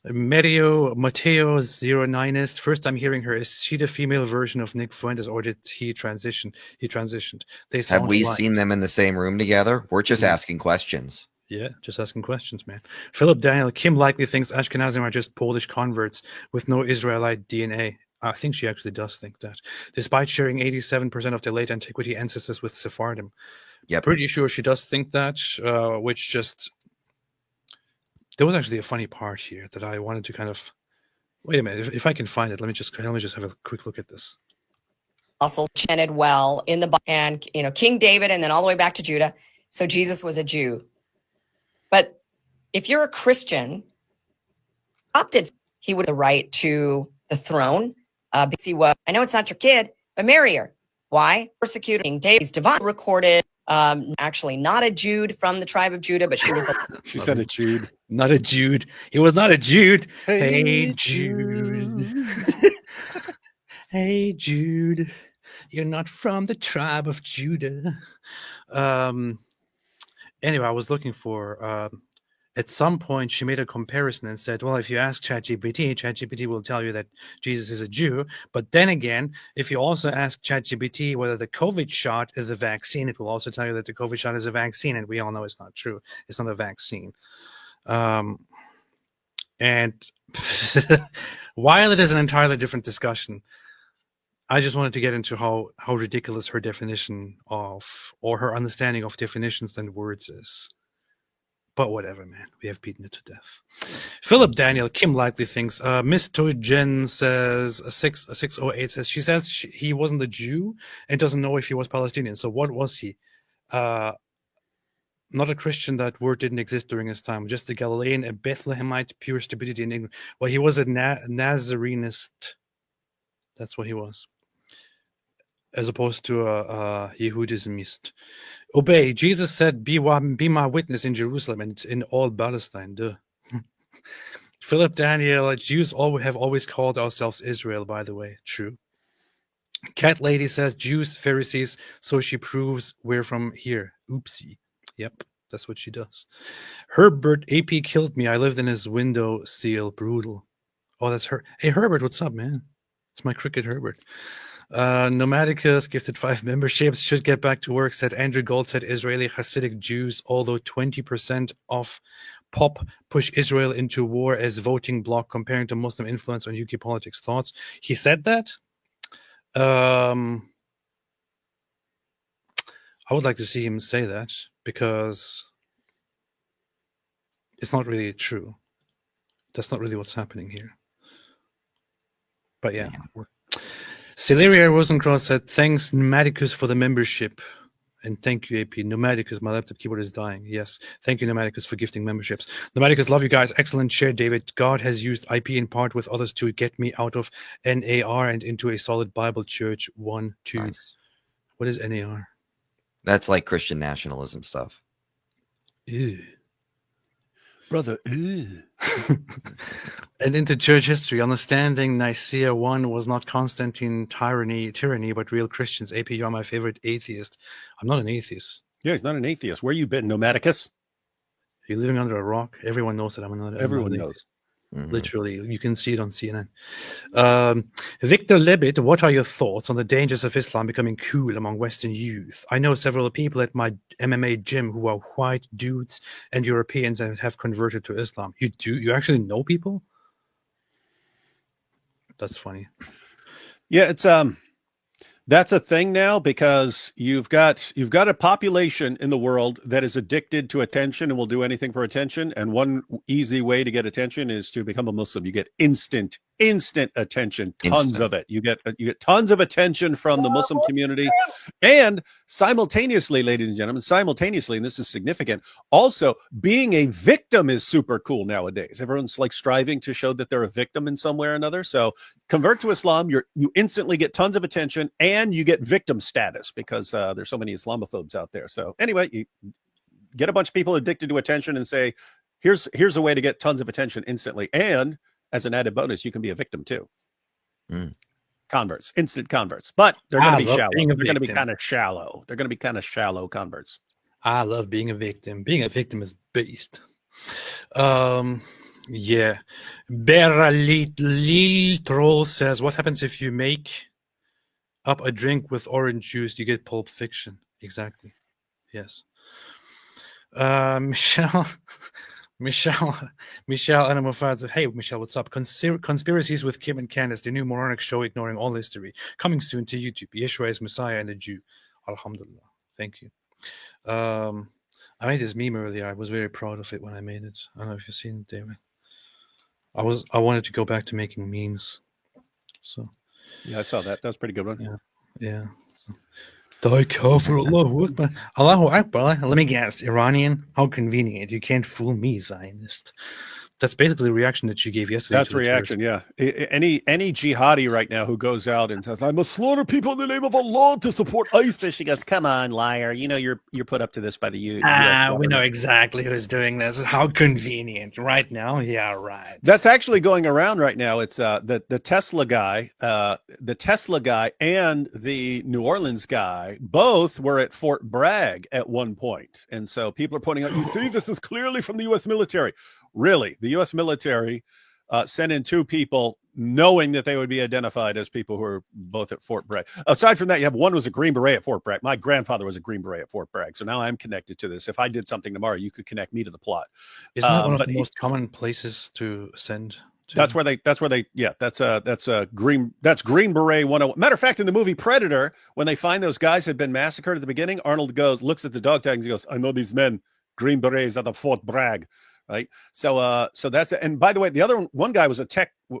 Mateo09ist. First time hearing her. Is she the female version of Nick Fuentes, or did he transition? He transitioned. They Have sound we alike. seen them in the same room together? We're just asking questions. Yeah, just asking questions, man. Philip Daniel, Kim likely thinks Ashkenazim are just Polish converts with no Israelite DNA. I think she actually does think that, despite sharing 87% of their late antiquity ancestors with Sephardim. Yep. Pretty sure she does think that, which just... There was actually a funny part here that I wanted to kind of... Wait a minute, if I can find it, let me just have a quick look at this. Apostles chanted well in the and King David, and then all the way back to Judah. So Jesus was a Jew. But if you're a Christian, opted, he would have the right to the throne. Because he was, I know it's not your kid, but marry her. Why? Persecuting David's divine recorded, actually not a Jude from the tribe of Judah, but she was She said a Jude. Not a Jude. He was not a Jude. Hey, Jude. Hey, Jude. You're not from the tribe of Judah. Anyway, I was looking for, at some point, she made a comparison and said, well, if you ask ChatGPT, ChatGPT will tell you that Jesus is a Jew. But then again, if you also ask ChatGPT whether the COVID shot is a vaccine, it will also tell you that the COVID shot is a vaccine. And we all know it's not true. It's not a vaccine. And while it is an entirely different discussion, I just wanted to get into how ridiculous her definition of, or her understanding of definitions and words is. But whatever, man. We have beaten it to death. Philip Daniel, Kim likely thinks, Mr. Jen says, 608 says, she says he wasn't a Jew and doesn't know if he was Palestinian. So what was he? Not a Christian. That word didn't exist during his time. Just a Galilean, a Bethlehemite, pure stupidity in England. Well, he was a Nazarenist. That's what he was. As opposed to a Yehudismist. Obey. Jesus said, be my witness in Jerusalem and in all Palestine. Duh. Philip Daniel, Jews have always called ourselves Israel, by the way. True. Cat Lady says, Jews, Pharisees, so she proves we're from here. Oopsie. Yep, that's what she does. Herbert, AP killed me. I lived in his window seal. Brutal. Oh, that's her. Hey, Herbert, what's up, man? It's my cricket Herbert. Nomadicus gifted 5 memberships. Should get back to work, said Andrew Gold. Said Israeli Hasidic Jews, although 20% of pop push Israel into war as voting bloc, comparing to Muslim influence on UK politics. Thoughts? He said that. I would like to see him say that, because it's not really true. That's not really what's happening here. But yeah. Celeria Rosencross said, thanks, Nomadicus, for the membership. And thank you, AP. Nomadicus, my laptop keyboard is dying. Yes. Thank you, Nomadicus, for gifting memberships. Nomadicus, love you guys. Excellent share, David. God has used IP in part with others to get me out of NAR and into a solid Bible church. 1, 2. Nice. What is NAR? That's like Christian nationalism stuff. Ew. Brother. And into church history, understanding Nicaea 1 was not Constantine tyranny, but real Christians. AP, you're my favorite atheist. I'm not an atheist. Yeah, he's not an atheist. Where you been, Nomadicus? You're living under a rock. Everyone knows that I'm not. Everyone I'm not an knows. atheist. Mhm. Literally, you can see it on CNN. Victor Levitt, what are your thoughts on the dangers of Islam becoming cool among Western youth? I know several people at my MMA gym who are white dudes and Europeans and have converted to Islam. You do? You actually know people? That's funny. Yeah, it's that's a thing now, because you've got a population in the world that is addicted to attention and will do anything for attention. And one easy way to get attention is to become a Muslim. You get instant attention, tons of it. You get tons of attention from the Muslim community, and simultaneously, ladies and gentlemen, and this is significant, also being a victim is super cool nowadays. Everyone's like striving to show that they're a victim in some way or another. So convert to Islam, you instantly get tons of attention, and you get victim status, because there's so many Islamophobes out there. So anyway, you get a bunch of people addicted to attention and say, Here's a way to get tons of attention instantly, and as an added bonus, you can be a victim too. Converts, instant converts, but they're going to be shallow. They're going to be kind of shallow. They're going to be kind of shallow converts. I love being a victim. Being a victim is beast. Yeah. Beralil Troll says, what happens if you make up a drink with orange juice? You get Pulp Fiction. Exactly. Yes. Michelle Animal Fad said, hey, Michelle, what's up? Conspiracies with Kim and Candace, the new moronic show ignoring all history. Coming soon to YouTube. Yeshua is Messiah and a Jew. Alhamdulillah. Thank you. I made this meme earlier. I was very proud of it when I made it. I don't know if you've seen it, David. I wanted to go back to making memes. So yeah, I saw that. That was a pretty good one. Yeah. Die kafir, Allahu Akbar. Allahu Akbar. Let me guess. Iranian? How convenient. You can't fool me, Zionist. That's basically the reaction that she gave yesterday. That's reaction, yeah. Any jihadi right now who goes out and says, I must slaughter people in the name of Allah to support ISIS. She goes, come on, liar. You know you're put up to this by the U. We know exactly who's doing this. How convenient. Right now? Yeah, right. That's actually going around right now. It's the Tesla guy, and the New Orleans guy both were at Fort Bragg at one point. And so people are pointing out, you see, this is clearly from the U.S. military. Really, the U.S. military sent in 2 people knowing that they would be identified as people who are both at Fort Bragg. Aside from that, you have one was a Green Beret at Fort Bragg. My grandfather was a Green Beret at Fort Bragg. So now I'm connected to this. If I did something tomorrow, you could connect me to the plot. Isn't that one of the most common places to send to? That's Green Beret 101. Matter of fact, in the movie Predator, when they find those guys had been massacred at the beginning, Arnold looks at the dog tag and he goes, I know these men, Green Berets at the Fort Bragg. Right. So that's it. And by the way, the other one guy was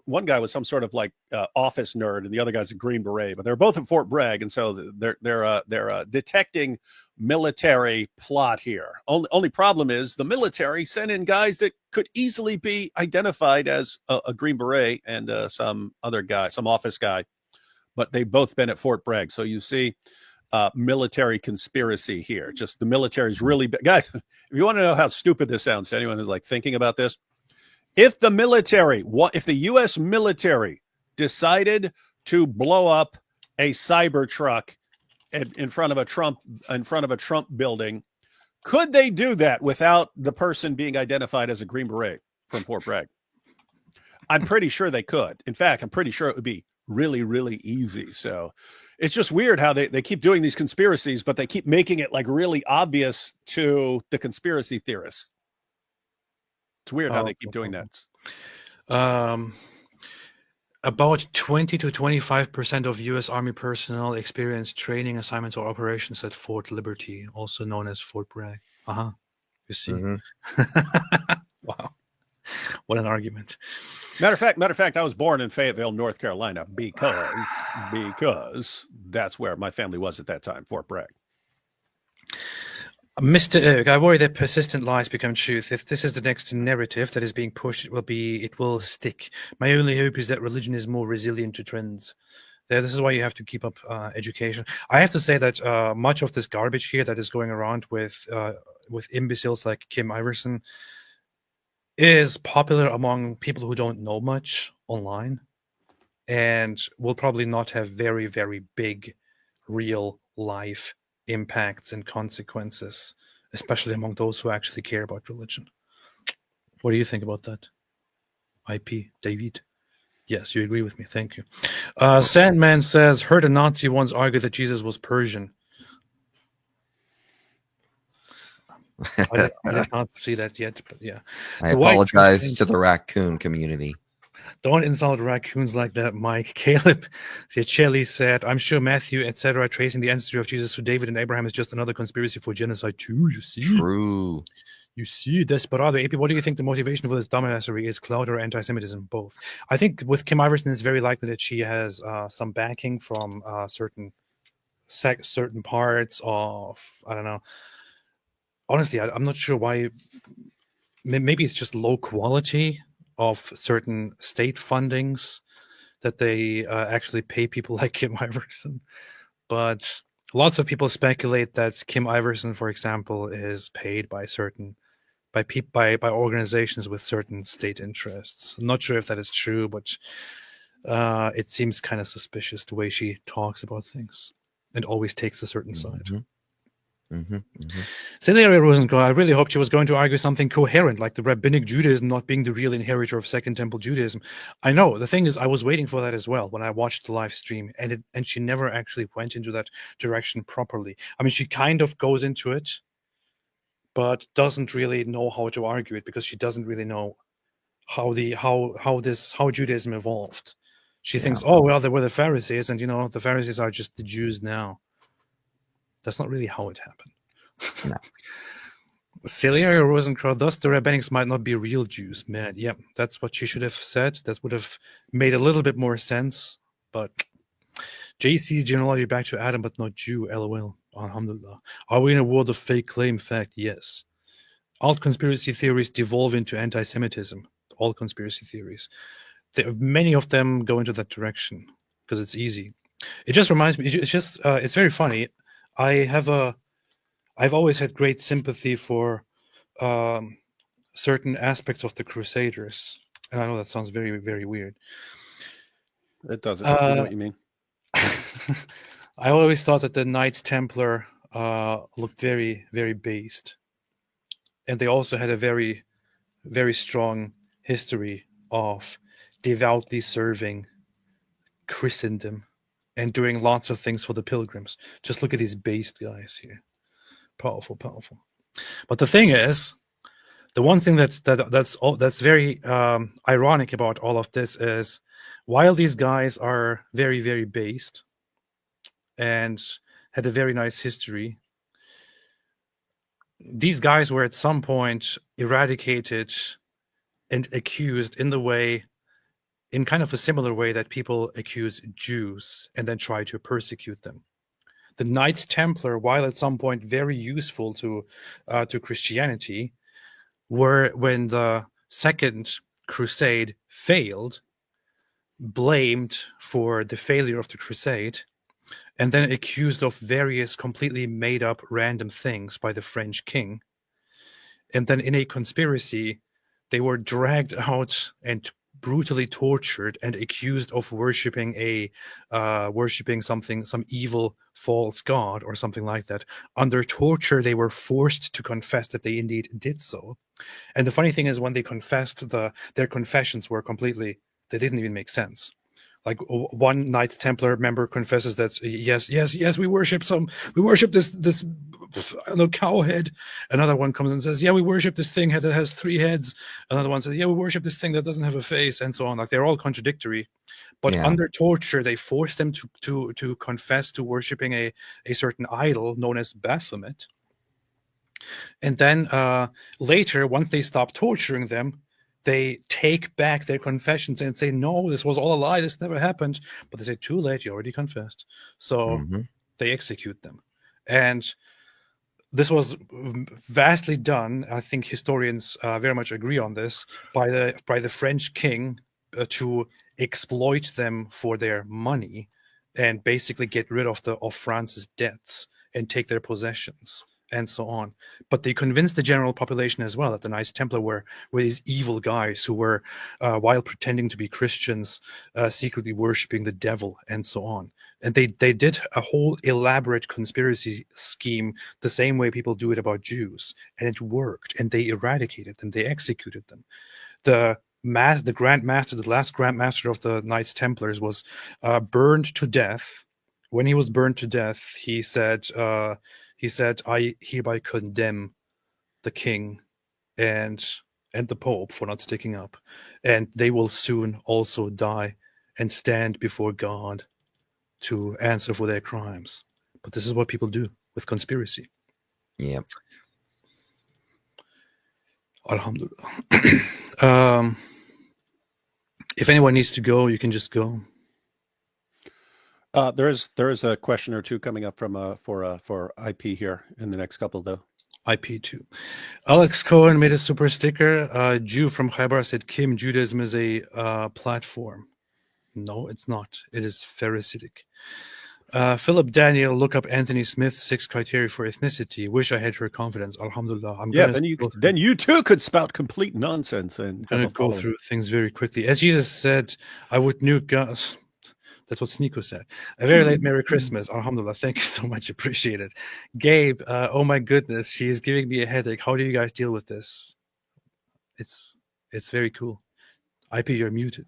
one guy was some sort of like office nerd, and the other guy's a Green Beret, but they're both in Fort Bragg. And so they're detecting military plot here. Only problem is the military sent in guys that could easily be identified as a Green Beret and some other guy, some office guy, but they've both been at Fort Bragg. So you see military conspiracy here. Just the military's really big. Guys, if you want to know how stupid this sounds to anyone who's like thinking about this, if the U.S. military decided to blow up a Cybertruck in front of a Trump building, could they do that without the person being identified as a Green Beret from Fort Bragg? I'm pretty sure they could. In fact, I'm pretty sure it would be really, really easy. So it's just weird how they keep doing these conspiracies, but they keep making it like really obvious to the conspiracy theorists. It's weird how they keep doing that. About 20 to 25% of U.S. Army personnel experience training assignments or operations at Fort Liberty, also known as Fort Bragg. You see. Wow. What an argument. Matter of fact, I was born in Fayetteville, North Carolina, because that's where my family was at that time, Fort Bragg. Mr. Erg, I worry that persistent lies become truth. If this is the next narrative that is being pushed, it will stick. My only hope is that religion is more resilient to trends. This is why you have to keep up education. I have to say that much of this garbage here that is going around with imbeciles like Kim Iversen is popular among people who don't know much online and will probably not have very, very big real life impacts and consequences, especially among those who actually care about religion. What do you think about that? IP, David? Yes, you agree with me. Thank you. Sandman says, heard a Nazi once argue that Jesus was Persian. I did not see that yet, but yeah. I apologize to the raccoon community. Don't insult raccoons like that, Mike. Caleb Ciacelli said, I'm sure Matthew, etc., tracing the ancestry of Jesus to David and Abraham is just another conspiracy for genocide too, you see? True. You see, Desperado. AP, what do you think the motivation for this dumbassery is? Clout or anti-Semitism? Both. I think with Kim Iversen, it's very likely that she has some backing from certain parts of, I don't know. Honestly, I'm not sure why. Maybe it's just low quality of certain state fundings that they actually pay people like Kim Iversen. But lots of people speculate that Kim Iversen, for example, is paid by certain by organizations with certain state interests. I'm not sure if that is true, but it seems kind of suspicious the way she talks about things and always takes a certain side. Celia Rosenkrantz, I really hoped she was going to argue something coherent, like the rabbinic Judaism not being the real inheritor of Second Temple Judaism. I know. The thing is, I was waiting for that as well when I watched the live stream, and she never actually went into that direction properly. I mean, she kind of goes into it, but doesn't really know how to argue it because she doesn't really know how Judaism evolved. She thinks, oh well, there were the Pharisees, and the Pharisees are just the Jews now. That's not really how it happened. No. Celia Rosenkrantz, thus the rabbinics might not be real Jews. Man, yeah, that's what she should have said. That would have made a little bit more sense. But JC's genealogy back to Adam, but not Jew. LOL. Alhamdulillah. Are we in a world of fake claim? Fact, yes. All conspiracy theories devolve into anti-Semitism. All conspiracy theories. Many of them go into that direction because it's easy. It just reminds me. It's very funny. I've always had great sympathy for certain aspects of the Crusaders, and I know that sounds very, very weird. It doesn't. I know what you mean. I always thought that the Knights Templar looked very, very based, and they also had a very, very strong history of devoutly serving Christendom and doing lots of things for the pilgrims. Just look at these based guys here. Powerful. But the thing is, the one thing that's very ironic about all of this is, while these guys are very, very based and had a very nice history, these guys were at some point eradicated and accused in kind of a similar way that people accuse Jews and then try to persecute them. The Knights Templar, while at some point very useful to Christianity, were, when the Second Crusade failed, blamed for the failure of the crusade, and then accused of various completely made up random things by the French king. And then in a conspiracy, they were dragged out and brutally tortured and accused of worshiping some evil false god or something like that. Under torture, they were forced to confess that they indeed did so. And the funny thing is, when they confessed, their confessions were they didn't even make sense. Like, one Knights Templar member confesses that yes, we worship this I don't know, cow head. Another one comes and says, yeah, we worship this thing that has 3 heads. Another one says, yeah, we worship this thing that doesn't have a face, and so on. Like, they're all contradictory. But under torture, they forced them to confess to worshiping a certain idol known as Baphomet. And then later, once they stop torturing them, they take back their confessions and say, no, this was all a lie. This never happened. But they say, too late. You already confessed. So they execute them. And this was vastly done. I think historians very much agree on this, by the French king to exploit them for their money and basically get rid of France's debts and take their possessions and so on. But they convinced the general population as well that the Knights Templar were these evil guys who were, while pretending to be Christians, secretly worshipping the devil and so on. And they did a whole elaborate conspiracy scheme the same way people do it about Jews. And it worked. And they eradicated them. They executed them. The Grand Master, the last Grand Master of the Knights Templars, was burned to death. When he was burned to death, he said, I hereby condemn the king and the Pope for not sticking up. And they will soon also die and stand before God to answer for their crimes. But this is what people do with conspiracy. Yeah. Alhamdulillah. If anyone needs to go, you can just go. There is a question or two coming up for IP here in the next couple, though. IP2. Alex Cohen made a super sticker. Jew from Khaybar said, Kim, Judaism is a platform. No, it's not. It is Pharisaic. Philip Daniel, look up Anthony Smith's 6 criteria for ethnicity. Wish I had her confidence. Alhamdulillah. Yeah, then you too could spout complete nonsense and I'm going to go through things very quickly. As Jesus said, I would nuke guns. That's what Sneeko said. A very late Merry Christmas. Alhamdulillah. Thank you so much. Appreciate it. Gabe, oh my goodness. She is giving me a headache. How do you guys deal with this? It's very cool. IP, you're muted.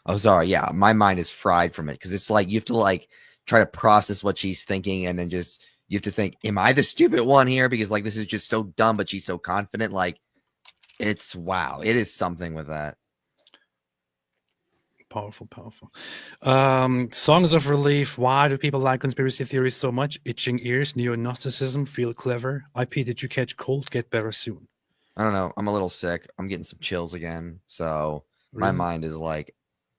Oh, sorry. Yeah, my mind is fried from it because it's like you have to like try to process what she's thinking, and then just you have to think, am I the stupid one here? Because like this is just so dumb, but she's so confident. Like it's wow. It is something with that. Powerful. Songs of relief. Why do people like conspiracy theories so much? Itching ears, neo-Gnosticism, feel clever. IP, did you catch cold? Get better soon. I don't know. I'm a little sick. I'm getting some chills again. So my mind is like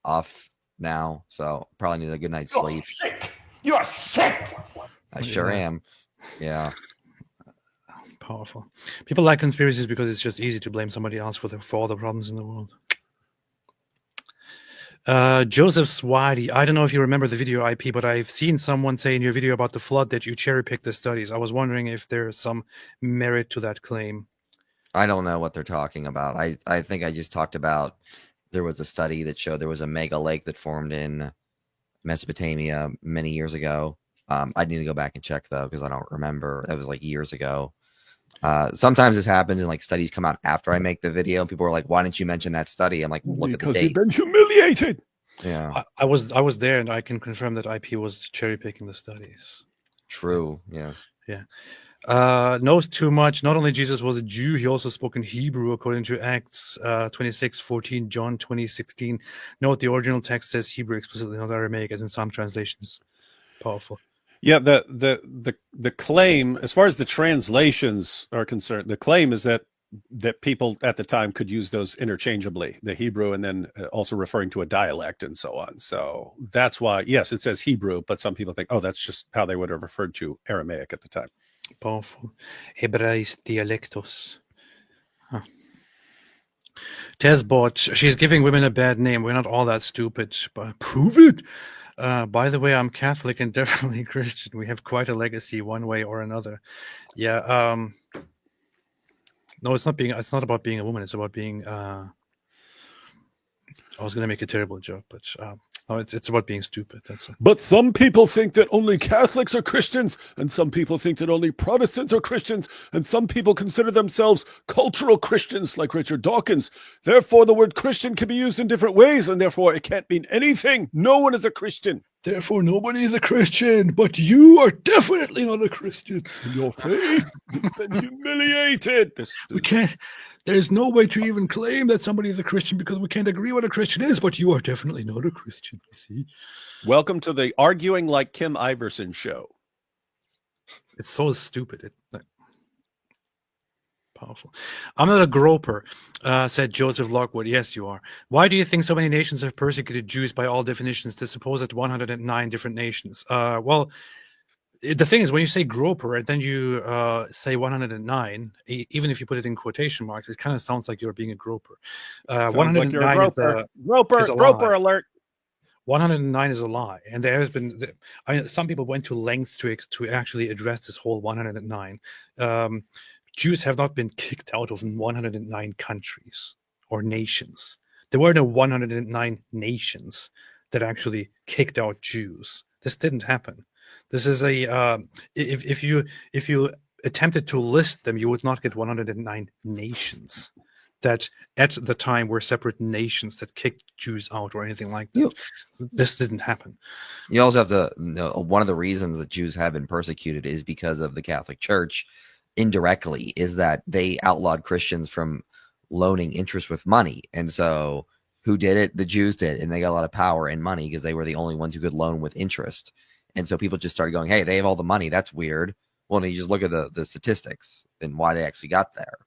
off now. So probably need a good night's sleep. Sick. You are sick. I sure am. Yeah. Powerful. People like conspiracies because it's just easy to blame somebody else for all the problems in the world. Joseph Swidey, I don't know if you remember the video, IP, but I've seen someone say in your video about the flood that you cherry-picked the studies. I was wondering if there's some merit to that claim. I don't know what they're talking about. I think I just talked about there was a study that showed there was a mega lake that formed in Mesopotamia many years ago. I need to go back and check, though, because I don't remember. That was like years ago. Sometimes this happens and like studies come out after I make the video and people are like, why didn't you mention that study? I'm like, look at the date. You've been humiliated. Yeah. I was there and I can confirm that IP was cherry picking the studies. True. Yeah. Yeah. Knows too much. Not only Jesus was a Jew, he also spoke in Hebrew according to Acts 26:14, John 20:16. Note the original text says Hebrew explicitly, not Aramaic, as in some translations. Powerful. Yeah, the claim, as far as the translations are concerned, the claim is that people at the time could use those interchangeably, the Hebrew and then also referring to a dialect and so on. So that's why, yes, it says Hebrew, but some people think, oh, that's just how they would have referred to Aramaic at the time. Powerful. Hebraeus dialectos. Huh. Tezbot, she's giving women a bad name. We're not all that stupid, but prove it. By the way, I'm Catholic and definitely Christian. We have quite a legacy one way or another. Yeah. No, it's not about being a woman. It's about being, I was going to make a terrible joke, but no, it's about being stupid. That's it. But some people think that only Catholics are Christians, and some people think that only Protestants are Christians, and some people consider themselves cultural Christians like Richard Dawkins. Therefore, the word Christian can be used in different ways, and therefore it can't mean anything. No one is a Christian. Therefore, nobody is a Christian, but you are definitely not a Christian. In your faith, you've been humiliated. We can't. There's no way to even claim that somebody is a Christian because we can't agree what a Christian is, but you are definitely not a Christian, you see? Welcome to the Arguing Like Kim Iversen show. It's so stupid. Powerful. I'm not a groper, said Joseph Lockwood. Yes, you are. Why do you think so many nations have persecuted Jews by all definitions to supposed 109 different nations? Well, the thing is, when you say groper and then you say 109, even if you put it in quotation marks, it kind of sounds like you're being a groper. 109 like you're a groper. Groper alert. 109 is a lie, and there has been. I mean, some people went to lengths to actually address this whole 109. Jews have not been kicked out of 109 countries or nations. There were no 109 nations that actually kicked out Jews. This didn't happen. This is a if you attempted to list them, you would not get 109 nations that at the time were separate nations that kicked Jews out or anything like that. This didn't happen. You also have to know one of the reasons that Jews have been persecuted is because of the Catholic Church. Indirectly, is that they outlawed Christians from loaning interest with money, and so who did it? The Jews did, and they got a lot of power and money because they were the only ones who could loan with interest. And so people just started going, hey, they have all the money. That's weird. Well, you just look at the statistics and why they actually got there.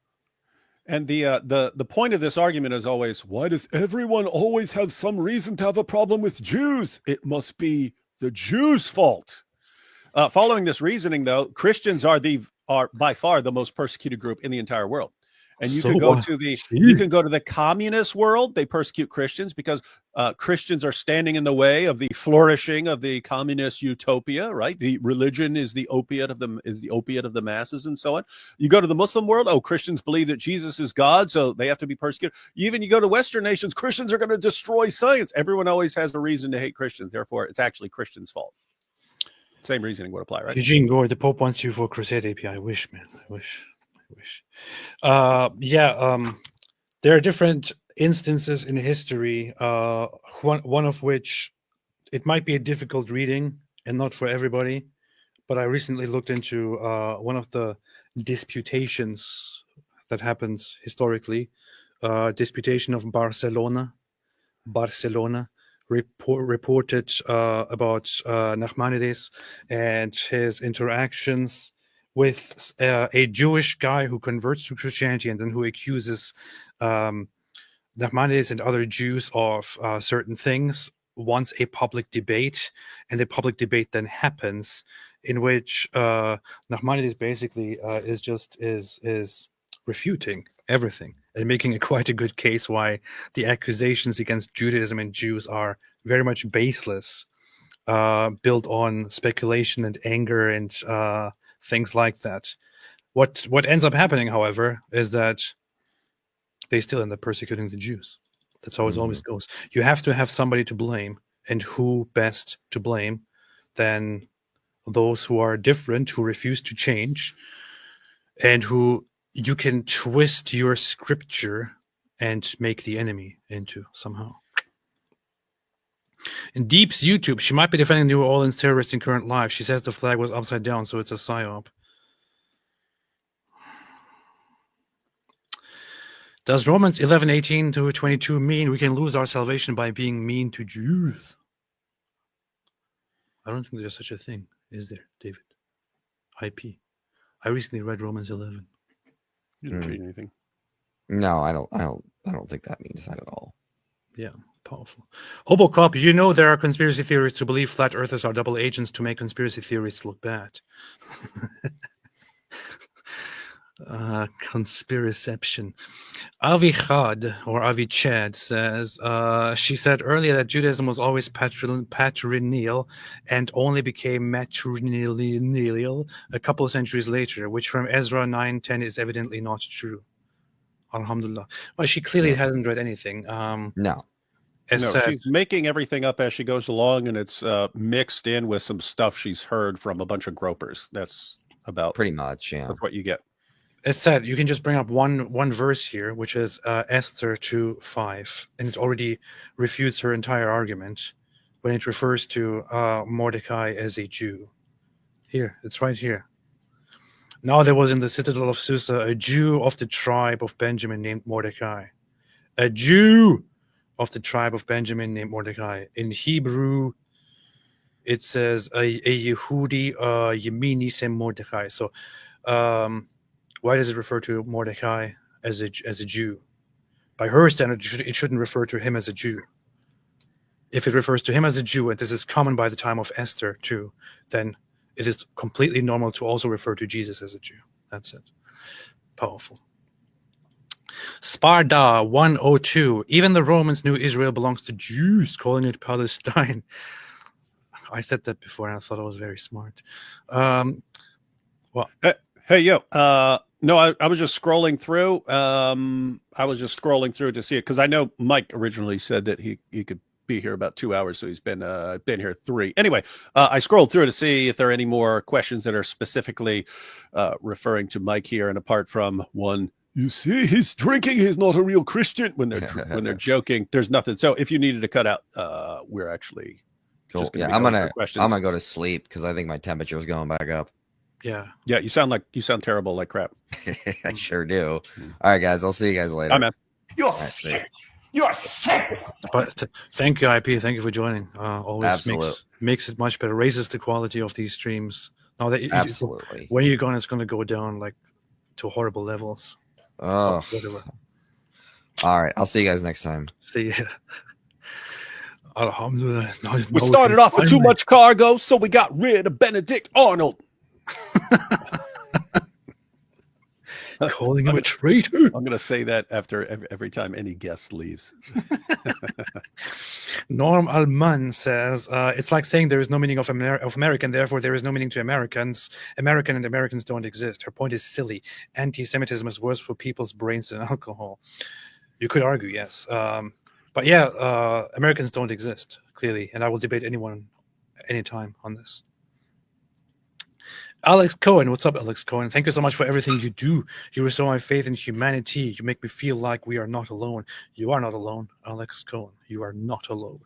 And the point of this argument is always, why does everyone always have some reason to have a problem with Jews? It must be the Jews' fault. Following this reasoning, though, Christians are by far the most persecuted group in the entire world. And you So can go what? to the communist world. They persecute Christians because Christians are standing in the way of the flourishing of the communist utopia. Right, the religion is the opiate of the masses, and so on. You go to the Muslim world. Oh, Christians believe that Jesus is God, so they have to be persecuted. Even you go to Western nations, Christians are going to destroy science. Everyone always has a reason to hate Christians. Therefore, it's actually Christians' fault. Same reasoning would apply, right? Eugene Gore, the Pope wants you for Crusade API. I wish, man. I wish. There are different instances in history. One of which it might be a difficult reading and not for everybody. But I recently looked into one of the disputations that happens historically. Disputation of Barcelona reported about Nachmanides and his interactions with a Jewish guy who converts to Christianity and then who accuses Nachmanides and other Jews of certain things. Wants a public debate, and the public debate then happens, in which Nachmanides basically is refuting everything and making quite a good case why the accusations against Judaism and Jews are very much baseless, built on speculation and anger and things like that. What ends up happening, however, is that they still end up persecuting the Jews. That's how it always goes. You have to have somebody to blame, and who best to blame than those who are different, who refuse to change, and who you can twist your scripture and make the enemy into somehow. In Deep's YouTube, she might be defending New Orleans terrorists in current life. She says the flag was upside down, so it's a psyop. Does Romans 11:18-22 mean we can lose our salvation by being mean to Jews? I don't think there's such a thing, is there, David? IP. I recently read Romans 11. You didn't read anything. No, I don't think that means that at all. Yeah, powerful. Hobocop, you know there are conspiracy theorists who believe flat earthers are double agents to make conspiracy theorists look bad. Conspiraception. Avichad or Avichad says she said earlier that Judaism was always patrilineal and only became matrilineal a couple of centuries later, which from Ezra 9:10 is evidently not true. Alhamdulillah. Well, she clearly hasn't read anything. No. She's making everything up as she goes along, and it's mixed in with some stuff she's heard from a bunch of gropers. That's about pretty much, yeah. That's what you get. As said, you can just bring up one verse here, which is Esther 2:5, and it already refutes her entire argument when it refers to Mordecai as a Jew. Here, it's right here. Now there was in the citadel of Susa a Jew of the tribe of Benjamin named Mordecai. A Jew of the tribe of Benjamin named Mordecai. In Hebrew, it says a Yehudi Yemini Sem Mordecai. So, why does it refer to Mordecai as a Jew? By her standard, it shouldn't refer to him as a Jew. If it refers to him as a Jew, and this is common by the time of Esther too, then it is completely normal to also refer to Jesus as a Jew. That's it. Powerful. Sparda 102. Even the Romans knew Israel belongs to Jews, calling it Palestine. I said that before, and I thought it was very smart. Well, hey, yo. No, I was just scrolling through. I was just scrolling through to see it because I know Mike originally said that he could be here about 2 hours, so he's been here 3. Anyway, I scrolled through to see if there are any more questions that are specifically referring to Mike here, and apart from one, you see, he's drinking. He's not a real Christian. When they're joking, there's nothing. So if you needed to cut out, we're actually cool. Yeah, I'm gonna go to sleep because I think my temperature is going back up. Yeah. You sound terrible, like crap. I sure do. All right, guys. I'll see you guys later. Bye, man. You're sick. You're sick. But thank you, IP. Thank you for joining. Always makes it much better. Raises the quality of these streams. Now that absolutely, when you're gone, it's going to go down like to horrible levels. Oh, all right. I'll see you guys next time. See ya. Alhamdulillah. We started off with too much cargo, so we got rid of Benedict Arnold. calling him a traitor. I'm going to say that after every time any guest leaves. Norm Alman says, it's like saying there is no meaning of American, therefore there is no meaning to Americans. American and Americans don't exist. Her point is silly. Anti-Semitism is worse for people's brains than alcohol. You could argue, yes. But yeah, Americans don't exist, clearly. And I will debate anyone, anytime on this. Alex Cohen, what's up, Alex Cohen? Thank you so much for everything you do. You restore my faith in humanity. You make me feel like we are not alone. You are not alone, Alex Cohen. You are not alone.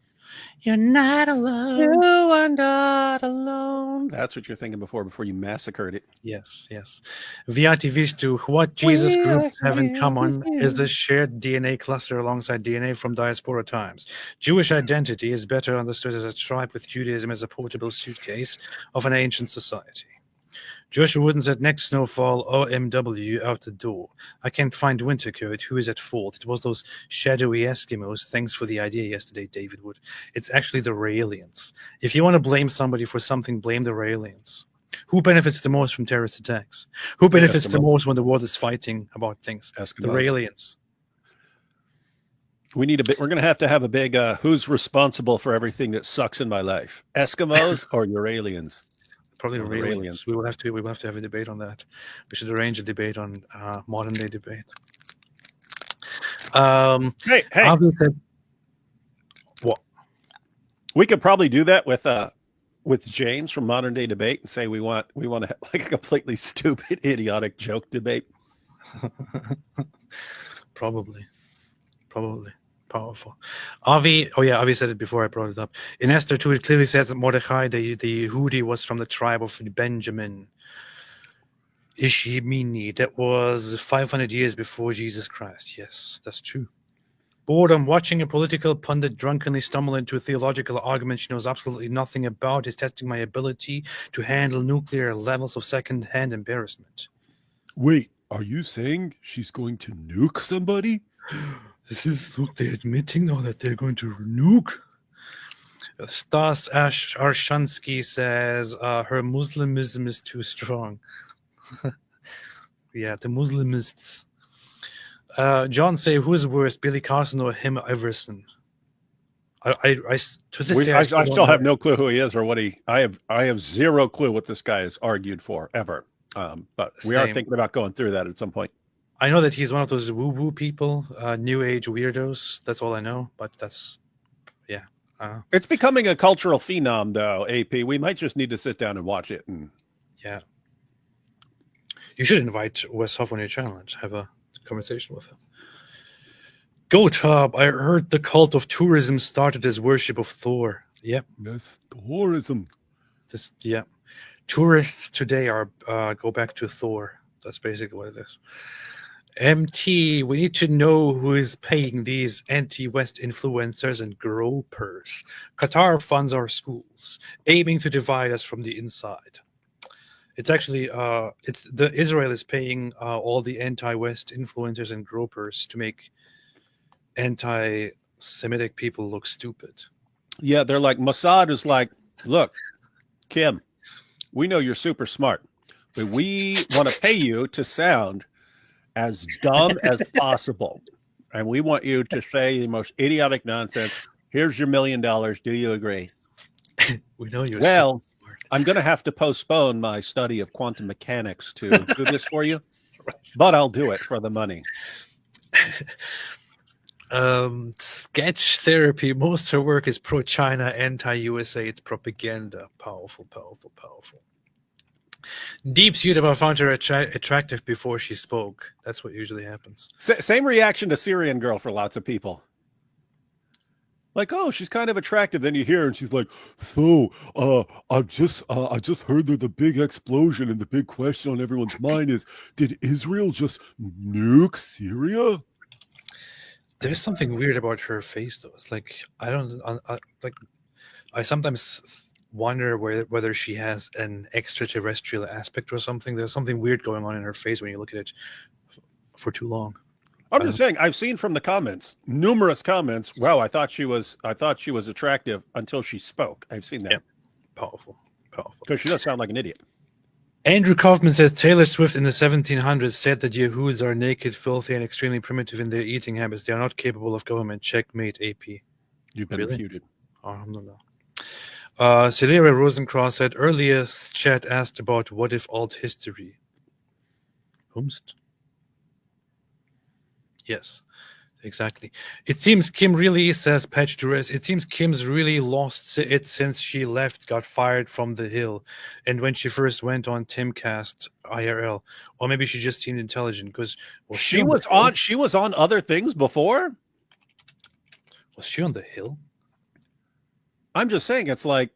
You're not alone. You are not alone. That's what you're thinking before you massacred it. Yes, yes. Viativistu, what Jesus groups have in common is a shared DNA cluster alongside DNA from diaspora times. Jewish identity is better understood as a tribe with Judaism as a portable suitcase of an ancient society. Joshua Wooden said, next snowfall, OMW, out the door. I can't find winter coat. Who is at fault? It was those shadowy Eskimos. Thanks for the idea yesterday, David Wood. It's actually the Raelians. If you want to blame somebody for something, blame the Raelians. Who benefits the most from terrorist attacks? Who benefits the most when the world is fighting about things? Eskimos. The Raelians. We need we're going to have a big, who's responsible for everything that sucks in my life? Eskimos or Euralians? Probably the Raelians. We will have to have a debate on that. We should arrange a debate on modern day debate. Hey. Said, what? We could probably do that with James from Modern Day Debate and say we want to have like a completely stupid, idiotic joke debate. Probably. Powerful. Avi said it before I brought it up. In Esther 2, it clearly says that Mordechai, the Yehudi, was from the tribe of Benjamin. Ishimini, that was 500 years before Jesus Christ. Yes, that's true. Boredom, watching a political pundit drunkenly stumble into a theological argument she knows absolutely nothing about is testing my ability to handle nuclear levels of second-hand embarrassment. Wait, are you saying she's going to nuke somebody? This is what they're admitting now, that they're going to nuke. Stas Arshansky says her Muslimism is too strong. Yeah, the Muslimists. John say, who is worse, Billy Carson or him, Iversen? I still have no clue who he is or what I have zero clue what this guy has argued for ever. But we are thinking about going through that at some point. I know that he's one of those woo-woo people, new age weirdos. That's all I know. But that's, yeah. It's becoming a cultural phenom, though, AP. We might just need to sit down and watch it. Yeah. You should invite Wes Huff on your channel and have a conversation with him. GoTub, I heard the cult of tourism started as worship of Thor. Yep. Yes, tourism. Yeah. Tourists today are go back to Thor. That's basically what it is. MT, we need to know who is paying these anti-West influencers and gropers. Qatar funds our schools, aiming to divide us from the inside. It's actually, Israel is paying all the anti-West influencers and gropers to make anti-Semitic people look stupid. Yeah, they're like, Mossad is like, look, Kim, we know you're super smart, but we want to pay you to sound as dumb as possible. And we want you to say the most idiotic nonsense. Here's your $1 million. Do you agree? We know you're well, so smart. I'm going to have to postpone my study of quantum mechanics to do this for you, but I'll do it for the money. Sketch therapy. Most of her work is pro-China, anti-USA. It's propaganda. Powerful. Deep Suitable found her attractive before she spoke. That's what usually happens. Same reaction to Syrian girl for lots of people. Like, oh, she's kind of attractive. Then you hear her and she's like, so I just heard that the big explosion and the big question on everyone's mind is, did Israel just nuke Syria? There's something weird about her face, though. It's like I sometimes wonder whether she has an extraterrestrial aspect or something. There's something weird going on in her face when you look at it for too long. I'm just saying, I've seen from the comments, numerous comments. Wow, I thought she was attractive until she spoke. I've seen that. Yeah. Powerful. Because she does sound like an idiot. Andrew Kaufman says Taylor Swift in the 1700s said that Yahoos are naked, filthy, and extremely primitive in their eating habits. They are not capable of government. Checkmate, AP. You've been Really? refuted. Alhamdulillah. Celera Rosencross said earlier chat asked about what if alt history. Whomst? Yes, exactly. It seems Kim really says Patch Duress. It seems Kim's really lost it since she left, got fired from the Hill, and when she first went on Timcast IRL, or maybe she just seemed intelligent because She was on other things before. Was she on the Hill? I'm just saying, it's like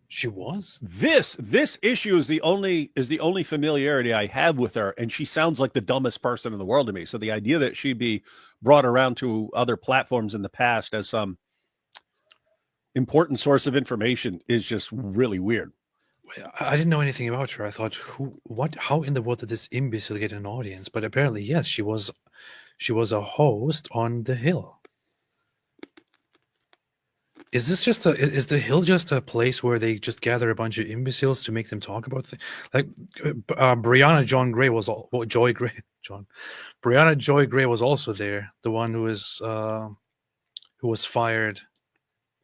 she was. This issue is the only familiarity I have with her, and she sounds like the dumbest person in the world to me. So the idea that she'd be brought around to other platforms in the past as some important source of information is just really weird. I didn't know anything about her. I thought, how in the world did this imbecile get an audience? But apparently, yes, she was a host on the Hill. Is the Hill just a place where they just gather a bunch of imbeciles to make them talk about things? Like Brianna Joy Gray was also there, the one who was fired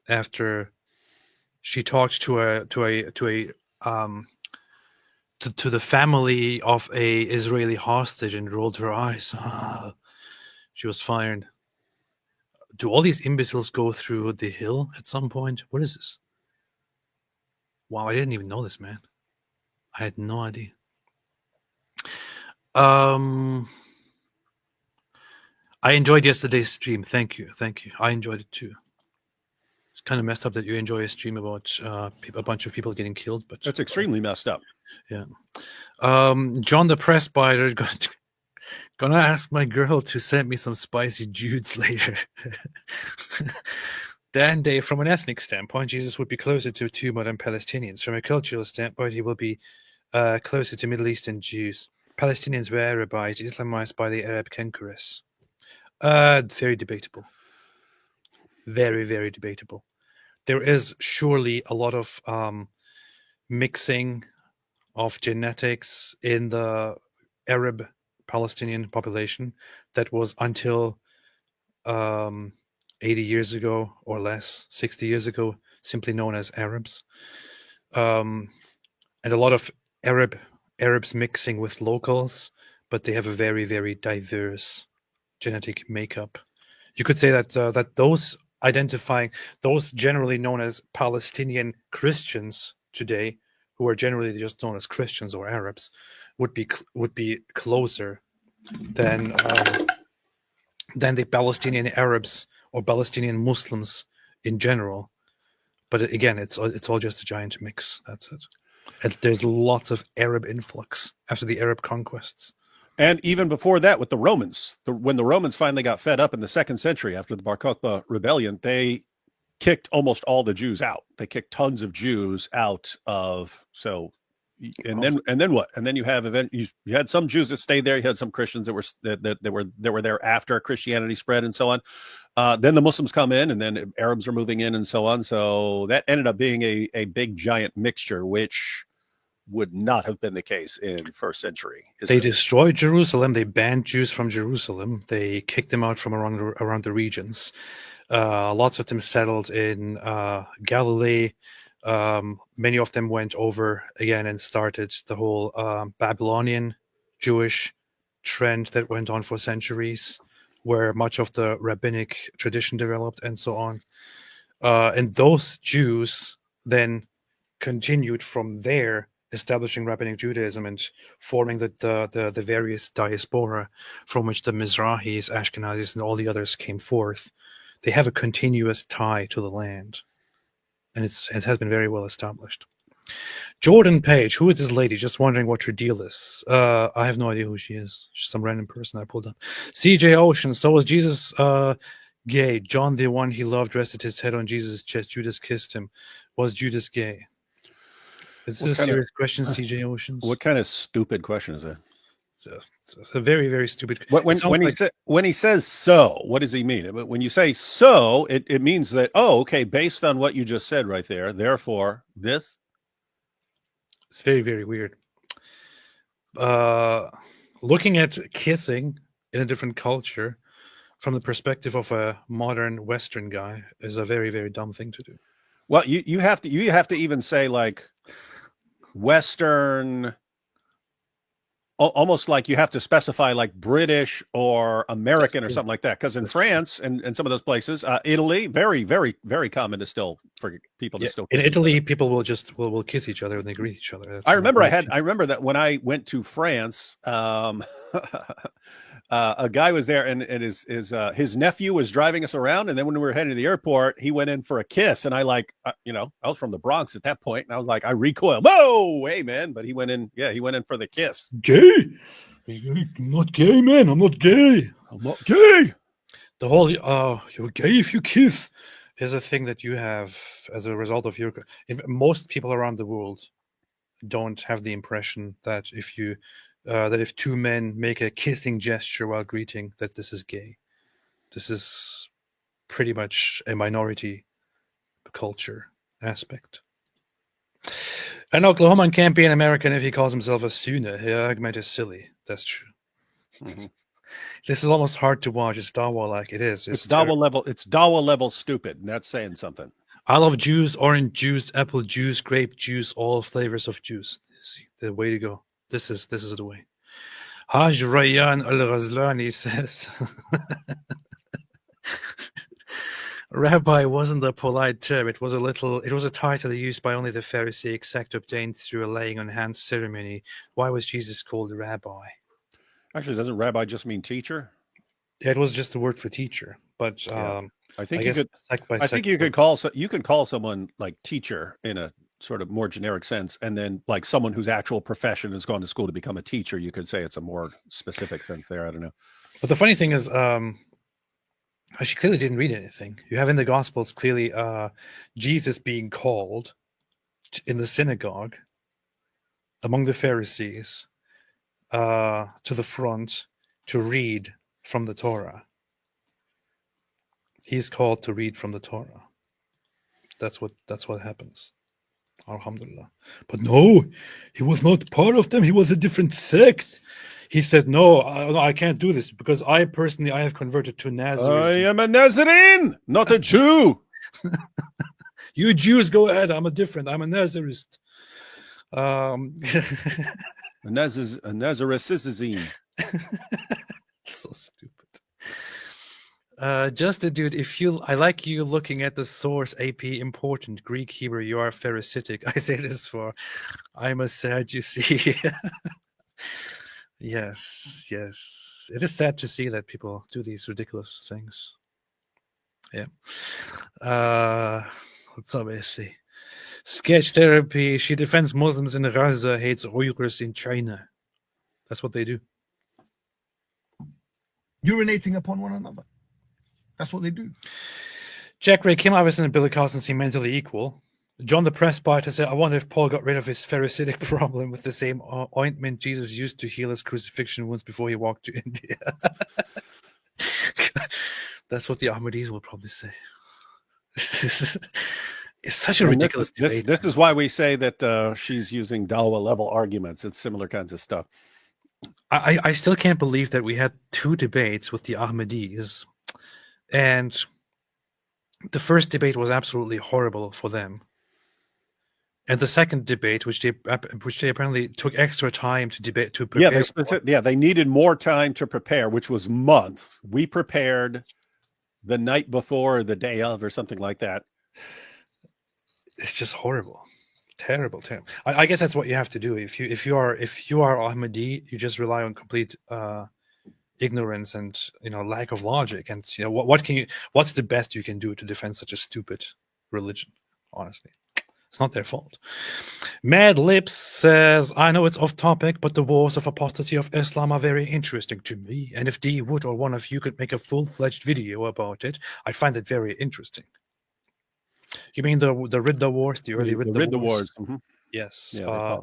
after she talked to the family of a Israeli hostage and rolled her eyes. She was fired. Do all these imbeciles go through the Hill at some point? What is this? Wow, I didn't even know this, man. I had no idea. I enjoyed yesterday's stream. Thank you. I enjoyed it too. It's kind of messed up that you enjoy a stream about a bunch of people getting killed, but that's extremely messed up. Yeah. John the Presbyter gonna ask my girl to send me some spicy Judes later. Dan Day, from an ethnic standpoint, Jesus would be closer to modern Palestinians. From a cultural standpoint, he will be closer to Middle Eastern Jews. Palestinians were Arabized, Islamized by the Arab conquerors. Very debatable. Very, very debatable. There is surely a lot of mixing of genetics in the Arab Palestinian population that was until 80 years ago or less, 60 years ago, simply known as Arabs. And a lot of Arabs mixing with locals, but they have a very, very diverse genetic makeup. You could say that those generally known as Palestinian Christians today, who are generally just known as Christians or Arabs, would be closer than the Palestinian Arabs or Palestinian Muslims in general. But again, it's all just a giant mix. That's it. And there's lots of Arab influx after the Arab conquests. And even before that, with the Romans, when the Romans finally got fed up in the 2nd century after the Bar Kokhba rebellion, they kicked almost all the Jews out. They kicked tons of Jews out of and then what? And then you had some Jews that stayed there. You had some Christians that were there after Christianity spread and so on. Then the Muslims come in, and then Arabs are moving in and so on. So that ended up being a big giant mixture, which would not have been the case in 1st century. They destroyed Jerusalem. They banned Jews from Jerusalem. They kicked them out from around the regions. Lots of them settled in Galilee. Many of them went over again and started the whole Babylonian Jewish trend that went on for centuries, where much of the rabbinic tradition developed and so on. And those Jews then continued from there, establishing rabbinic Judaism and forming the various diaspora from which the Mizrahis, Ashkenazis, and all the others came forth. They have a continuous tie to the land. And it has been very well established. Jordan Page, who is this lady? Just wondering what her deal is. I have no idea who she is. She's some random person I pulled up. CJ Ocean, so was Jesus gay? John, the one he loved, rested his head on Jesus' chest. Judas kissed him. Was Judas gay? Is this a serious question, CJ Oceans? What kind of stupid question is that? It's a very, very stupid. When he says so, what does he mean? When you say so, it means that, okay, based on what you just said right there, therefore this. It's very, very weird. looking at kissing in a different culture from the perspective of a modern Western guy is a very, very dumb thing to do. Well, you have to even say like Western, almost like you have to specify like British or American or something like that. Because in France and some of those places, Italy, very, very, very common to still for people to still in kiss each Italy, other. people will just will kiss each other and they greet each other. That's I not remember right. I remember that when I went to France, a guy was there and his nephew was driving us around, and then when we were heading to the airport, he went in for a kiss, and I like I was from the Bronx at that point, and I was like, I recoiled, whoa, hey man, but he went in for the kiss. Gay? I'm not gay, man. I'm not gay. I'm not gay. The whole you're gay if you kiss is a thing that you have as a result of your. If most people around the world don't have the impression that if you that if two men make a kissing gesture while greeting, that this is gay. This is pretty much a minority culture aspect. An Oklahoman can't be an American if he calls himself a Sooner. His argument is silly. That's true. Mm-hmm. This is almost hard to watch. It's Dawa like it is. It's Dawa level. It's Dawa level stupid, and that's saying something. I love juice, orange juice, apple juice, grape juice, all flavors of juice. The way to go. This is the way. Haj Rayyan al-Ghazlani says, Rabbi wasn't a polite term. It was a title used by only the Pharisaic sect obtained through a laying on hands ceremony. Why was Jesus called a rabbi? Actually, doesn't rabbi just mean teacher? Yeah, it was just a word for teacher, but I think you could call someone like teacher in a sort of more generic sense, and then like someone whose actual profession has gone to school to become a teacher, you could say it's a more specific sense there. I don't know. But the funny thing is, she clearly didn't read anything. You have in the Gospels clearly Jesus being called in the synagogue among the Pharisees to the front to read from the Torah. He's called to read from the Torah. That's what happens. Alhamdulillah. But no, he was not part of them. He was a different sect. He said, no, I can't do this because I have converted to Nazareth. I am a Nazarene, not a Jew. You Jews go ahead. I'm a Nazarist. A Nazarene. So stupid. Just a dude, I like you looking at the source AP important Greek Hebrew, you are Pharisaic. I say this for I'm a Sadducee. Yes. It is sad to see that people do these ridiculous things. Yeah. What's up, AC? Sketch therapy. She defends Muslims in Gaza, hates Uyghurs in China. That's what they do. Urinating upon one another. That's what they do. Jack Ray, Kim Iversen and Billy Carson seem mentally equal. John the Presbyter said, I wonder if Paul got rid of his Pharisaic problem with the same ointment Jesus used to heal his crucifixion wounds before he walked to India. That's what the Ahmadis will probably say. It's such a ridiculous debate. This is why we say that she's using Dawa level arguments. It's similar kinds of stuff. I still can't believe that we had two debates with the Ahmadis, and the first debate was absolutely horrible for them. And the second debate, which they apparently took extra time to debate to prepare. They needed more time to prepare, which was months. We prepared the night before, or the day of, or something like that. It's just horrible, terrible. I guess that's what you have to do if you are Ahmadi. You just rely on complete ignorance and lack of logic. And what's the best you can do to defend such a stupid religion? Honestly. It's not their fault. Mad Lips says, I know it's off topic, but the wars of apostasy of Islam are very interesting to me. And if D Wood or one of you could make a full-fledged video about it, I find it very interesting. You mean the Ridda Wars, the early Ridda Wars? Mm-hmm. Yes. Yeah,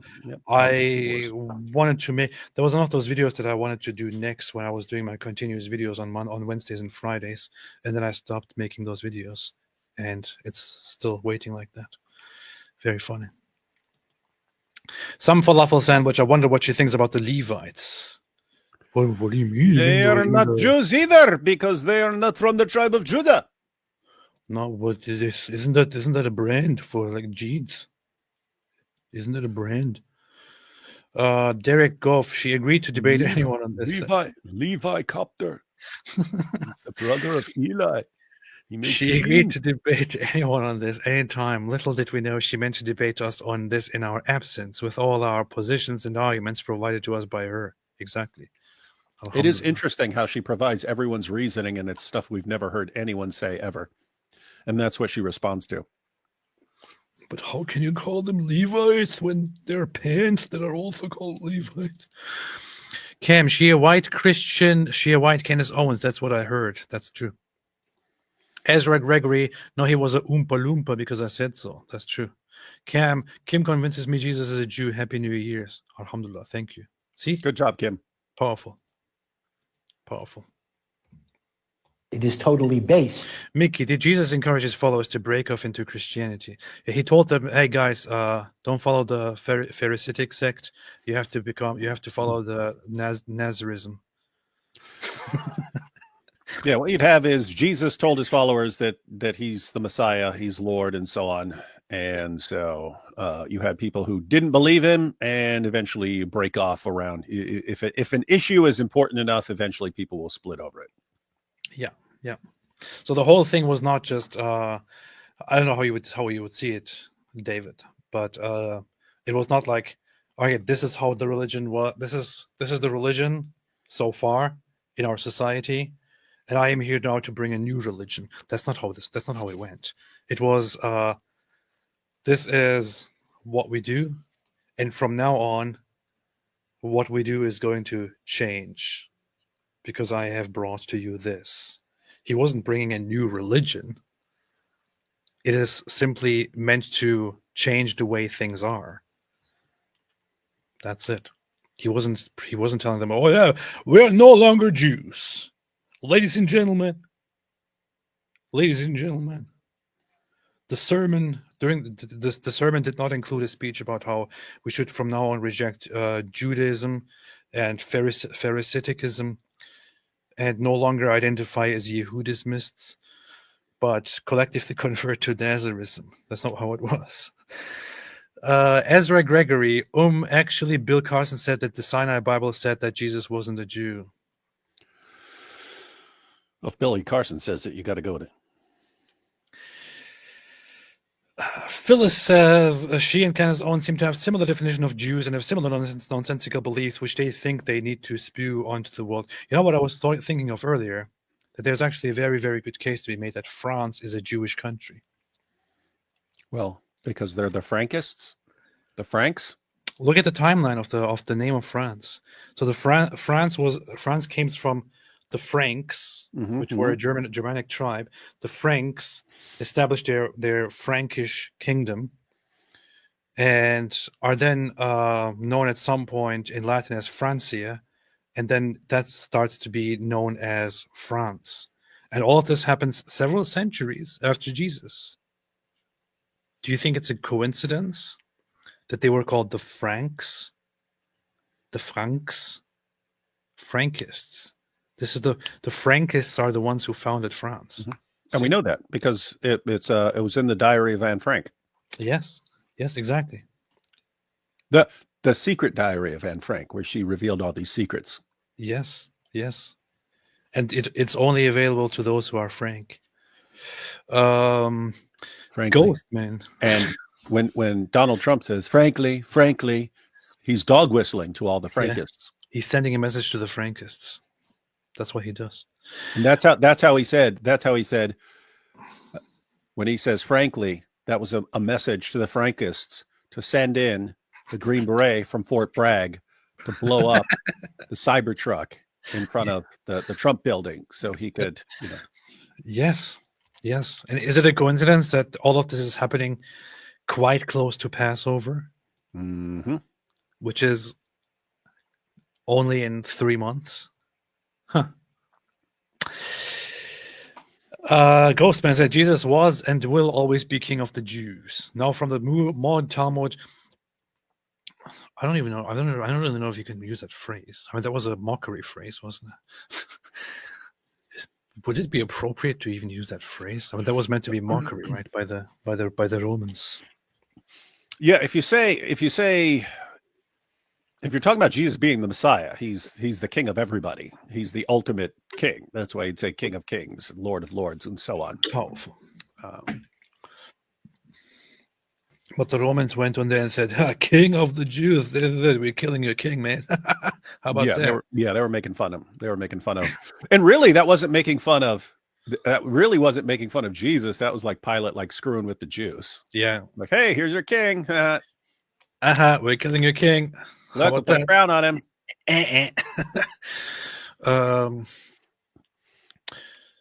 I wanted to make, there was one of those videos that I wanted to do next when I was doing my continuous videos on Wednesdays and Fridays. And then I stopped making those videos. And it's still waiting like that. Very funny. Some falafel sandwich. I wonder what she thinks about the Levites. What do you mean? They are not Jews either, because they are not from the tribe of Judah. No, what is this? Isn't that a brand for like jeans? Isn't it a brand? Derek Goff, she agreed to debate anyone on this. Levi Copter, the brother of Eli. She agreed to debate anyone on this anytime. Little did we know she meant to debate us on this in our absence, with all our positions and arguments provided to us by her. Exactly. It is interesting how she provides everyone's reasoning, and it's stuff we've never heard anyone say ever. And that's what she responds to. But how can you call them Levites when there are pants that are also called Levites? Cam, she a white Christian, she a white Candace Owens. That's what I heard. That's true. Ezra Gregory, no, he was a Oompa Loompa because I said so. That's true. Kim convinces me Jesus is a Jew. Happy New Year's. Alhamdulillah. Thank you. See? Good job, Kim. Powerful. Powerful. It is totally based. Mickey, did Jesus encourage his followers to break off into Christianity? He told them, hey guys, don't follow the Pharisaic sect. You have to follow the Nazarism. Yeah, what you'd have is Jesus told his followers that he's the Messiah, he's Lord, and so on. And so you had people who didn't believe him, and eventually you break off around. If an issue is important enough, eventually people will split over it. Yeah. So the whole thing was not just I don't know how you would see it, David, but it was not like, okay, this is how the religion was. This is the religion so far in our society, and I am here now to bring a new religion. That's not how it went. It was this is what we do, and from now on, what we do is going to change because I have brought to you this. He wasn't bringing a new religion. It is simply meant to change the way things are. That's it. He wasn't telling them, oh yeah, we're no longer Jews. Ladies and gentlemen, the sermon the sermon did not include a speech about how we should from now on reject Judaism and Pharisaicism and no longer identify as Yehudismists, but collectively convert to Nazarism. That's not how it was. Ezra Gregory, actually, Bill Carson said that the Sinai Bible said that Jesus wasn't a Jew. Well, if Billy Carson says it, you got to go with it. Phyllis says she and Candace Owens seem to have similar definition of Jews and have similar nonsensical beliefs, which they think they need to spew onto the world. You know what I was thinking of earlier? That there's actually a very, very good case to be made that France is a Jewish country. Well, because they're the Frankists, the Franks. Look at the timeline of the name of France. So the France came from the Franks, which were a Germanic tribe. The Franks established their Frankish kingdom and are then known at some point in Latin as Francia, and then that starts to be known as France. And all of this happens several centuries after Jesus. Do you think it's a coincidence that they were called the Franks? The Franks? Frankists. This is the Frankists are the ones who founded France. And we know that because it was in the diary of Anne Frank. Yes, exactly. The secret diary of Anne Frank, where she revealed all these secrets. Yes. And it's only available to those who are Frank. Frankly. Ghost, man. And when Donald Trump says, frankly, he's dog whistling to all the Frankists. Yeah. He's sending a message to the Frankists. That's what he does. And that's how he said when he says frankly, that was a message to the Frankists to send in the Green Beret from Fort Bragg to blow up the Cybertruck in front of the Trump building so he could, Yes. And is it a coincidence that all of this is happening quite close to Passover? Which is only in 3 months? Huh. Ghostman said Jesus was and will always be king of the Jews. Now from the Maud Talmud, I don't even know. I don't really know if you can use that phrase. I mean, that was a mockery phrase, wasn't it? Would it be appropriate to even use that phrase? I mean, that was meant to be mockery, right? By the Romans. Yeah, if you're talking about Jesus being the Messiah, he's the king of everybody. He's the ultimate king. That's why you'd say King of Kings, Lord of Lords, and so on. Powerful. But the Romans went on there and said, "King of the Jews, we're killing your king, man." How about that? They were making fun of him. They were making fun of, and really, that wasn't making fun of. That really wasn't making fun of Jesus. That was like Pilate, like screwing with the Jews. Yeah. Like, hey, here's your king. We're killing your king. Look, we'll put a crown on him.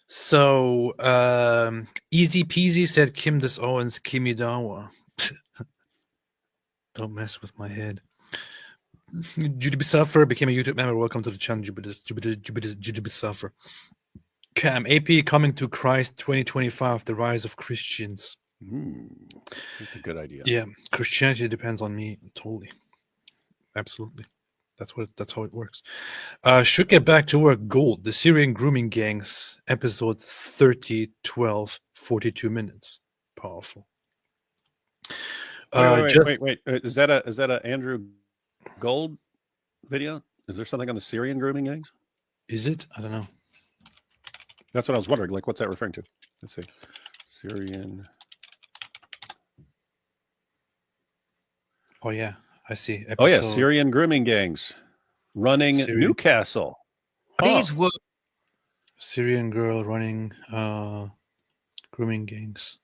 So Easy Peasy said Kim Des Owens Kimidawa. Don't mess with my head. Judy Suffer became a YouTube member. Welcome to the channel, Judy Suffer. Cam AP coming to Christ 2025, the rise of Christians. That's a good idea. Yeah, Christianity depends on me totally. Absolutely. That's how it works. Should get back to work. Gold, the Syrian grooming gangs, episode 30, 12, 42 minutes. Powerful. Wait. Is that a Andrew Gold video? Is there something on the Syrian grooming gangs? Is it? I don't know. That's what I was wondering. Like, what's that referring to? Let's see. Syrian. Oh yeah, I see. Oh yeah, Syrian grooming gangs running Newcastle. These were Syrian girl running grooming gangs.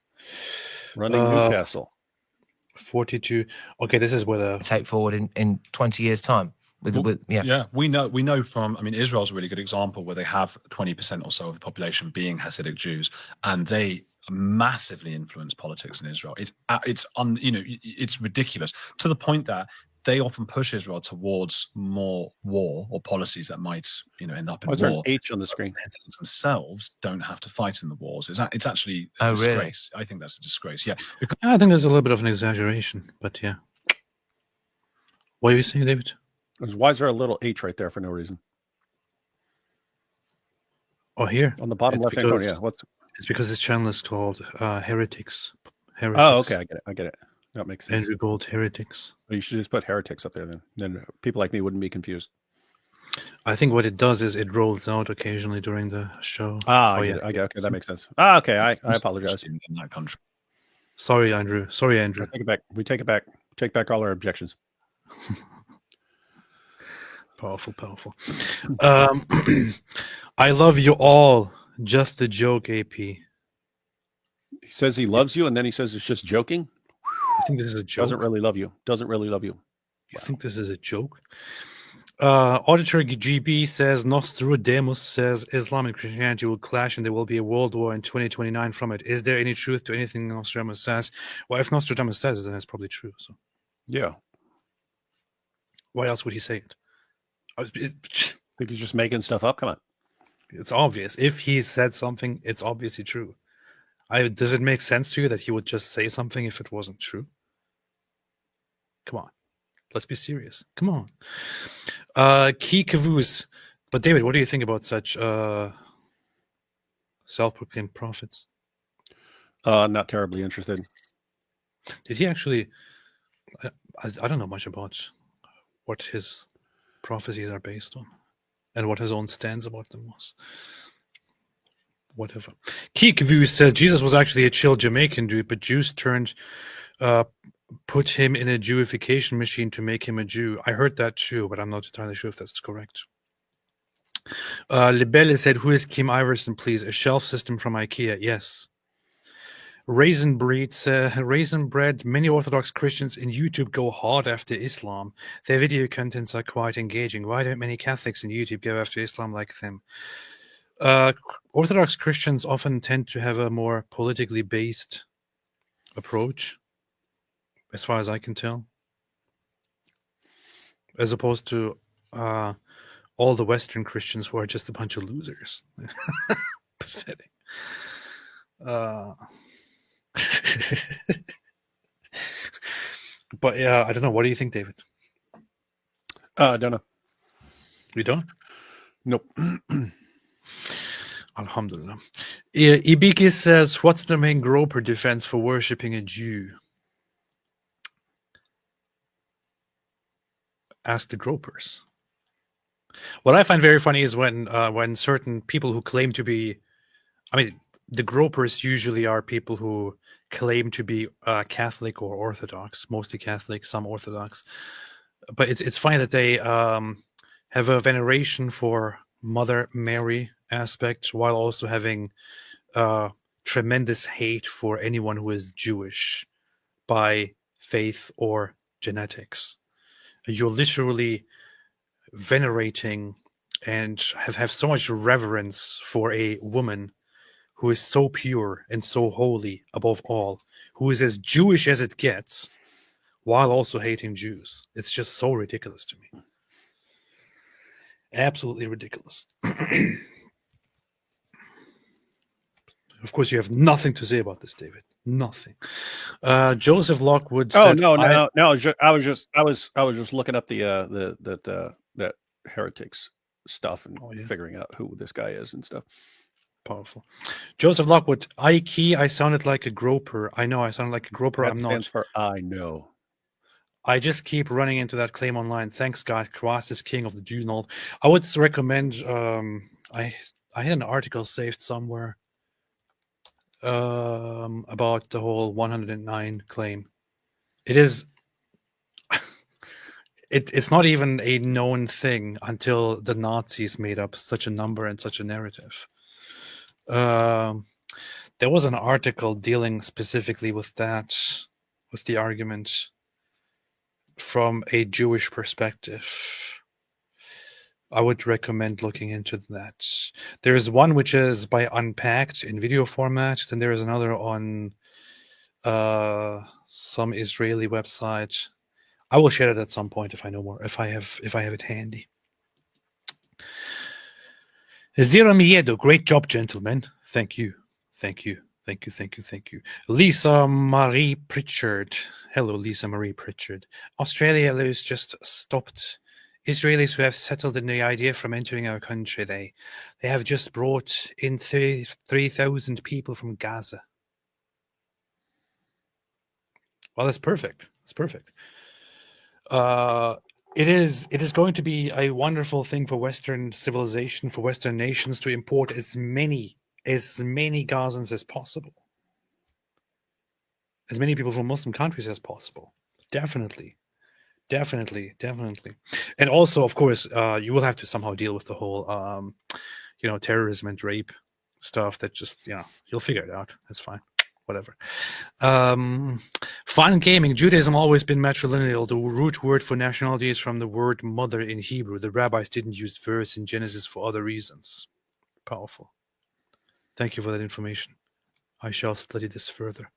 Running Newcastle. 42. Okay, this is where the take forward in 20 years' time. Yeah, we know from, I mean, Israel's a really good example where they have 20% or so of the population being Hasidic Jews, and they massively influence politics in Israel. It's ridiculous, to the point that they often push Israel towards more war or policies that might, end up in war. Is there an H on the screen? Hasidics themselves don't have to fight in the wars. It's actually a disgrace. Really? I think that's a disgrace. Yeah, I think there's a little bit of an exaggeration, but yeah. What are you saying, David? Why is there a little H right there for no reason? Oh, here on the bottom left-hand corner. Yeah, it's because this channel is called Heretics. Oh, okay, I get it. That makes sense. Andrew Gold Heretics. You should just put heretics up there then people like me wouldn't be confused. I think what it does is it rolls out occasionally during the show. I get it. Okay, that makes sense. Okay, I apologize. In that country. Sorry, Andrew. I take it back. We take it back. Take back all our objections. Powerful. I love you all. Just a joke, AP. He says he loves you, and then he says it's just joking. I think this is a joke. Doesn't really love you. You think this is a joke? Auditor GB says Nostradamus says Islam and Christianity will clash and there will be a world war in 2029 from it. Is there any truth to anything Nostradamus says? Well, if Nostradamus says it, then it's probably true. So, yeah. Why else would he say it? I think he's just making stuff up. Come on. It's obvious. If he said something, it's obviously true. Does it make sense to you that he would just say something if it wasn't true? Come on. Let's be serious. Come on. Key Caboose. But David, what do you think about such self-proclaimed prophets? Not terribly interested. Did he actually... I don't know much about what his prophecies are based on and what his own stance about them was. Whatever. Keekvu says Jesus was actually a chill Jamaican dude, but Jews put him in a Jewification machine to make him a Jew. I heard that too, but I'm not entirely sure if that's correct. Libelle said, who is Kim Iversen, please? A shelf system from IKEA. Yes. Raisin Bread. Many Orthodox Christians in YouTube go hard after Islam. Their video contents are quite engaging. Why don't many Catholics in YouTube go after Islam like them? Orthodox Christians often tend to have a more politically based approach, as far as I can tell, as opposed to all the Western Christians who are just a bunch of losers. Pathetic. But yeah, I don't know. What do you think, David? I don't know. You don't? Nope. Alhamdulillah. Ibiki says, what's the main groper defense for worshipping a Jew? Ask the gropers. What I find very funny is when certain people who claim to be, I mean, the gropers usually are people who claim to be Catholic or Orthodox, mostly Catholic, some Orthodox. But it's funny that they have a veneration for Mother Mary aspect while also having tremendous hate for anyone who is Jewish by faith or genetics. You're literally venerating and have so much reverence for a woman who is so pure and so holy above all, who is as Jewish as it gets, while also hating Jews. It's just so ridiculous to me. Absolutely ridiculous. Of course, you have nothing to say about this, David. Nothing. Joseph Lockwood. Oh said, no. I was just looking up that heretics stuff and figuring out who this guy is and stuff. Powerful. Joseph Lockwood. I sounded like a groper. I know I sounded like a groper. That I'm stands not. for I know. I just keep running into that claim online. Thanks, God. Christ is king of the Jews and all. I would recommend. I had an article saved somewhere about the whole 109 claim. It is. It's not even a known thing until the Nazis made up such a number and such a narrative. There was an article dealing specifically with that, with the argument from a Jewish perspective. I would recommend looking into that. There's one which is by Unpacked in video format. Then there is another on some Israeli website. I will share it at some point if I know more. If I have it handy. Zero Miedo, great job, gentlemen. Thank you. Lisa Marie Pritchard. Hello, Lisa Marie Pritchard. Australia has just stopped Israelis who have settled in the idea from entering our country. They have just brought in 3,000 people from Gaza. Well, that's perfect. That's perfect. It is going to be a wonderful thing for Western civilization, for Western nations to import as many Gazans as possible. As many people from Muslim countries as possible. Definitely. And also, of course, you will have to somehow deal with the whole, terrorism and rape stuff that just, you'll figure it out. That's fine. Whatever. Fun gaming. Judaism always been matrilineal. The root word for nationality is from the word mother in Hebrew. The rabbis didn't use verse in Genesis for other reasons. Powerful. Thank you for that information. I shall study this further.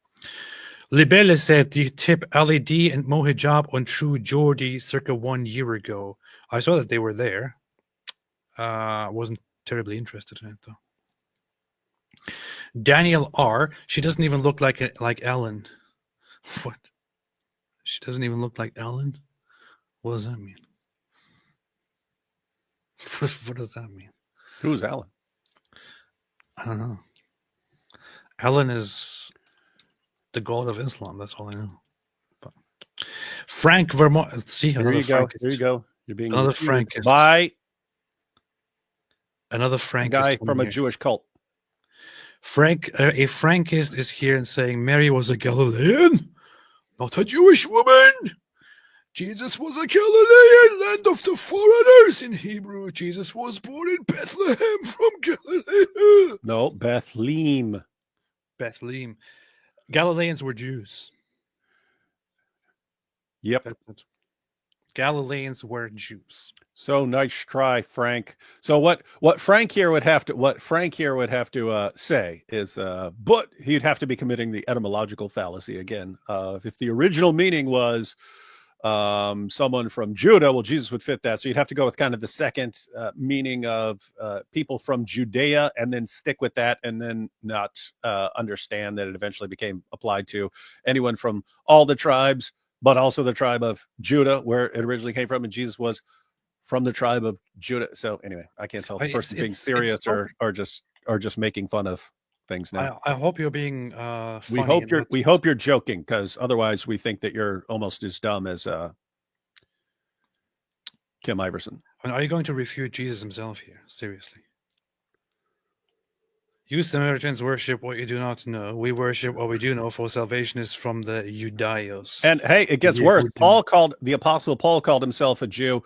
Libelle said the tip LED and Mohijab on True Geordie circa 1 year ago. I saw that they were there. I wasn't terribly interested in it though. Daniel R. She doesn't even look like Ellen. What? She doesn't even look like Ellen? What does that mean? What does that mean? Who's Ellen? I don't know. Ellen is the god of Islam. That's all I know. But Frank Vermont. See, Here you go. Here you go. You're being another Frankist. By another Frankist guy from a Jewish cult. A Frankist is here and saying Mary was a Galilean, not a Jewish woman. Jesus was a Galilean, land of the foreigners in Hebrew. Jesus was born in Bethlehem from Galilee. No, Bethlehem. Bethlehem. Galileans were Jews. Yep. That's it. Galileans were Jews. So nice try, Frank. So what Frank here would have to say is, but he'd have to be committing the etymological fallacy again. If the original meaning was someone from Judah, well, Jesus would fit that. So you'd have to go with kind of the second meaning of people from Judea, and then stick with that, and then not understand that it eventually became applied to anyone from all the tribes, but also the tribe of Judah, where it originally came from, and Jesus was from the tribe of Judah. So anyway, I can't tell if the It's- person's being it's- serious it's or just making fun of things now. I hope you're being funny. we hope and you're not- we hope you're joking, because otherwise we think that you're almost as dumb as Kim Iversen. And are you going to refute Jesus himself here? Seriously. You Samaritans worship what you do not know. We worship what we do know, for salvation is from the Judaios. And hey, it gets Yeah, worse. good to- The Apostle Paul called himself a Jew.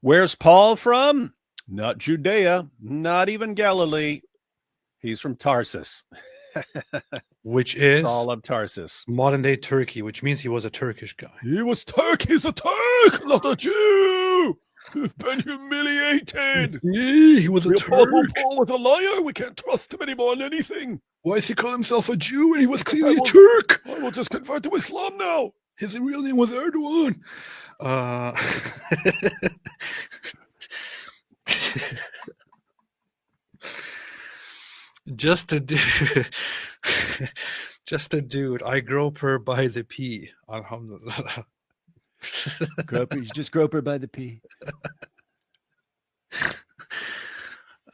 Where's Paul from? Not Judea, not even Galilee. He's from Tarsus. which is Saul of Tarsus. modern day Turkey, which means he was a Turkish guy. He was Turk. He's a Turk, not a Jew. We've been humiliated. Yeah, he was a The Apostle Turk. Paul was a liar. We can't trust him anymore on anything. Why does he call himself a Jew when he was clearly a will- Turk? I will just convert to Islam now. His real name was Erdogan. Just a dude. Just a dude. I grope her by the pea. Alhamdulillah. You just grope her by the pea.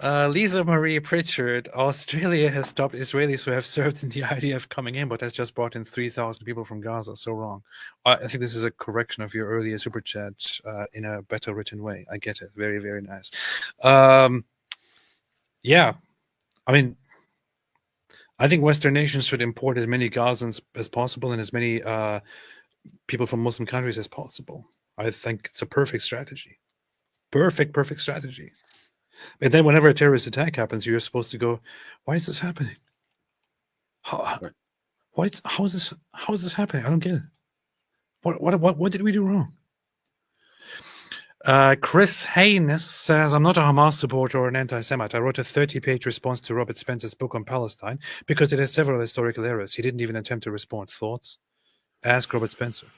Lisa Marie Pritchard, Australia has stopped Israelis who have served in the IDF coming in, but has just brought in 3,000 people from Gaza. So wrong. I think this is a correction of your earlier super chat in a better written way. I get it. Very, very nice. Yeah. I mean, I think Western nations should import as many Gazans as possible and as many people from Muslim countries as possible. I think it's a perfect strategy. Perfect strategy. And then whenever a terrorist attack happens, you're supposed to go, why is this happening? How is this happening? I don't get it. What did we do wrong? Chris Haynes says, I'm not a Hamas supporter or an anti-Semite. I wrote a 30-page response to Robert Spencer's book on Palestine because it has several historical errors. He didn't even attempt to respond. Thoughts? Ask Robert Spencer.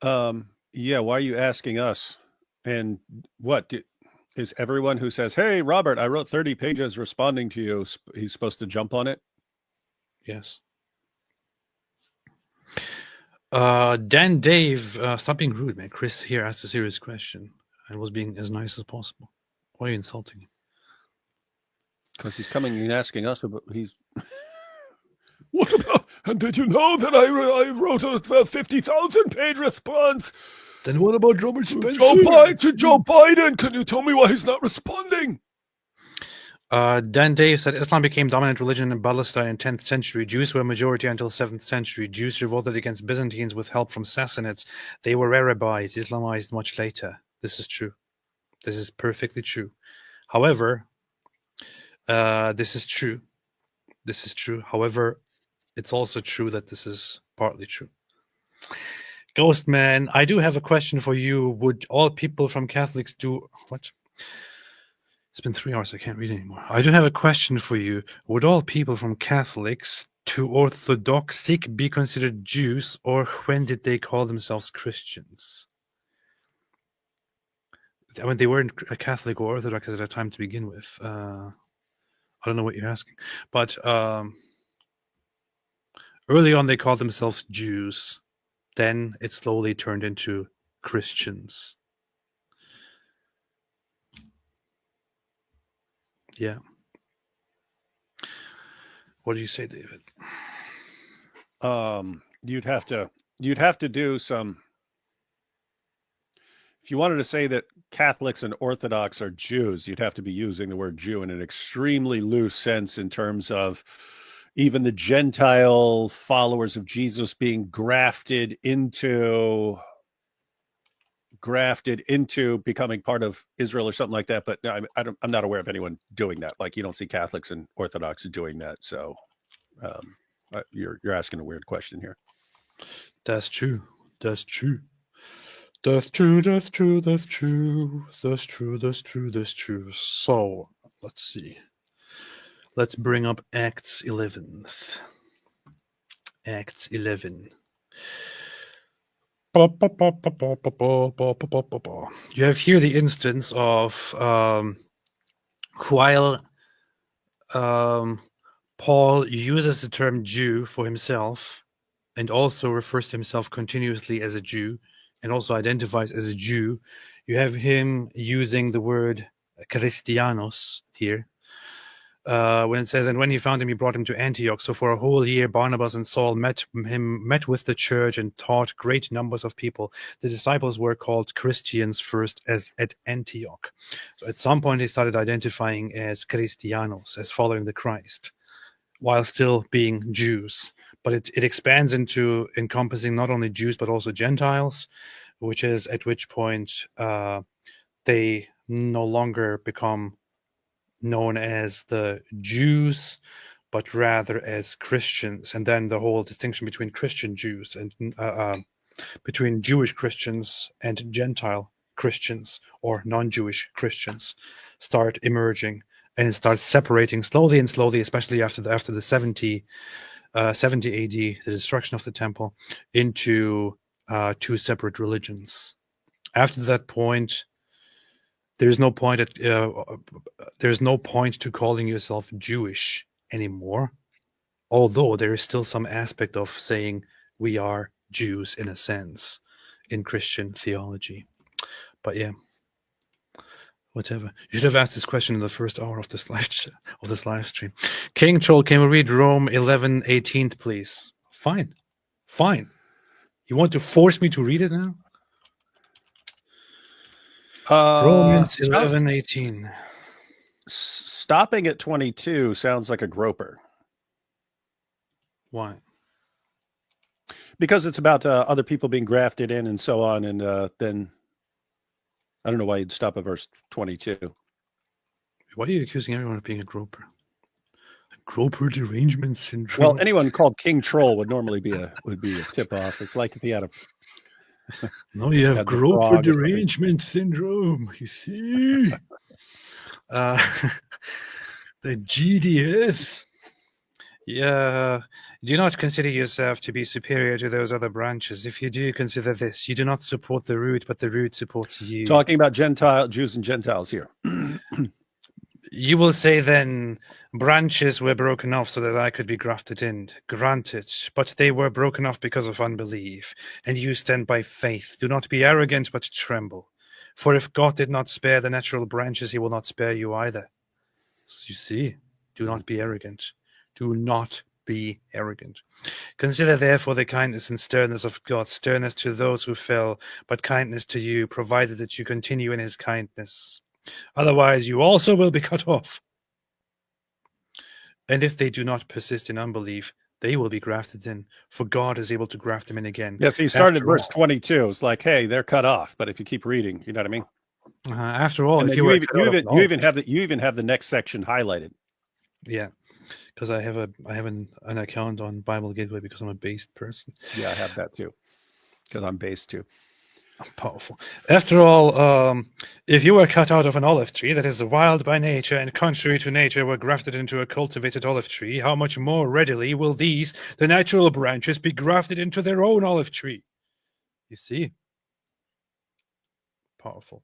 Yeah, why are you asking us? And what is everyone who says, hey, Robert, I wrote 30 pages responding to you, he's supposed to jump on it? Yes. Dan Dave, stop being rude, man. Chris here asked a serious question and was being as nice as possible. Why are you insulting him? Because he's coming and asking us about What about? And did you know that I wrote a 50,000-page response? Then what about Robert Spencer? To Joe Biden. Can you tell me why he's not responding? Dan Dave said Islam became dominant religion in Palestine in 10th century. Jews were a majority until 7th century. Jews revolted against Byzantines with help from Sassanids. They were Arabized, Islamized much later. This is true. This is perfectly true. However, this is true. This is true. However, it's also true that this is partly true. Ghostman, I do have a question for you. Would all people from Catholics do what? It's been 3 hours. I can't read anymore. I do have a question for you. Would all people from Catholics to Orthodoxic be considered Jews, or when did they call themselves Christians? I mean, they weren't a Catholic or Orthodox at a time to begin with. I don't know what you're asking, but early on they called themselves Jews. Then it slowly turned into Christians. Yeah. What do you say, David? you'd have to do some. If you wanted to say that Catholics and Orthodox are Jews, you'd have to be using the word Jew in an extremely loose sense in terms of even the Gentile followers of Jesus being grafted into becoming part of Israel or something like that. But no, I'm not aware of anyone doing that. Like, you don't see Catholics and Orthodox doing that. So you're asking a weird question here. That's true. That's true. That's true. That's true. That's true. That's true. That's true. That's true. So let's see. Let's bring up Acts 11. Acts 11. You have here the instance of while Paul uses the term Jew for himself and also refers to himself continuously as a Jew, and also identifies as a Jew, you have him using the word Christianos here. When it says, and when he found him, he brought him to Antioch. So for a whole year, Barnabas and Saul met with the church and taught great numbers of people. The disciples were called Christians first as at Antioch. So at some point, they started identifying as Christianos, as following the Christ, while still being Jews. But it expands into encompassing not only Jews, but also Gentiles, which is at which point they no longer become known as the Jews, but rather as Christians. And then the whole distinction between Christian Jews and between Jewish Christians and Gentile Christians or non-Jewish Christians start emerging, and it starts separating slowly, especially after the 70 AD, the destruction of the temple, into two separate religions. After that point, there's no point to calling yourself Jewish anymore, although there is still some aspect of saying we are Jews in a sense in Christian theology. But yeah, whatever. You should have asked this question in the first hour of this live stream. King Troll, can we read Rome 11:18, please? Fine. You want to force me to read it now? Romans 11:18. Stopping at 22 sounds like a groper. Why? Because it's about other people being grafted in and so on, and then I don't know why you'd stop at verse 22. Why are you accusing everyone of being a groper? Groper derangement syndrome. Well, anyone called King Troll would normally be a tip off. It's like if he had a no, you have had the Groper frog or something. derangement syndrome. You see, the GDS. Yeah, do not consider yourself to be superior to those other branches. If you do, consider this: you do not support the root, but the root supports you. Talking about Jews and Gentiles here. You will say then, branches were broken off so that I could be grafted in. Granted, but they were broken off because of unbelief, and you stand by faith. Do not be arrogant, but tremble. For if God did not spare the natural branches, he will not spare you either. So you see, do not be arrogant. Do not be arrogant. Consider therefore the kindness and sternness of God, sternness to those who fell, but kindness to you, provided that you continue in his kindness. Otherwise, you also will be cut off. And if they do not persist in unbelief, they will be grafted in, for God is able to graft them in again. Yes, he started verse 22. It's like, hey, they're cut off. But if you keep reading, you know what I mean? After all, And if then you you even have the next section highlighted. Yeah, because I have an account on Bible Gateway because I'm a based person. Yeah, I have that too, because I'm based too. Powerful. After all, if you were cut out of an olive tree that is wild by nature and contrary to nature were grafted into a cultivated olive tree, how much more readily will these, the natural branches, be grafted into their own olive tree? You see? Powerful.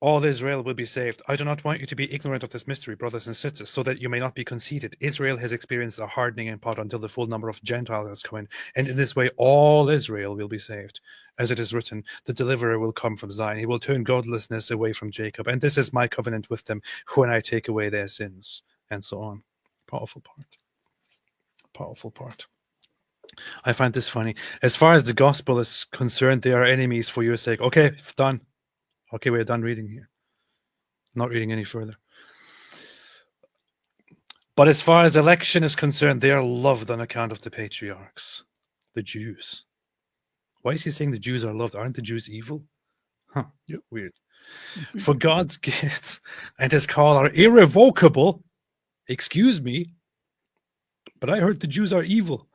All Israel will be saved. I do not want you to be ignorant of this mystery, brothers and sisters, so that you may not be conceited. Israel has experienced a hardening in part until the full number of Gentiles has come in, and in this way all Israel will be saved. As it is written, the deliverer will come from Zion. He will turn godlessness away from Jacob, and this is my covenant with them when I take away their sins, and so on. Powerful part. Powerful part. I find this funny. As far as the gospel is concerned, they are enemies for your sake. Okay, it's done. Okay, we're done reading here. Not reading any further. But as far as election is concerned, they are loved on account of the patriarchs, the Jews. Why is he saying the Jews are loved? Aren't the Jews evil? Huh, yep. Weird. For God's gifts and his call are irrevocable. Excuse me, but I heard the Jews are evil.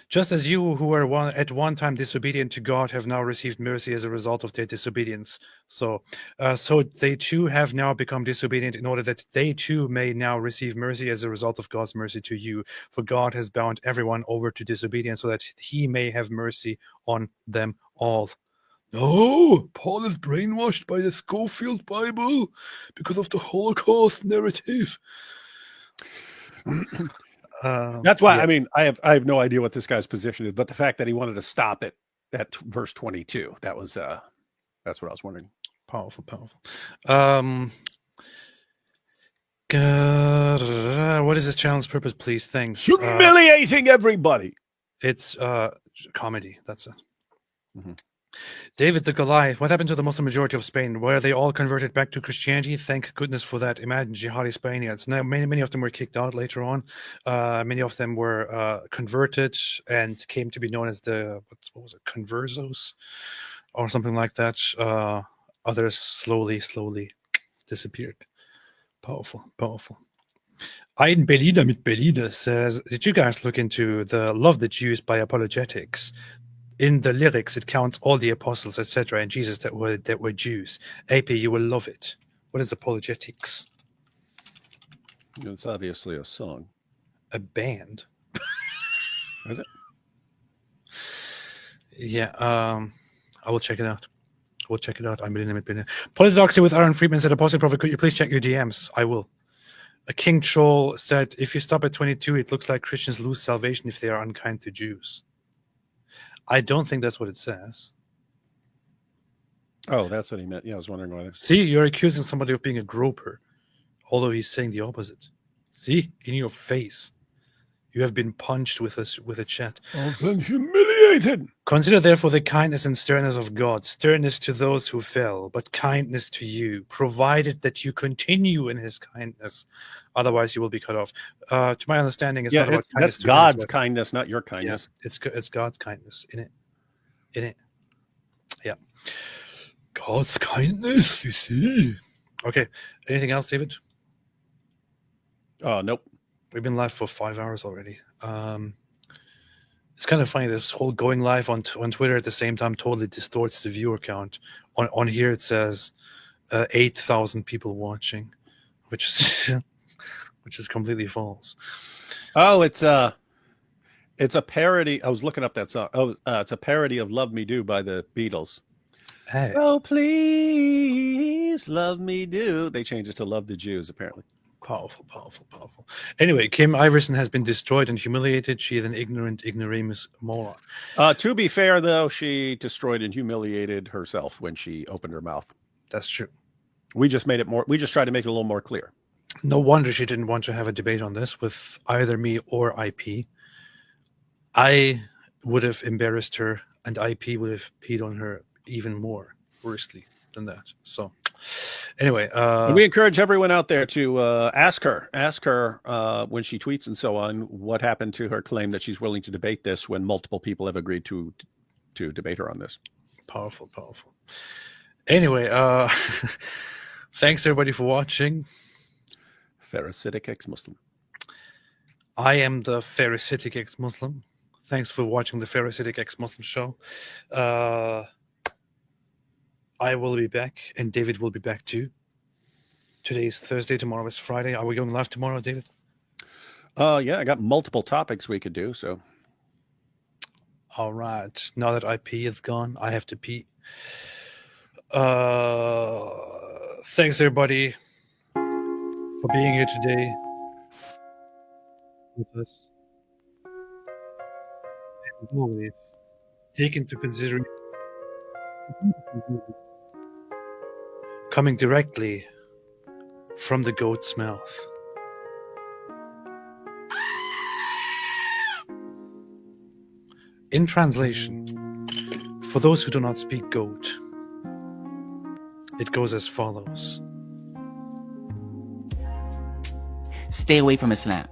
Just as you who were at one time disobedient to God have now received mercy as a result of their disobedience. So they too have now become disobedient in order that they too may now receive mercy as a result of God's mercy to you. For God has bound everyone over to disobedience so that he may have mercy on them all. No, Paul is brainwashed by the Schofield Bible because of the Holocaust narrative. That's why, yeah. I mean, I have no idea what this guy's position is, but the fact that he wanted to stop it that verse 22. That was that's what I was wondering. Powerful. What is this channel's purpose, please? Thanks. Humiliating everybody. It's comedy. That's it. Mhm. David the Goliath. What happened to the Muslim majority of Spain? Were they all converted back to Christianity? Thank goodness for that. Imagine jihadi Spaniards. Now, many of them were kicked out later on. Many of them were converted and came to be known as the what was it, conversos, or something like that. Others slowly disappeared. Powerful. Ein Berliner mit Berliner says, did you guys look into the love the Jews by apologetics? In the lyrics, it counts all the apostles, etc., and Jesus that were Jews. AP, you will love it. What is apologetics? It's obviously a song. A band. Is it? Yeah, I will check it out. I'm Berliner. Polydoxy with Aaron Friedman said, Apostate Prophet, could you please check your DMs? I will. King Troll said, if you stop at 22, it looks like Christians lose salvation if they are unkind to Jews. I don't think that's what it says. Oh, that's what he meant. Yeah, I was wondering why. See, you're accusing somebody of being a groper, although he's saying the opposite. See, in your face. You have been punched with a chat. I've been humiliated. Consider therefore the kindness and sternness of God, sternness to those who fell, but kindness to you, provided that you continue in his kindness. Otherwise, you will be cut off. To my understanding, it's not about kindness. That's God's kindness, not your kindness. Yeah, it's God's kindness in it. Yeah. God's kindness, you see. Okay. Anything else, David? Nope. We've been live for 5 hours already. It's kind of funny. This whole going live on Twitter at the same time totally distorts the viewer count. On here it says 8,000 people watching, which is completely false. Oh, it's a parody. I was looking up that song. Oh, it's a parody of "Love Me Do" by the Beatles. Hey. Oh, please love me do. They changed it to "Love the Jews." Apparently. Powerful. Anyway, Kim Iversen has been destroyed and humiliated. She is an ignoramus moron. To be fair, though, she destroyed and humiliated herself when she opened her mouth. That's true. We just made it more. We just tried to make it a little more clear. No wonder she didn't want to have a debate on this with either me or IP. I would have embarrassed her, and IP would have peed on her even more worstly than that. So, anyway, we encourage everyone out there to ask her when she tweets and so on what happened to her claim that she's willing to debate this when multiple people have agreed to debate her on this. Powerful. Anyway, thanks everybody for watching. Pharisaic ex-Muslim. I am the Pharisaic ex-Muslim. Thanks for watching the Pharisaic ex-Muslim show. I will be back, and David will be back too. Today is Thursday, tomorrow is Friday. Are we going live tomorrow, David? Yeah, I got multiple topics we could do, so. All right. Now that IP is gone, I have to pee. Thanks, everybody, for being here today with us. And as always, take into consideration coming directly from the goat's mouth. In translation, for those who do not speak goat, it goes as follows. Stay away from Islam.